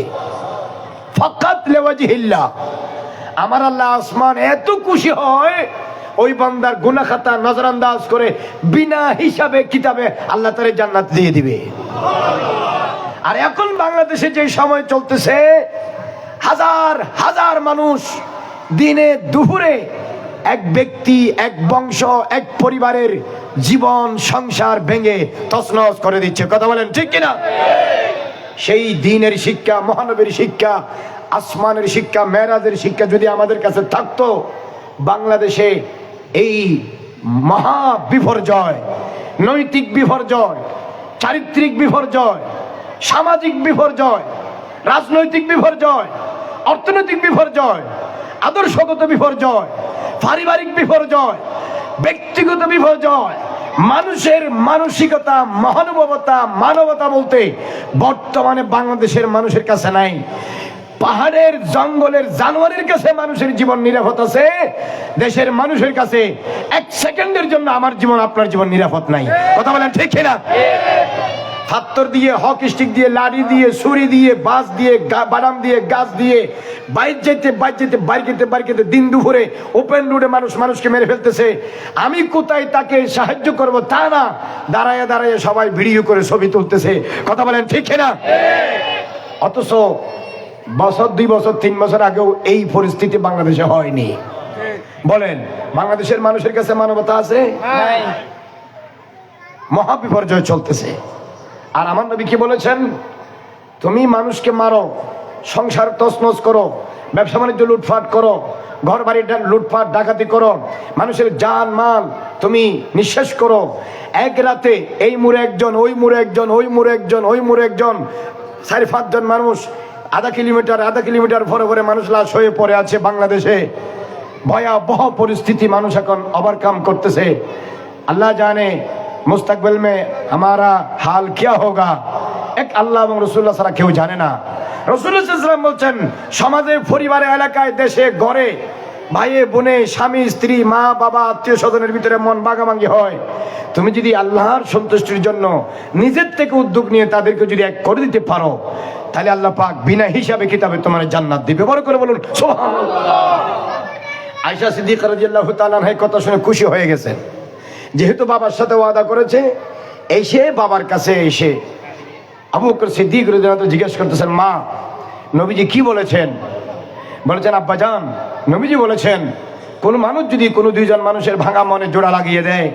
ফাকাত লিওয়াজহিল্লাহ, আমার আল্লাহ আসমান এত খুশি হয়, ওই বান্দার গুনাহ খাতা নজরান্দাজ করে বিনা হিসাবে কিতাবে আল্লাহ তারে জান্নাত দিয়ে দিবে। আর এখন বাংলাদেশে যে সময় চলতেছে, হাজার হাজার মানুষ দিনে দুপুরে এক ব্যক্তি, এক বংশ, এক পরিবারের জীবন সংসার ভেঙে তছনছ করে দিচ্ছে। কথা বলেন ঠিক কিনা? সেই দ্বীনের শিক্ষা, মহানবীর শিক্ষা, আসমানের শিক্ষা, মেরাজের শিক্ষা যদি আমাদের কাছে থাকতো, বাংলাদেশে এই মহা বিপর্যয়, নৈতিক বিপর্যয়, চারিত্রিক বিপর্যয়, সামাজিক বিপর্যয়, রাজনৈতিক বিপর্যয়, অর্থনৈতিক বিপর্যয়, আদর্শগত বিপর্যয়, পারিবারিক বিপর্যয়, ব্যক্তিগত বিপর্যয়, মানুষের মানসিকতা, মহানুভবতা, মানবতা বলতে বর্তমানে বাংলাদেশের মানুষের কাছে নাই। পাহাড়ের জঙ্গলের জানোয়ারের কাছে মানুষের জীবন নিরাপদ আছে, দেশের মানুষের কাছে এক সেকেন্ডের জন্য আমার জীবন আপনার জীবন নিরাপদ নাই। কথা বলেন ঠিক কিনা? হাত্তর দিয়ে, হক স্টিক দিয়ে, লাঠি দিয়ে, ছুরি দিয়ে, বাস দিয়ে, বাদাম দিয়ে, গাছ দিয়ে বাইর যেতে বাড়ি খেতে দিন দুপুরে ওপেন রোডে মানুষকে মেরে ফেলতেছে। আমি কোথায় তাকে সাহায্য করব তা না, দাঁড়ায় দাঁড়ায় সবাই ভিডিও করে ছবি তুলতেছে। কথা বলেন ঠিক কিনা? অথচ বছর 2 বছর 3 বছর আগেও এই পরিস্থিতি বাংলাদেশে হয়নি। বলেন, বাংলাদেশের মানুষের কাছে মানবতা আছে? মহা বিপর্যয় চলতেছে। আর আমার নবী কি বলেছেন? তুমি মানুষকে মারো, সংসার তছনছ করো, ব্যবসা বাণিজ্য লুটপাট করো, ঘর বাড়ি লুটপাট ডাকাতি করো, মানুষের জান মাল তুমি নিঃশেষ করো। এক রাতে এই মুড়ে একজন, ওই মুড়ে একজন, ওই মুড়ে একজন, ওই মুড়ে একজন, 4-5 জন মানুষ, আধা কিলোমিটার ভরে মানুষ লাশ হয়ে পড়ে আছে বাংলাদেশে। ভয়াবহ পরিস্থিতি মানুষ এখন ওভারকাম করতেছে। আল্লাহ জানে মুস্তাকবিল মে हमारा হাল क्या होगा, এক আল্লাহ এবং রাসূলুল্লাহ ছাড়া কেউ জানে না। রাসূলুল্লাহ সাল্লাল্লাহু আলাইহি ওয়াসাল্লাম বলছেন, সমাজে, পরিবারে, এলাকায়, দেশে, ঘরে, ভাইয়ে বোনে, স্বামী স্ত্রী, মা বাবা, আত্মীয় স্বজনের ভিতরে মন ভাগাভাগি হয়, তুমি যদি আল্লাহর সন্তুষ্টির জন্য নিজের থেকে উদ্যোগ নিয়ে তাদেরকে যদি এক করে দিতে পারো, তাহলে আল্লাহ পাক বিনা হিসাবে কিতাবে তোমার জান্নাত দিবে। বড় করে বলুন সুবহানাল্লাহ। আয়েশা সিদ্দিকা রাদিয়াল্লাহু তাআলা আনহা কথা শুনে খুশি হয়ে গেছেন। যেহেতু বাবার সাথে ওয়াদা করেছে, বাবার কাছে এসে আবু বকর সিদ্দিক রাদিয়াল্লাহু তাআলা জিজ্ঞেস করতেছেন, মা, নবীজি কি বলেছেন? বলেছেন, আব্বাজান, নবীজি বলেছেন, কোন মানুষ যদি কোনো 2 জন মানুষের ভাঙা মনে জোড়া লাগিয়ে দেয়,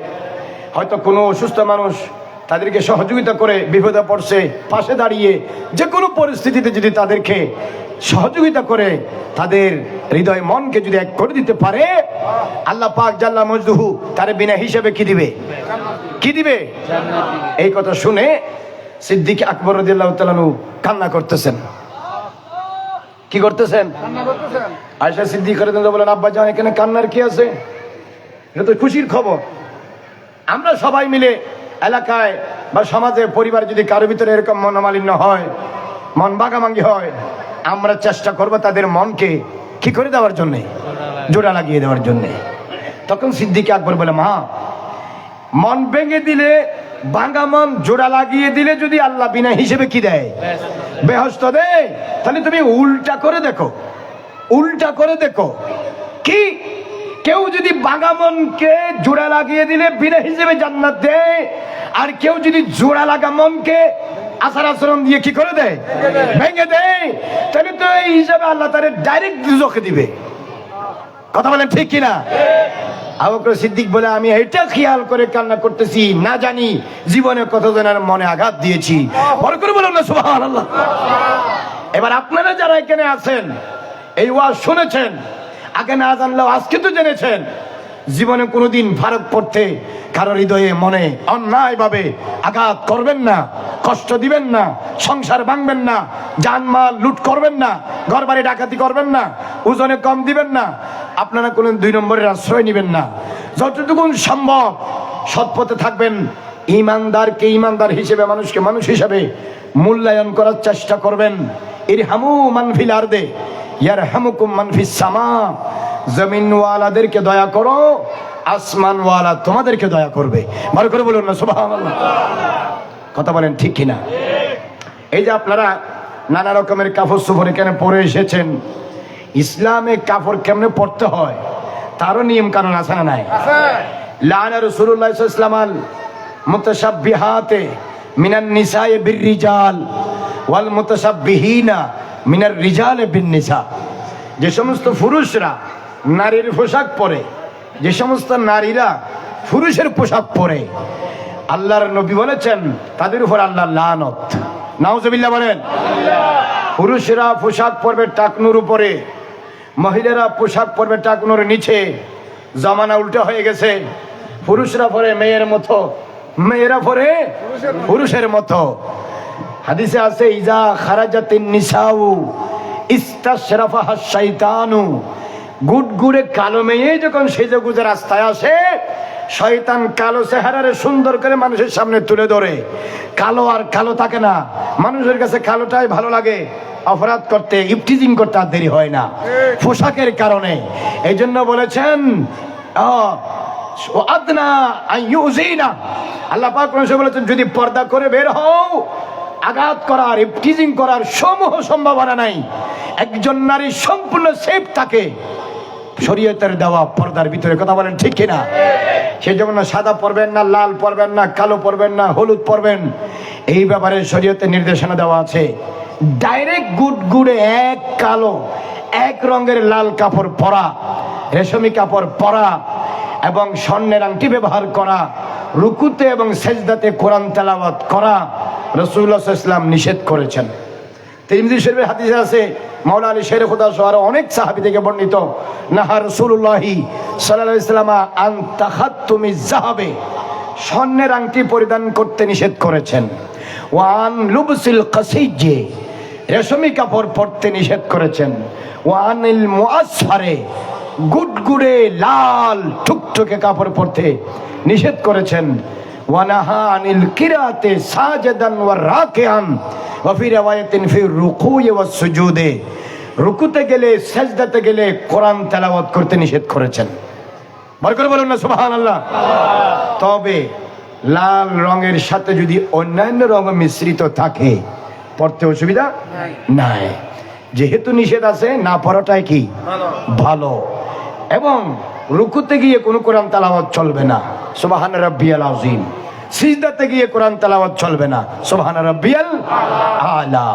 হয়তো কোনো অসুস্থ মানুষ তাদেরকে সহযোগিতা করে, বিপদে পড়ছে পাশে দাঁড়িয়ে, যে কোনো পরিস্থিতিতে যদি তাদেরকে সহযোগিতা করে তাদের হৃদয় মনকে যদি এক করে দিতে পারে, আল্লাহ পাক জাল্লা মজদুহু তারে বিনা হিসাবে কি দিবে? এই কথা শুনে সিদ্দিক আকবর রাদিয়াল্লাহু তাআলা কান্না করতেছেন। কি করতেছেন? আয়েশা সিদ্দিকা রাদিয়াল্লাহু তাআলা বলেন, আব্বা জান, এখানে কান্নার কি আছে? এটা তো খুশির খবর। আমরা সবাই মিলে এলাকায় বা সমাজে, পরিবারে যদি কারো ভিতরে এরকম মনোমালিন্য হয়, মন ভাগাভাগি হয়, আমরা চেষ্টা করবো তাদের মনকে কি করে দেওয়ার জন্যে, জোড়া লাগিয়ে দেওয়ার জন্যে। তখন সিদ্দিক আকবর বলে, মা, মন ভেঙে দিলে, ভাঙা মন জোড়া লাগিয়ে দিলে যদি আল্লাহ বিনা হিসেবে কি দেয়? বেহেশত দেয়। তাহলে তুমি উল্টা করে দেখো কি, কেউ যদি ভাঙা মনকে জোড়া লাগিয়ে দিলে বিনা হিসেবে জান্নাত দেয়, আর কেউ যদি জোড়া লাগা মনকে আচার আচরণ দিয়ে কি করে দেয়? ভেঙে দেয়। তাহলে তো এই হিসাবে আল্লাহ তারে ডাইরেক্ট দুজখে দিবে। কথা বলেন ঠিক কিনা? আবু বকর সিদ্দিক বলে, আমি এটা খেয়াল করে কান্না করতেছি, না জানি জীবনে কতজনের মনে আঘাত দিয়েছি। বড় করে বলুন না সুবহানাল্লাহ। এবার আপনারা যারা এখানে আছেন, এই ওয়াজ শুনেছেন, আগে না জানলেও আজকে তো জেনেছেন, জীবনে কোনোদিন ফারাক পড়তে কারো হৃদয়ে মনে অন্যায় ভাবে আঘাত করবেন না, কষ্ট দিবেন না, সংসার ভাঙবেন না, জানমাল লুট করবেন না, ঘর বাড়ি ডাকাতি করবেন না, ওজনে কম দিবেন না, আপনারা কোনো 2 নম্বরের আশ্রয় নেবেন না। যতটুকু সম্ভব সৎপথে থাকবেন, ইমানদারকে ইমানদার হিসেবে, মানুষকে মানুষ হিসেবে মূল্যায়ন করার চেষ্টা করবেন। ইরহামু মান ফিল আরদে ইয়ারহামুকুম মান ফিস সামা। জমিনওয়ালাদেরকে দয়া করো, আসমানওয়ালা তোমাদেরকে দয়া করবে। ভালো করে বলুন না সুবহানাল্লাহ। কথা বলেন ঠিক কিনা? এই যে আপনারা নানা রকমের কাপড় চোপড় এখানে পরে এসেছেন, ইসলামে কাপড় কেমনে পড়তে হয় তারও নিয়ম কানুন আছে না নাই? লানা রাসূলুল্লাহ সাল্লাল্লাহু আলাইহি ওয়াসাল্লাম আল মুতাশাব্বিহাতে মিনান নিসায়ে বির রিজাল ওয়াল মুতাশাব্বিহিনা মিনার রিজালে বিন নিসা। যে সমস্ত পুরুষরা নারীর পোশাক পরে, যে সমস্ত নারীরা পুরুষের পোশাক পরে, আল্লাহর নবী বলেছেন তাদের উপর আল্লাহর লানত। নাউজুবিল্লাহ বলেন। পুরুষরা পোশাক পরবে টাকনুর উপরে, মহিলারা পোশাক পরবে টাকনুর নিচে। জামানা উল্টা হয়ে গেছে, পুরুষরা পরে মেয়ের মতো, মেয়েরা পরে পুরুষের মতো। হাদিসে আছে, ইজা খারাজাতিন নিসাউ ইস্তাশরাফাহা শাইতানু। গুড়গুড়ে কালো মেয়ে যখন সেজে গুজে রাস্তায় আসে, শয়তান কালো চেহারারে সুন্দর করে মানুষের সামনে তুলে ধরে। কালো আর কালো থাকে না, মানুষের কাছে কালোটাই ভালো লাগে। অপরাধ করতে, ইফটিজিং করতে আর দেরি হয় না পোশাকের কারণে। এই জন্য বলেছেন আল্লাহ পাক বলেছেন, যদি পর্দা করে বের হও, আঘাত করার, ইফটিজিং করার সমূহ সম্ভাবনা নাই। একজন নারী সম্পূর্ণ সেফ থাকে শরীয়তের দেওয়া পর্দার ভিতরে। কথা বলেন ঠিক কিনা? সেই জন্য সাদা পরবেন না, লাল পরবেন না, কালো পরবেন না, হলুদ পরবেন, এই ব্যাপারে শরীয়তের নির্দেশনা দেওয়া আছে। ডাইরেক্ট গুড়ে এক কালো, এক রঙের লাল কাপড় পরা, রেশমি কাপড় পরা এবং স্বর্ণের আংটি ব্যবহার করা, রুকুতে এবং সেজদাতে কোরআন তেলাওয়াত করা রাসূলুল্লাহ সাল্লাল্লাহু আলাইহি ওয়াসাল্লাম নিষেধ করেছেন। তিরমিজি শরীফের হাদিসে আছে, মাওলা আলী শের খুদা সহ আরো অনেক সাহাবী থেকে বর্ণিত, নাহা রাসূলুল্লাহি সাল্লাল্লাহু আলাইহি ওয়াসাল্লাম আন তাখাত্তুমি যাহাবে, স্বর্ণের আংটি পরিধান করতে নিষেধ করেছেন। ওয়ান লুবসিল কাসিজে, রেশমি কাপড় পরতে নিষেধ করেছেন। ওয়ানিল মুআসফারে, গুডগুড়ে লাল টুকটুকে কাপড় পরতে নিষেধ করেছেন। ওয়ানাহা আনিল কিরাতে সাজিদান ওয়া রাকিআন ওয়া ফি riwayatin ফি রুকুই ওয়া সুজুদে, রুকুতে গেলে সাজদাতে গেলে কোরআন তেলাওয়াত করতে নিষেধ করেছেন। বার করে বলুন না সুবহানাল্লাহ। তবে লাল রঙের সাথে যদি অন্যান্য রঙ মিশ্রিত থাকে পড়তে অসুবিধা নাই। যেহেতু নিষেধ আছে, না পড়াটাই কি ভালো। এবং রুকুতে গিয়ে কোনো কোরআন তেলাওয়াত চলবে না, সুবহান রাব্বিয়াল আযীম। সিজদাতে গিয়ে কোরআন তেলাওয়াত চলবে না, সুবহান রাব্বিয়াল আলা।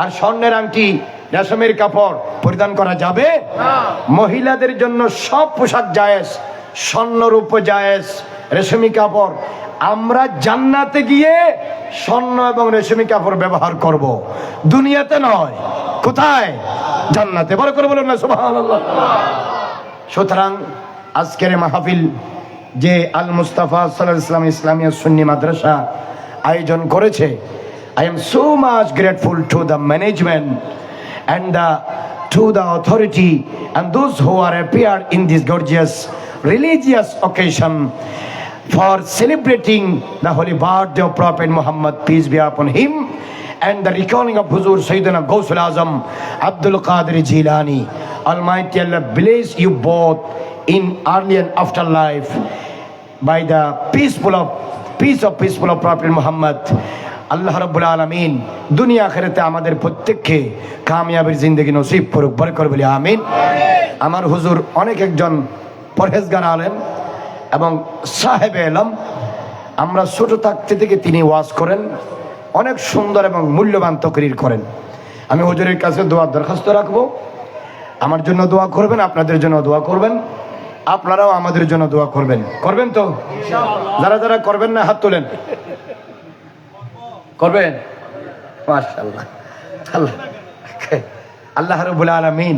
আর স্বর্ণের আংটি, রেশমের কাপড় পরিধান করা যাবে না। মহিলাদের জন্য সব পোশাক জায়েজ, স্বর্ণরূপ জায়েজ, রেশমি কাপড়। আমরা জান্নাতে গিয়ে স্বর্ণ এবং রেশমি কাপড় ব্যবহার করব, দুনিয়াতে নয়। কোথায়? জান্নাতে। বড় করে বলুন না সুবহানাল্লাহ। সুতরাং আজকের মাহফিল যে আল মুস্তাফা সাল্লাল্লাহু আলাইহি ওয়াসাল্লাম ইসলামিয়া সুন্নি মাদ্রাসা আয়োজন করেছে, I am so much grateful to the management and to the authority and those who are appeared in this gorgeous religious occasion for celebrating the holy birthday of Prophet Muhammad, peace be upon him, and the recalling of Huzur Sayyidina Ghawsul Azam Abdul Qadir Jilani. Almighty Allah bless you both in early and afterlife by the peace of peaceful of Prophet Muhammad. আল্লাহ রাব্বুল আলামিন দুনিয়া আখিরাতে আমাদের প্রত্যেককে কামিয়াবের জিন্দেগি নসিব করুক। বরকত বলি আমিন। আমার হুজুর অনেক একজন পরহেজগার আলেম এবং সাহেব এলম। আমরা ছোট থাকতে থেকে তিনি ওয়াজ করেন, অনেক সুন্দর এবং মূল্যবান তাকরীর করেন। আমি হুজুরের কাছে দোয়ার দরখাস্ত রাখবো, আমার জন্য দোয়া করবেন, আপনাদের জন্য দোয়া করবেন, আপনারাও আমাদের জন্য দোয়া করবেন। করবেন তো? যারা যারা করবেন না হাত তোলেন। করবেন? মাশাআল্লাহ। আল্লাহ রাব্বুল আলামিন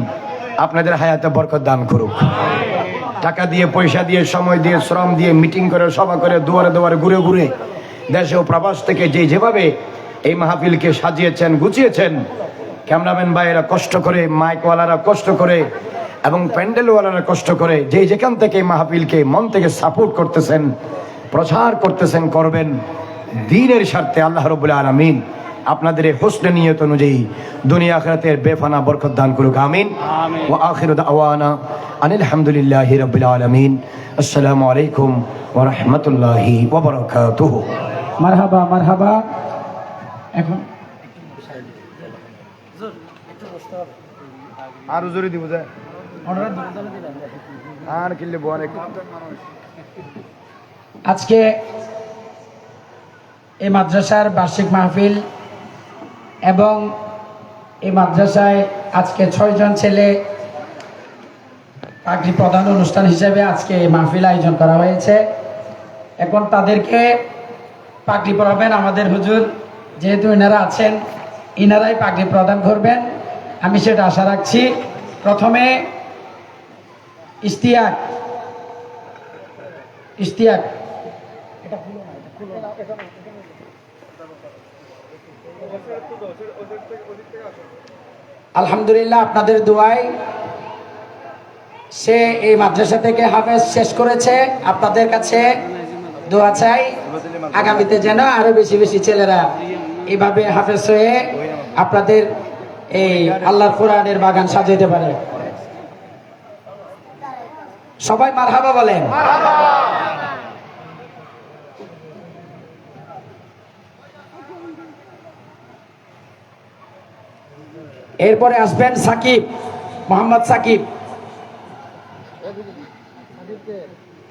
আপনাদের হায়াতে বরকত দান করুক। টাকা দিয়ে, পয়সা দিয়ে, সময় দিয়ে, শ্রম দিয়ে, মিটিং করে, সভা করে, দুয়ারে দুয়ারে ঘুরে ঘুরে দেশে ও প্রবাস থেকে যেভাবে এই মাহফিলকে সাজিয়েছেন, গুছিয়েছেন, ক্যামেরাম্যান ভাইয়েরা কষ্ট করে, মাইকওয়ালারা কষ্ট করে এবং প্যান্ডেলওয়ালারা কষ্ট করে, যেখান থেকে এই মাহফিলকে মন থেকে সাপোর্ট করতেছেন, প্রচার করতেছেন, করবেন দ্বীনের স্বার্থে। আল্লাহ রাব্বুল আলামিন আপনাদের এই হোসনে নিয়ত অনুযায়ী দুনিয়া আখিরাতের বেফানা বরকত দান করুক। আমিন। ওয়া আখিরু দাওয়ানা আনিল হামদুলিল্লাহি রাব্বিল আলামিন। আসসালামু আলাইকুম ওয়া রাহমাতুল্লাহি ওয়া বারাকাতুহু। মারহাবা মারহাবা। এখন আর জোরে দিব যায় আর কিলে বলে। আজকে এই মাদ্রাসার বার্ষিক মাহফিল এবং এই মাদ্রাসায় আজকে 6 জন ছেলে পাগড়ি প্রদান অনুষ্ঠান হিসেবে আজকে এই মাহফিল আয়োজন করা হয়েছে। এখন তাদেরকে পাগড়ি পরাবেন আমাদের হুজুর, যেহেতু এনারা আছেন, ইনারাই পাগড়ি প্রদান করবেন, আমি সেটা আশা রাখছি। প্রথমে ইশতিয়াক আলহামদুলিল্লাহ, আপনাদের দোয়ায় সে এই মাদ্রাসা থেকে হাফেজ শেষ করেছে। আপনাদের কাছে দোয়া চাই আগামীতে যেন আরো বেশি বেশি ছেলেরা এইভাবে হাফেজ হয়ে আপনাদের এই আল্লাহর কোরআনের বাগান সাজাইতে পারে। সবাই মারহাবা বলেন। এরপরে আসবেন সাকিব, মোহাম্মদ সাকিব।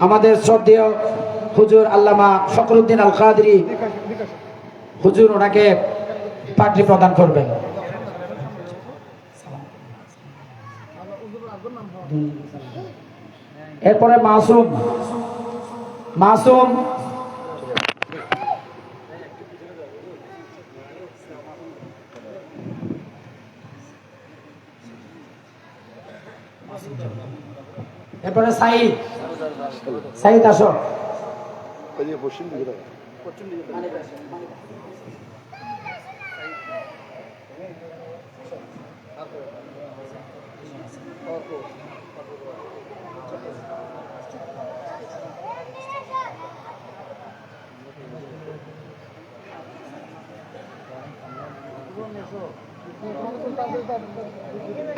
আমাদের শ্রদ্ধেয় হুজুর আল্লামা ফখরুদ্দিন আল কাদরি হুজুর ওনাকে পাগড়ি প্রদান করবেন। এরপরে মাসুম, মাসুম এরপরে সাইদ, সাইদ আসো।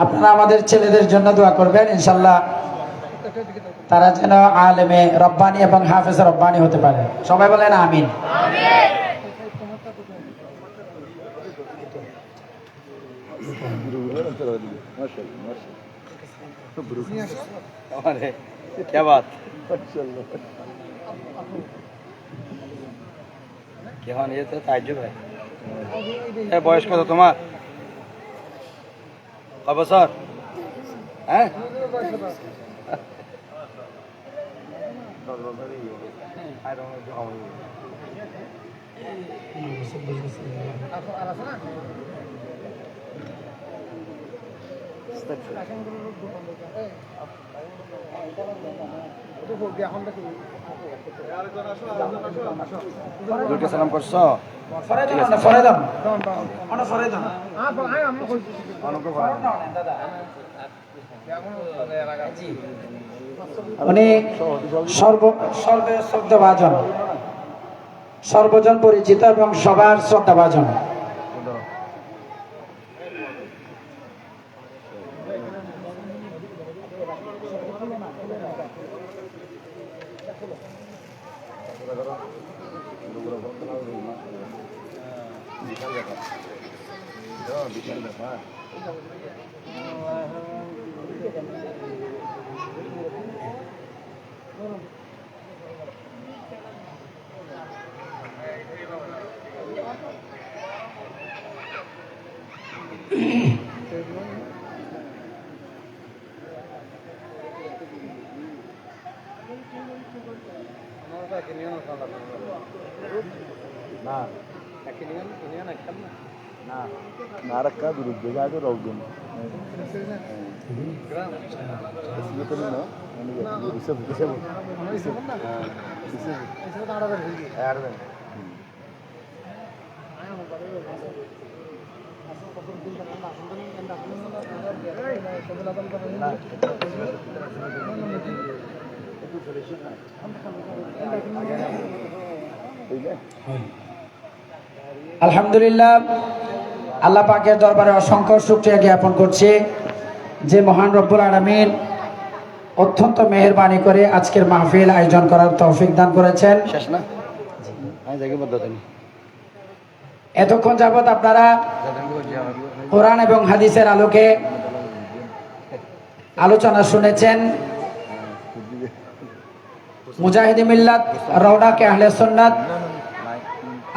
আপনারা আমাদের ছেলেদের জন্য দোয়া করবেন, ইনশাল্লাহ তারা যেন আলেমে রব্বানি এবং হাফেজ রব্বানি হতে পারে। সবাই বলেন আমিন। বয়স কত তোমার? কয় বছর? হ্যাঁ, সালাম করছো? উনি সর্বশ্রদ্ধাভাজন, সর্বজন পরিচিত এবং সবার শ্রদ্ধাভাজন। নারাক্কা বিরুদ্ধে যাবে রওজন আলহামদুলিল্লাহ, আল্লাহ পাকের দরবারে অসংখ্য শুকরিয়া জ্ঞাপন করছি যে মহান রব্বুল আলামিন অত্যন্ত মেহেরবানি করে আজকের মাহফিল আয়োজন করার তৌফিক দান করেছেন। শেষ না? আমি জায়গা বলতে এতক্ষণ যাবৎ আপনারা কোরআন এবং হাদিসের আলোকে আলোচনা শুনেছেন। মুজাহিদি মিল্লাত রওনাকে আহলে সুন্নাত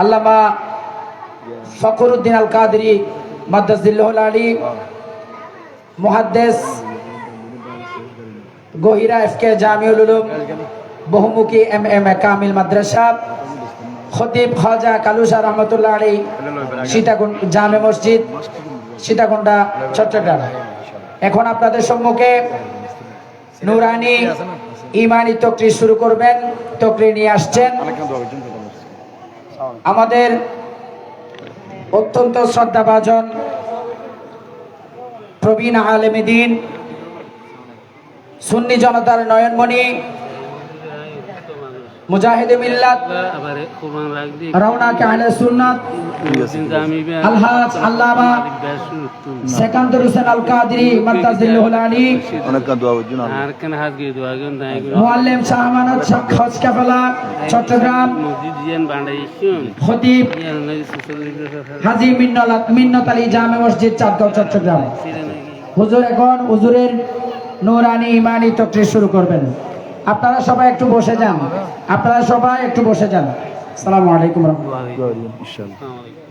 আল্লামা ফখরুদ্দিন আল কাদরি মাদ্দাজিল্লাহুল আলী, মুহাদ্দিস গহিরা এফকে জামিউল উলুম বহুমুখী এম কামিল মাদ্রাসা, খতিব খাজা কালুসা রহমতুল্লাহ আলী, সীতাকুণ্ড জামে মসজিদ, সীতাকুণ্ডা, চট্টগ্রাম। এখন আপনাদের সম্মুখে নুরানি ইমানি তকরির শুরু করবেন। তকরির নিয়ে আসছেন আমাদের অত্যন্ত শ্রদ্ধাভাজন প্রবীণ আলেমে দ্বীন সুন্নি জনতার নয়নমণি, মুজাহিদে মিল্লাত, রওনাকে আহলে সুন্নাত, আলহাজ আল্লামা সেকান্দর হোসেন আল কাদরি মাদ্দাজিল্লাহুল আলী, অনেক দোয়া বুঝুন মুআল্লিম শাহ আমানত হজ কাফেলা চট্টগ্রাম, খতিব হাজী মিন্নত আলী জামে মসজিদ চাঁদগাঁও চট্টগ্রাম। হুজুর এখন হুজুরের নূরানি ইমানি তকরির শুরু করবেন। আপনারা সবাই একটু বসে যান, আপনারা সবাই একটু বসে যান। আসসালামু আলাইকুম ওয়া রাহমাতুল্লাহ। ইনশাআল্লাহ।